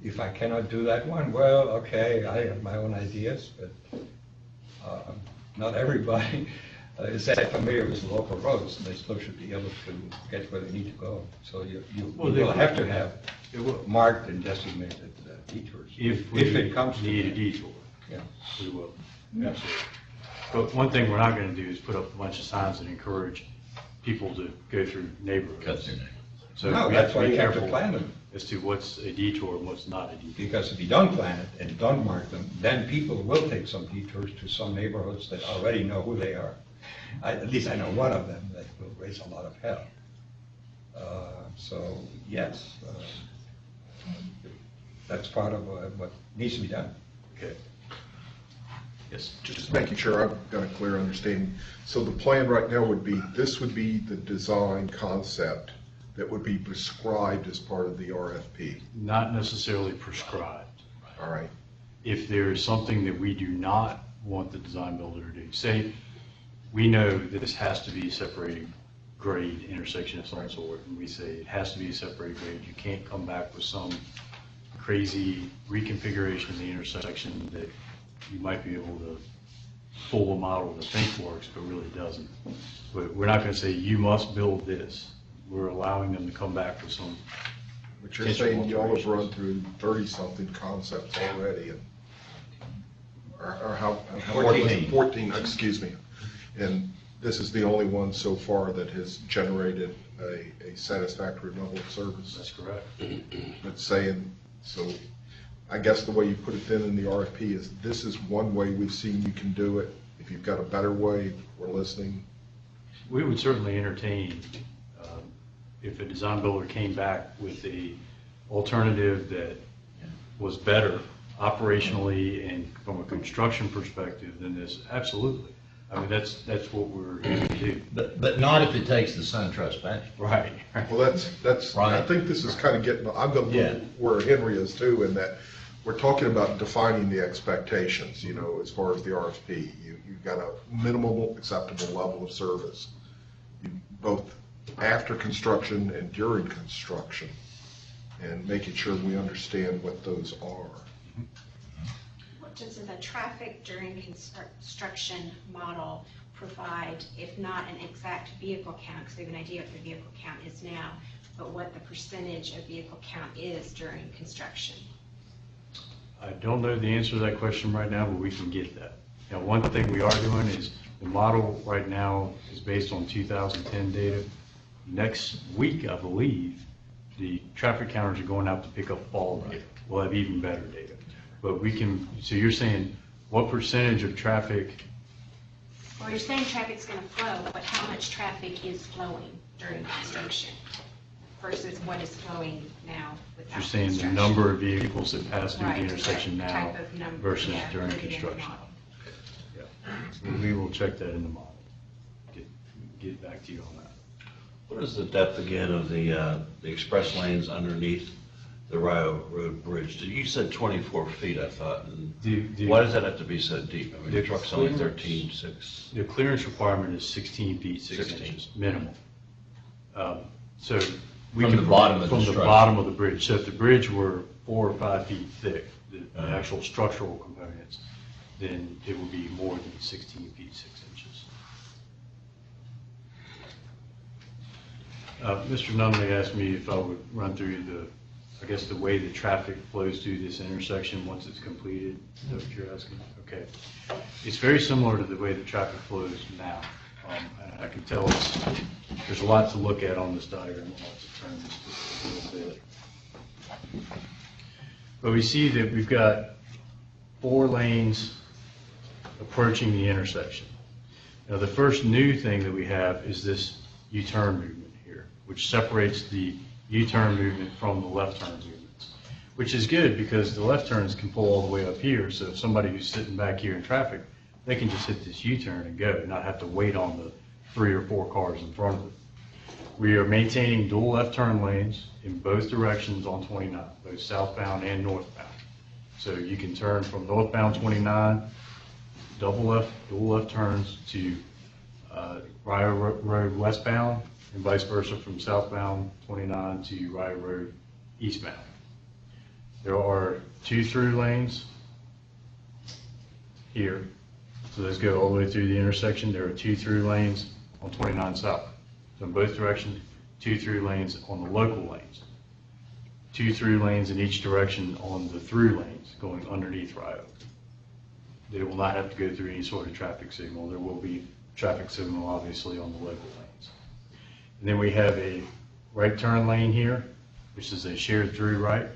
If I cannot do that one, well, okay, I have my own ideas, but not everybody is that familiar with the local roads, and they still should be able to get where they need to go. So you will have to have marked and designated detours. If it comes to need a that. detour, Yeah. we will. Absolutely. But one thing we're not gonna do is put up a bunch of signs that encourage people to go through neighborhoods. Cut through neighborhoods. So No, we that's have to why be you have to careful plan them. as to what's a detour and what's not a detour. Because if you don't plan it and don't mark them, then people will take some detours to some neighborhoods that already know who they are. At least I know one of them that will raise a lot of hell. So, yes, that's part of what needs to be done. Okay. Yes. Just making sure I've got a clear understanding. So the plan right now would be, this would be the design concept that would be prescribed as part of the RFP. Not necessarily prescribed. All right. If there is something that we do not want the design builder to do, say, we know that this has to be a separated grade intersection of some sort, and we say it has to be a separated grade, you can't come back with some crazy reconfiguration of the intersection that you might be able to pull a model that think works, but really doesn't. But we're not gonna say, you must build this. We're allowing them to come back with some. But you're saying y'all have run through 30-something concepts already, or how? 14. 14, excuse me. And this is the only one so far that has generated a satisfactory level of service. That's correct. But saying, so I guess the way you put it then in the RFP is, this is one way we've seen you can do it. If you've got a better way, we're listening. We would certainly entertain, if a design builder came back with a alternative that was better operationally and from a construction perspective than this, absolutely. I mean, that's what we're here to do. But not if it takes the SunTrust bank. Right. Well, that's, I Right. think this is kind of getting, I'm going to Yeah. look where Henry is too, in that we're talking about defining the expectations, as far as the RFP. You've got a minimal acceptable level of service, both after construction and during construction, and making sure we understand what those are. What does the traffic during construction model provide, if not an exact vehicle count, because we have an idea what the vehicle count is now, but what the percentage of vehicle count is during construction? I don't know the answer to that question right now, but we can get that. Now, one thing we are doing is, the model right now is based on 2010 data. Next week, I believe, the traffic counters are going out to pick up fall data. We'll have even better data. But we can, so you're saying, what percentage of traffic? Well, you're saying traffic's going to flow, but how much traffic is flowing during construction versus what is flowing now without You're saying the construction? number of vehicles that pass through the Right, intersection right, now type of number, versus yeah, during put it in the construction? model. Yeah. We will check that in the model. Get back to you on that. What is the depth again of the express lanes underneath the Rio Road Bridge? You said 24 feet, I thought. And why does that have to be so deep? I mean, the truck's only 13.6. The clearance requirement is 16 feet, 6 16. inches, minimum. So we From can, the bottom of the from the structure. bottom of the bridge. So if the bridge were 4 or 5 feet thick, the actual structural components, then it would be more than 16 feet, 6 inches. Mr. Nunley asked me if I would run through the way the traffic flows through this intersection once it's completed. Is that what you're asking? Okay. It's very similar to the way the traffic flows now. And I can tell there's a lot to look at on this diagram. I'll have to turn this just a little bit. But we see that we've got 4 lanes approaching the intersection. Now, the first new thing that we have is this U-turn movement here, which separates the U-turn movement from the left turn movements, which is good because the left turns can pull all the way up here. So if somebody who's sitting back here in traffic, they can just hit this U-turn and go, and not have to wait on the 3 or 4 cars in front of it. We are maintaining dual left turn lanes in both directions on 29, both southbound and northbound. So you can turn from northbound 29, dual left turns to Rio Road westbound, and vice versa from southbound 29 to Rio Road eastbound. There are 2 through lanes here. So those go all the way through the intersection. There are 2 through lanes on 29 south. So in both directions, 2 through lanes on the local lanes. 2 through lanes in each direction on the through lanes going underneath Rio. They will not have to go through any sort of traffic signal. There will be traffic signal, obviously, on the local lanes. And then we have a right turn lane here, which is a shared through right.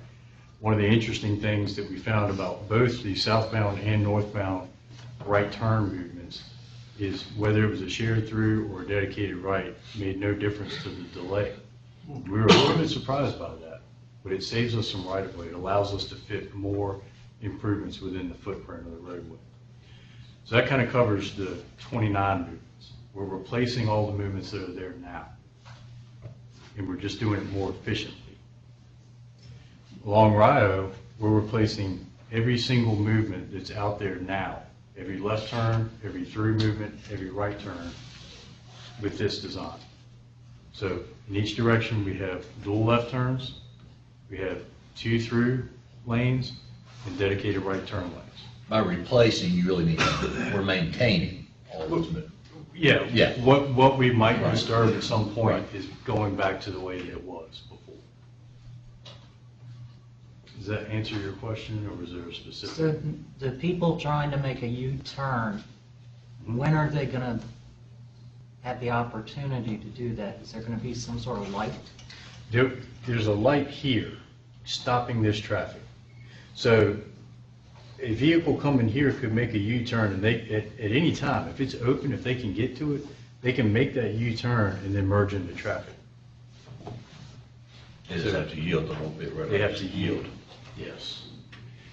One of the interesting things that we found about both the southbound and northbound right turn movements is whether it was a shared through or a dedicated right made no difference to the delay. We were a little bit surprised by that, but it saves us some right of way. It allows us to fit more improvements within the footprint of the roadway. So that kind of covers the 29 movements. We're replacing all the movements that are there now, and we're just doing it more efficiently. Along Rio, we're replacing every single movement that's out there now, every left turn, every through movement, every right turn with this design. So in each direction, we have dual left turns, we have 2 through lanes, and dedicated right turn lanes. By replacing, you really mean we're maintaining all those movements. Yeah. Yeah. What we might disturb at some point is going back to the way that it was before. Does that answer your question, or was there a specific? So the people trying to make a U-turn, when are they gonna had the opportunity to do that, is there going to be some sort of light? There's a light here stopping this traffic. So a vehicle coming here could make a U-turn and they, at any time, if it's open, if they can get to it, they can make that U-turn and then merge into traffic. They just have to yield a little bit, right? They have to yield, yes.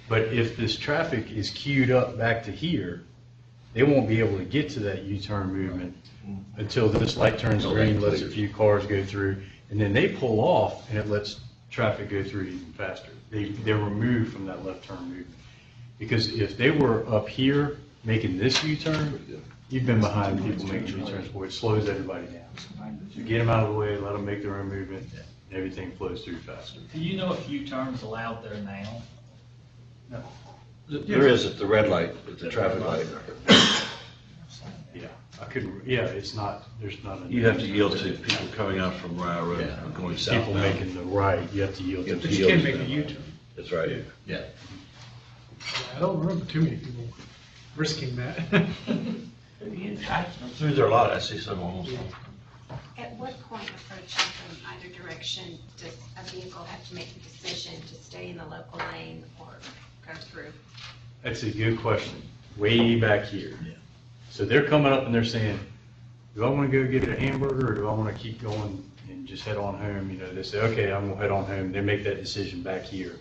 But if this traffic is queued up back to here, they won't be able to get to that U-turn movement until this light turns green, lets a few cars go through, and then they pull off and it lets traffic go through even faster. They're removed from that left turn movement. Because if they were up here making this U-turn, you've been behind people making U-turns before, it slows everybody down. So get them out of the way, let them make their own movement, and everything flows through faster. Do you know if U-turns allowed there now? No. There is at the red light, at the traffic light. Yeah, I couldn't, yeah, it's not, there's not. You have to yield to people coming out from Ryle Road and going southbound. People making the right, you have to yield to. But you can't make a U-turn. That's right. Yeah. I don't remember too many people risking that. Through there a lot, I see some almost. At what point approaching from either direction does a vehicle have to make the decision to stay in the local lane or go through? That's a good question. Way back here. So they're coming up and they're saying, do I want to go get a hamburger or do I want to keep going and just head on home? You know, they say, okay, I'm going to head on home. They make that decision back here.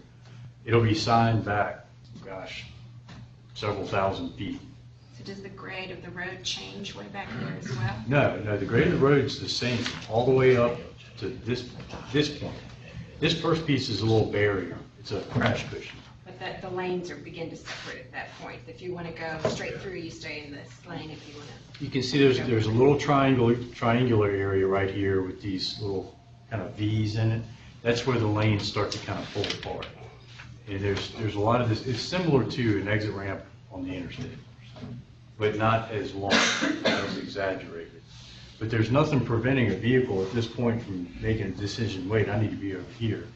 It'll be signed back, gosh, several thousand feet. So does the grade of the road change way back there as well? No, the grade of the road's the same all the way up to this point. This first piece is a little barrier. It's a crash cushion. But the lanes are begin to separate at that point. If you want to go straight through, you stay in this lane. If you want to. You can see there's a little triangular area right here with these little kind of V's in it. That's where the lanes start to kind of pull apart. And there's a lot of this. It's similar to an exit ramp on the interstate, but not as long, as exaggerated. But there's nothing preventing a vehicle at this point from making a decision, wait, I need to be over here,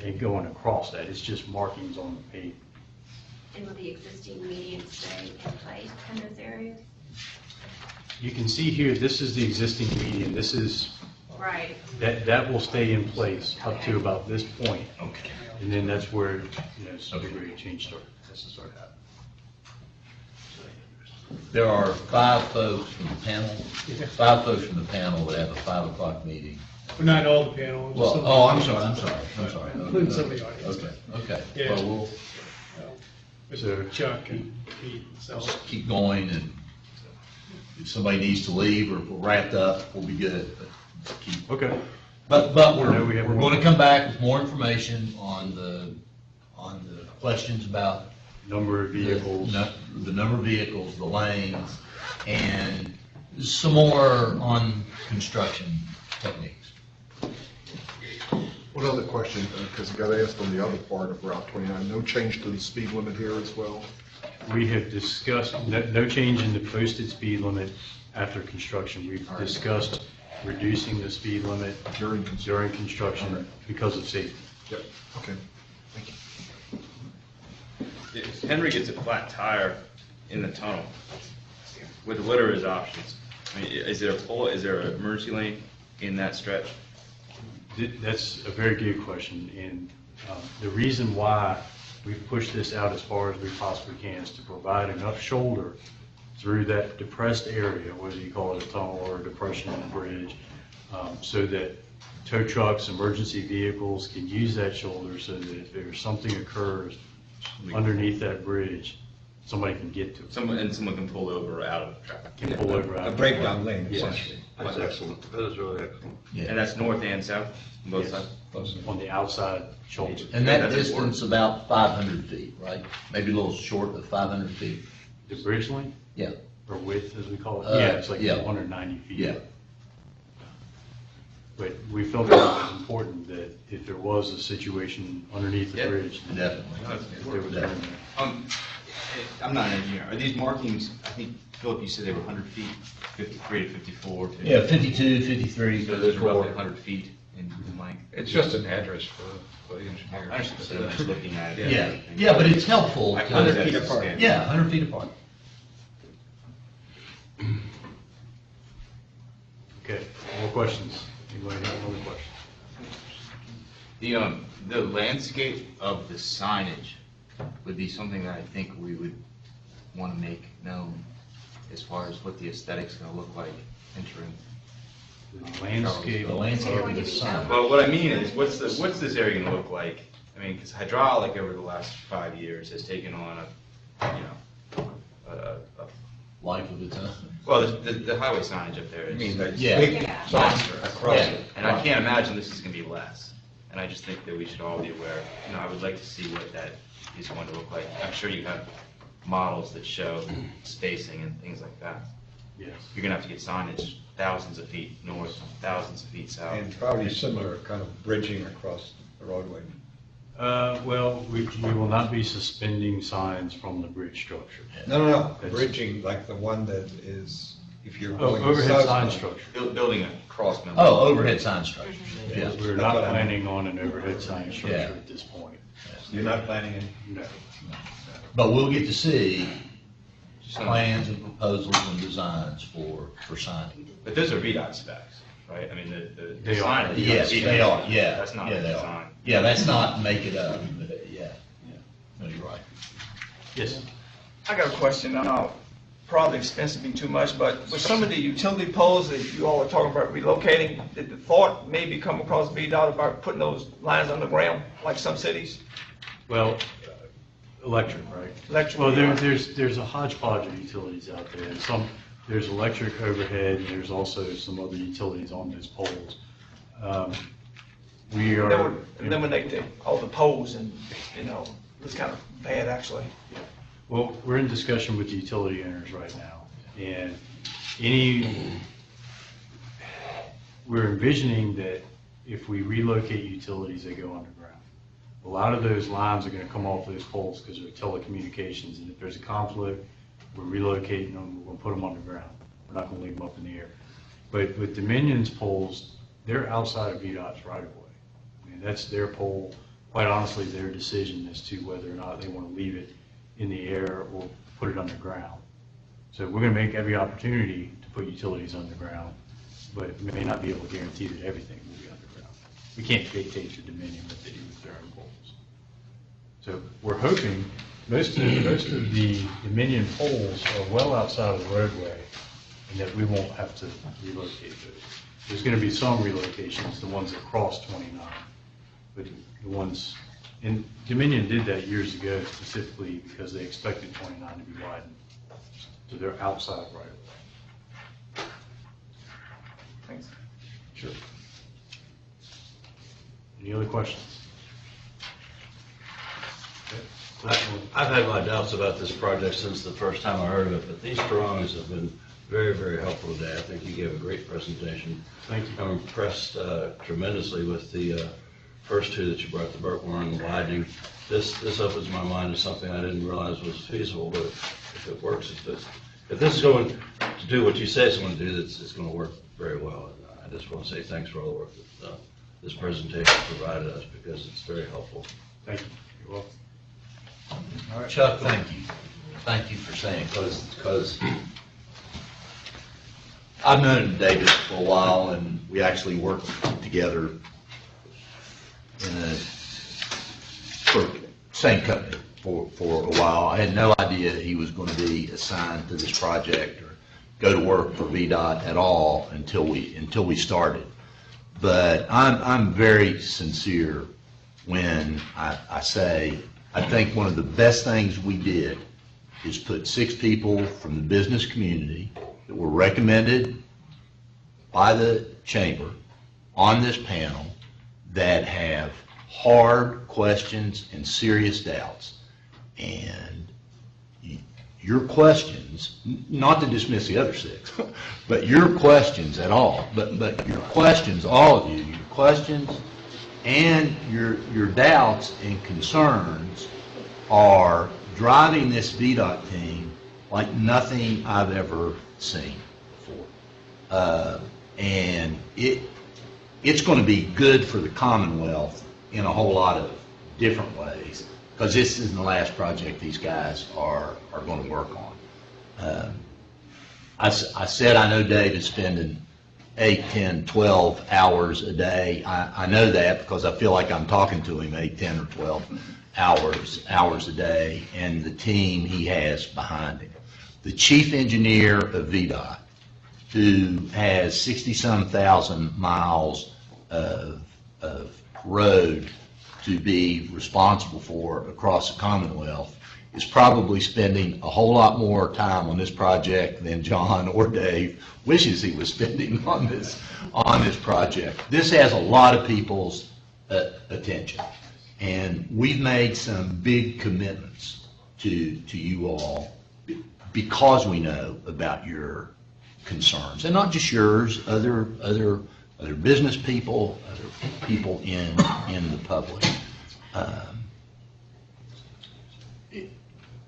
and going across that. It's just markings on the pavement. And will the existing median stay in place in those areas? You can see here, this is the existing median. This is, right. That will stay in place up to about this point. Okay. And then that's where, some degree of change has to start happening. There are five folks from the panel that have a 5 o'clock meeting. Well, not all the panel. Well, I'm sorry. Including some of the audience. Okay. Yeah. Well, So Chuck and Pete, so. just keep going, and if somebody needs to leave or if we're wrapped up, we'll be good. But keep. Okay. But we're going to come back with more information on the questions about number of vehicles, the number of vehicles, the lanes, and some more on construction techniques. One other question, because I got asked on the other part of Route 29, no change to the speed limit here as well? We have discussed, no change in the posted speed limit after construction. We've discussed reducing the speed limit during construction because of safety. Yep, okay, thank you. If Henry gets a flat tire in the tunnel, with what are his options? I mean, is there an emergency lane in that stretch? That's a very good question, and the reason why we've pushed this out as far as we possibly can is to provide enough shoulder through that depressed area, whether you call it a tunnel or a depression in the bridge, so that tow trucks, emergency vehicles can use that shoulder so that if there's something occurs underneath that bridge, somebody can get to it. Someone can pull over out of traffic. Can pull over out. A breakdown lane, Yes. essentially. That's excellent. That is really excellent. Yeah. And that's north and south, on both Yes. sides? On the outside shoulder. And that That's distance about 500 feet, right? Maybe a little short of 500 feet. The bridge length? Yeah. Or width, as we call it? Uh, Yeah, it's like yeah. 190 feet. Yeah. But we felt it was important that if there was a situation underneath the Yeah. bridge, Definitely. that they were there. I'm not an engineer. Are these markings, I think, Philip, you said they were 100 feet, 53 to 54? Yeah, 52, 53, So those are roughly 54. 100 feet in length? It's just an address for the engineer. I understand, I'm just looking at it. Yeah, yeah, but it's helpful. I to- 100 feet apart. Yeah, 100 feet apart. Okay, more questions? Anybody have another question? The landscape of the signage would be something that I think we would want to make known as far as what the aesthetic's going to look like entering. The landscape. The landscape of the sign. Well, what I mean is, what's this area going to look like? I mean, because hydraulic over the last 5 years has taken on a life of its own. Well, the highway signage up there is. mean that Yeah. big monster across Yeah, it. and I can't imagine this is going to be less. And I just think that we should all be aware, I would like to see what that is going to look like. I'm sure you have models that show spacing and things like that. Yes. You're going to have to get signage thousands of feet north, thousands of feet south. And probably similar kind of bridging across the roadway. Well, we will not be suspending signs from the bridge structure. No, That's- bridging like the one that is, if you're Oh, going overhead southbound. sign structure. Building a cross member. Oh, overhead sign structures. Yeah. We're not planning on an overhead sign structure Yeah. at this point. You're not planning it? No. But we'll get to see plans and proposals and designs for signing. But those are VDOT specs, right? I mean, the They sign. are. is Yes, VDOT. they are, yeah. That's not Yeah, the they are. design. Yeah, that's not make it up, yeah. No, you're right. Yes. I got a question, probably expensive be too much, but with some of the utility poles that you all are talking about relocating, did the thought maybe come across VDOT about putting those lines underground, like some cities? Well, electric, right? Electric, Well, yeah. there's a hodgepodge of utilities out there. There's electric overhead, and there's also some other utilities on those poles. We That are. would eliminate all the poles and, it's kind of bad, actually. Well, we're in discussion with the utility owners right now, and we're envisioning that if we relocate utilities, they go underground. A lot of those lines are gonna come off those poles because they're telecommunications, and if there's a conflict, we're relocating them, we're gonna put them underground. We're not gonna leave them up in the air. But with Dominion's poles, they're outside of VDOT's right of way. I mean, that's their pole, quite honestly, their decision as to whether or not they wanna leave it in the air or put it underground. So we're gonna make every opportunity to put utilities underground, but we may not be able to guarantee that everything will be underground. We can't dictate to Dominion what they do with their own poles. So we're hoping, most of the Dominion poles are well outside of the roadway, and that we won't have to relocate those. There's gonna be some relocations, the ones that cross 29, but the ones, and Dominion did that years ago specifically because they expected 29 to be widened. So they're outside right of way. Thanks. Sure. Any other questions? I've had my doubts about this project since the first time I heard of it, but these drawings have been very, very helpful today. I think you gave a great presentation. Thank you. I'm impressed tremendously with the first two that you brought, the Burkmore widening. This opens my mind to something I didn't realize was feasible, but if it works, if this is going to do what you say it's going to do, it's going to work very well. And I just want to say thanks for all the work that this presentation provided us, because it's very helpful. Thank you. You're welcome. Chuck, thank you. Thank you for saying, because I've known David for a while, and we actually worked together for same company for a while. I had no idea he was going to be assigned to this project or go to work for VDOT at all until we started. But I'm very sincere when I say I think one of the best things we did is put 6 people from the business community that were recommended by the chamber on this panel that have hard questions and serious doubts. And your questions, not to dismiss the other 6, but your questions at all, but your questions, all of you, your questions and your doubts and concerns are driving this VDOT team like nothing I've ever seen before. And it's going to be good for the Commonwealth in a whole lot of different ways, because this isn't the last project these guys are going to work on. I said I know Dave is spending 8, 10, 12 hours a day. I know that because I feel like I'm talking to him 8, 10, or 12 hours a day, and the team he has behind him. The chief engineer of VDOT, who has 60-some thousand miles of road to be responsible for across the Commonwealth, is probably spending a whole lot more time on this project than John or Dave wishes he was spending on this project. This has a lot of people's attention, and we've made some big commitments to you all because we know about your concerns, and not just yours, other business people, other people in the public.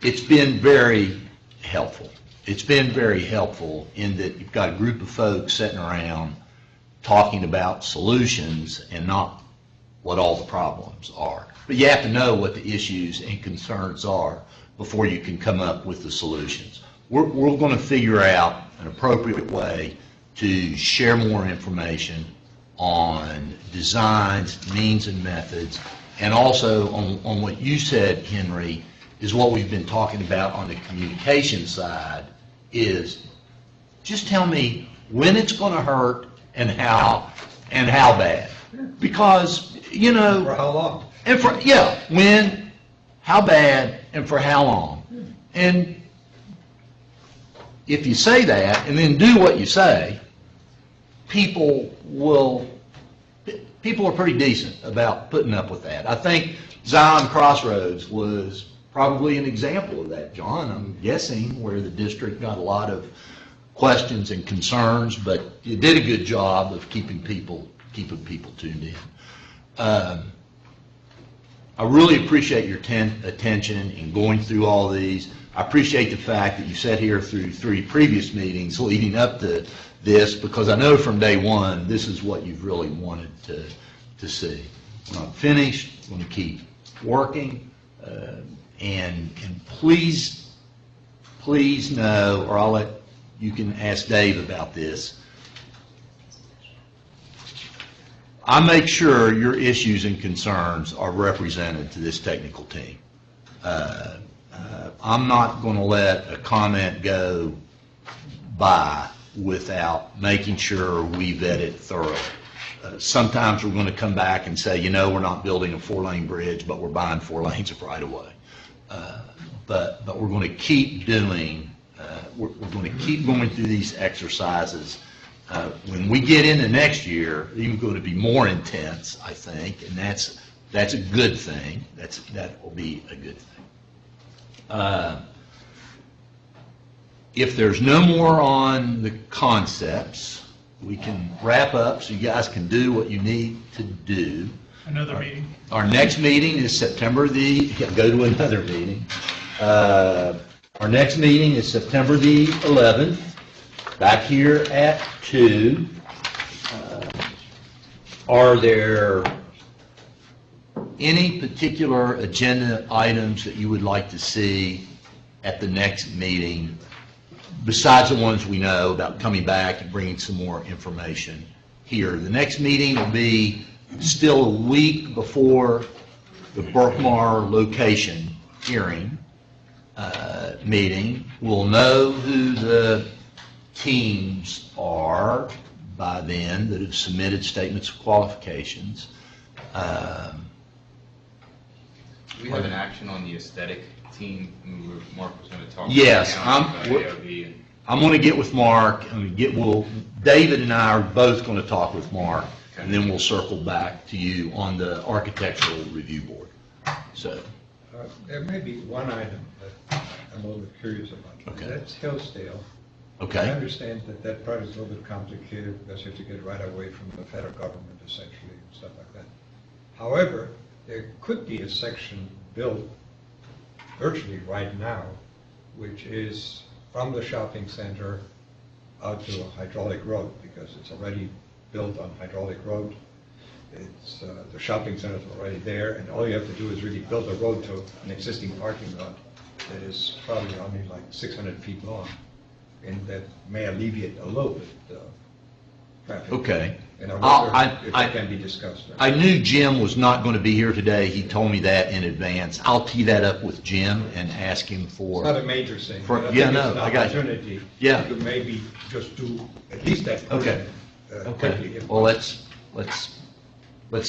It's been very helpful. It's been very helpful in that you've got a group of folks sitting around talking about solutions and not what all the problems are. But you have to know what the issues and concerns are before you can come up with the solutions. We're going to figure out an appropriate way to share more information on designs, means, and methods, and also on what you said, Henry, is what we've been talking about on the communication side, is just tell me when it's going to hurt and how bad. Because, you know... For how long? And for, yeah, when, how bad, and for how long. And if you say that and then do what you say, people are pretty decent about putting up with that. I think Zion Crossroads was probably an example of that, John. I'm guessing where the district got a lot of questions and concerns, but you did a good job of keeping people tuned in. I really appreciate your attention in going through all these. I appreciate the fact that you sat here through 3 previous meetings leading up to this, because I know from day one this is what you've really wanted to see. When I'm finished, I'm going to keep working, and please know, or you can ask Dave about this. I make sure your issues and concerns are represented to this technical team. I'm not going to let a comment go by without making sure we vet it thoroughly. Sometimes we're going to come back and say, you know, we're not building a 4-lane bridge, but we're buying 4 lanes of right-of-way. But we're going to keep doing, we're going to keep going through these exercises. When we get into next year, it's even going to be more intense, I think, and that's a good thing. That will be a good thing. If there's no more on the concepts, we can wrap up so you guys can do what you need to do. Another meeting. Our next meeting is September go to another meeting. Our next meeting is September the 11th, back here at 2. Are there any particular agenda items that you would like to see at the next meeting, besides the ones we know about coming back and bringing some more information here? The next meeting will be still a week before the Berkmar location hearing meeting. We'll know who the teams are by then that have submitted statements of qualifications. Do we have an action on the aesthetic team? Mark was going to talk. Yes, about ARB. I'm going to get with Mark. David and I are both going to talk with Mark, and then we'll circle back to you on the architectural review board. So there may be one item that I'm a little bit curious about. Okay. That's Hillsdale. Okay. I understand that project is a little bit complicated because you have to get right away from the federal government essentially and stuff like that. However, there could be a section built virtually right now, which is from the shopping center out to a hydraulic road, because it's already built on hydraulic road. It's the shopping center is already there, and all you have to do is really build a road to an existing parking lot that is probably only like 600 feet long, and that may alleviate a little bit traffic. Okay. And I I'll- wonder if it can be discussed. I knew Jim was not going to be here today. He told me that in advance. I'll tee that up with Jim and ask him for. It's not a major thing. for- but I yeah, think no, it's an I got you. opportunity Yeah. to maybe just do at least that. Okay. quickly, Okay, if well, let's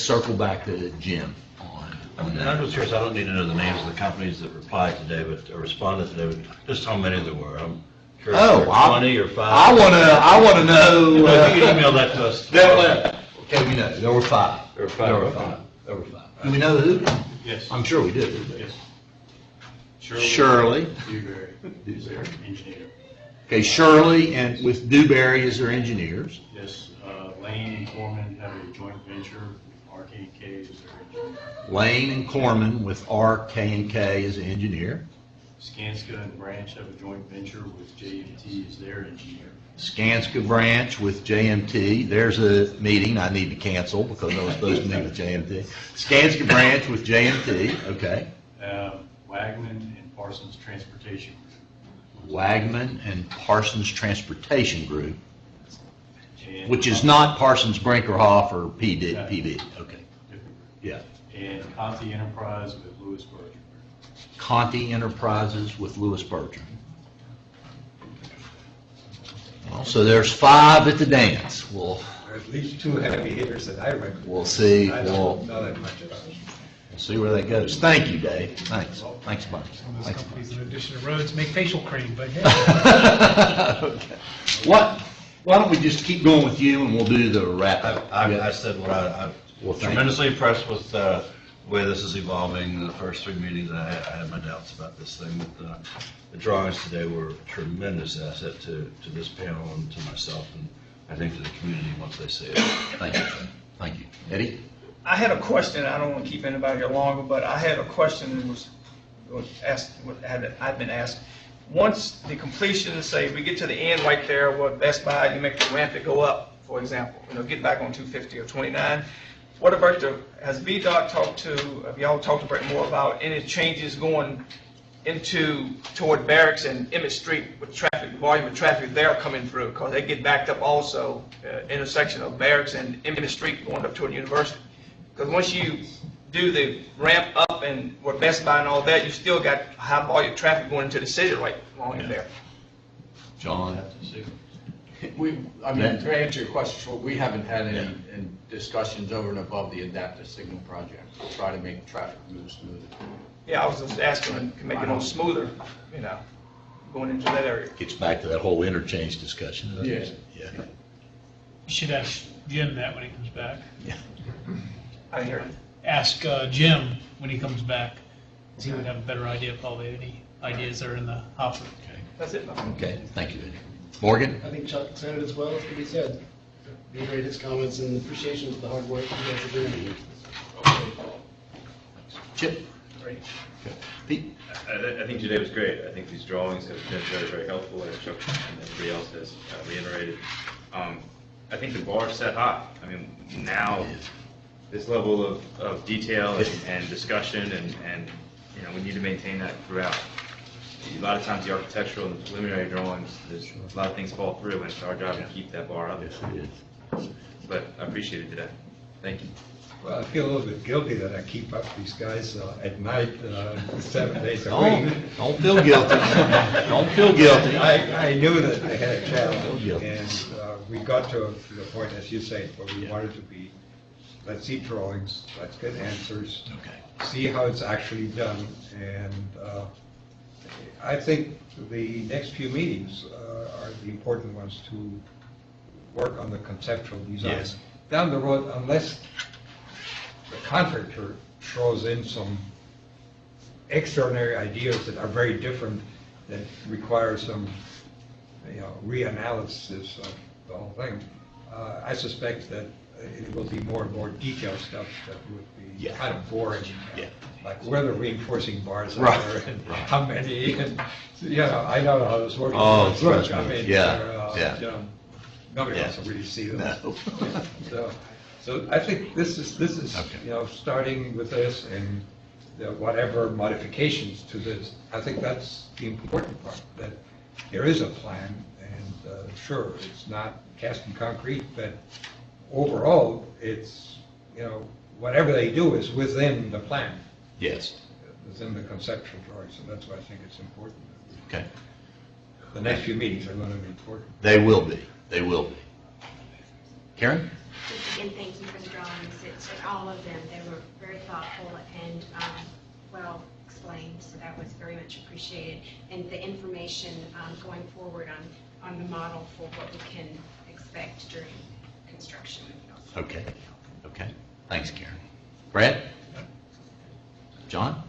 circle back to Jim on And that. I'm just curious, I don't need to know the names of the companies that replied today, but, or responded today, but just how many there were. I'm curious, Oh, if there were I- 20 or 5? I want to know. You know, if you can email that to us. Okay, we know, there were 5. There were 5, There were okay. 5. There were 5. Do we know who? Yes. I'm sure we do. Yes. Shirley. Dewberry is their engineer. Okay, Shirley and with Dewberry as their engineers. Yes, Lane and Corman have a joint venture, RK&K is their engineer. Lane and Corman with RK&K as the engineer. Skanska and Branch have a joint venture with JMT as their engineer. Skanska Branch with JMT. There's a meeting I need to cancel because I was supposed to meet with JMT. Skanska Branch with JMT, okay. Wagman and Parsons Transportation Group. Wagman and Parsons Transportation Group, And- which is not Parsons Brinkerhoff or PB, okay. Yeah. And Conti Enterprise with Lewis Berger. Conti Enterprises with Lewis Bertrand. Well, so there's 5 at the dance. We'll At least 2 heavy hitters that I reckon. We'll see. I We'll- don't know that much about it. see where that goes. Thank you, Dave. Thanks. Thanks a bunch. Some of those Thanks. companies, in addition to roads, make facial cream, but hey. Okay. Why don't we just keep going with you and we'll do the wrap up? I said what I'm Well, thank you. tremendously impressed with the way this is evolving. The first 3 meetings, I had my doubts about this thing, but the drawings today were a tremendous asset to this panel and to myself, and I think to the community once they see it. Thank you. Thank you. Eddie? I had a question, I don't want to keep anybody here longer, but I had a question that was asked, I've been asked. Once the completion, say, we get to the end right there, where Best Buy, you make the ramp it go up, for example, get back on 250 or 29. What about has VDOT have y'all talked about more about any changes going toward Barracks and Emmett Street with traffic, volume of traffic there coming through? Because they get backed up also, intersection of Barracks and Emmett Street going up toward the university. Because once you do the ramp up and where Best Buy and all that, you still got high volume traffic going into the city right along in there. John? To answer your question, short, we haven't had any discussions over and above the adaptive signal project to try to make traffic move smoother. Yeah, I was just asking to make it more smoother, going into that area. Gets back to that whole interchange discussion. doesn't it? Yeah. You should ask Jim that when he comes back. I hear it. Ask Jim when he comes back, 'cause he would have a better idea probably any ideas that are in the hopper. That's it. Okay, thank you, Eddie. Morgan? I think Chuck said it as well as could be said. Reiterate his comments and appreciation for the hard work you guys are doing. Chip? Great. Pete? I think today was great. I think these drawings have been very, very helpful, as Chuck and everybody else has reiterated. I think the bar is set high. I mean, now, this level of detail and discussion, and we need to maintain that throughout. A lot of times, the architectural and the preliminary drawings, there's a lot of things fall through, and it's our job to keep that bar up. Yes, it is. But I appreciate it today. Thank you. Well, I feel a little bit guilty that I keep up these guys at night, 7 days a Don't- week. don't feel guilty. Don't feel guilty. I knew that I had a Don't feel challenge, guilty. and we got to the point, as you say, where we wanted to be, let's see drawings, let's get answers, see how it's actually done, and I think the next few meetings are the important ones to work on the conceptual design. Yes. Down the road, unless the contractor throws in some extraordinary ideas that are very different, that require some, reanalysis of the whole thing, I suspect that it will be more and more detailed stuff that would be kind of boring. Like where the reinforcing bars are, and how many, and, I know how this works. Oh, Look, trust I me. mean, Yeah. nobody Yeah. wants to really see them. No. So I think this is, starting with this and whatever modifications to this, I think that's the important part, that there is a plan, and sure, it's not cast in concrete, but overall, it's, whatever they do is within the plan, Yes. within the conceptual drawing, so that's why I think it's important. Okay. The next few meetings are going to be important. They will be. They will be. Karen? Just again, thank you for the drawings. It's all of them. They were very thoughtful and well explained, so that was very much appreciated. And the information going forward on the model for what we can expect during construction. Okay. Okay. Thanks, Karen. Brad? John?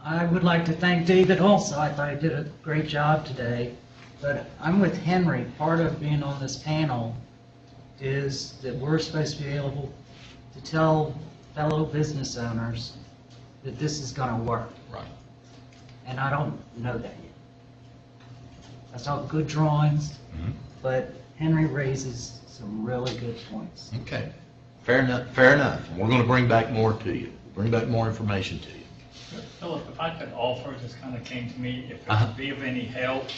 I would like to thank David also. I thought he did a great job today. But I'm with Henry. Part of being on this panel is that we're supposed to be able to tell fellow business owners that this is going to work. Right. And I don't know that yet. I saw good drawings, but Henry raises some really good points. Okay. Fair enough. Fair enough. We're going to bring back more to you. Bring back more information to you. Philip, if I could offer, this kind of came to me, if it would be of any help,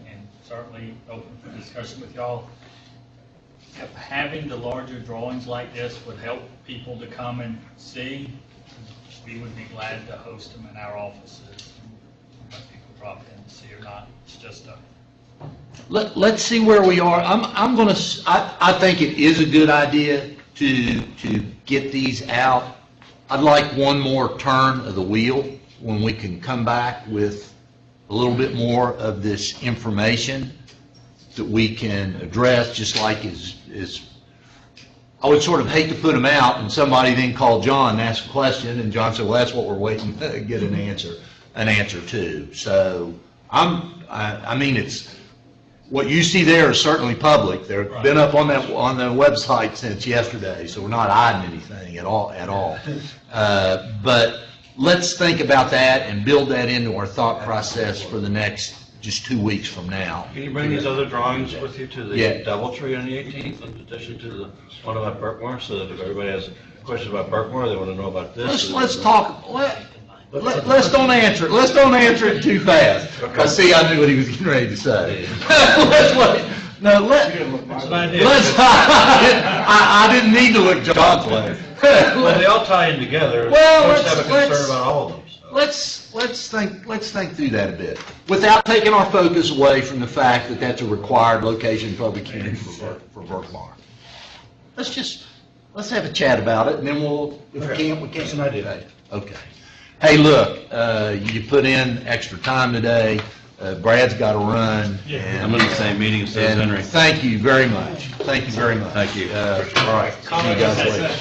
and certainly open for discussion with y'all, if having the larger drawings like this would help people to come and see, we would be glad to host them in our offices. And let people drop in to see or not. It's just a... Let's see where we are. I think it is a good idea to get these out. I'd like one more turn of the wheel when we can come back with a little bit more of this information that we can address, just like I would sort of hate to put them out and somebody then call John and ask a question, and John said, well, that's what we're waiting to get an answer to. So I mean, it's, what you see there is certainly public. They've been up on the website since yesterday, so we're not hiding anything at all. But let's think about that and build that into our thought process for the next just 2 weeks from now. Can you bring these other drawings with you to the DoubleTree on the 18th, in addition to the one about Berkmore, so that if everybody has questions about Berkmore, they want to know about this? Let's talk. Let's don't answer it. Let's don't answer it too fast. Because see, I knew what he was getting ready to say. Let's wait. No, I didn't need to look John's way. Well, they all tie in together. Well, let's have a concern about all of them. So. Let's think through that a bit, without taking our focus away from the fact that that's a required location public hearing for Berkmore. Let's have a chat about it, and then if we can't, we can't. That's an idea. Okay. Hey, look, you put in extra time today. Brad's got to run. Yeah. I'm in the same meeting as Henry. Thank you very much. Thank you very much. Thank you. All right. See you guys later.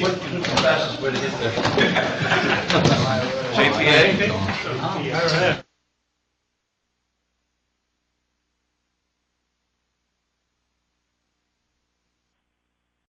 What's the fastest way to get there? JPA?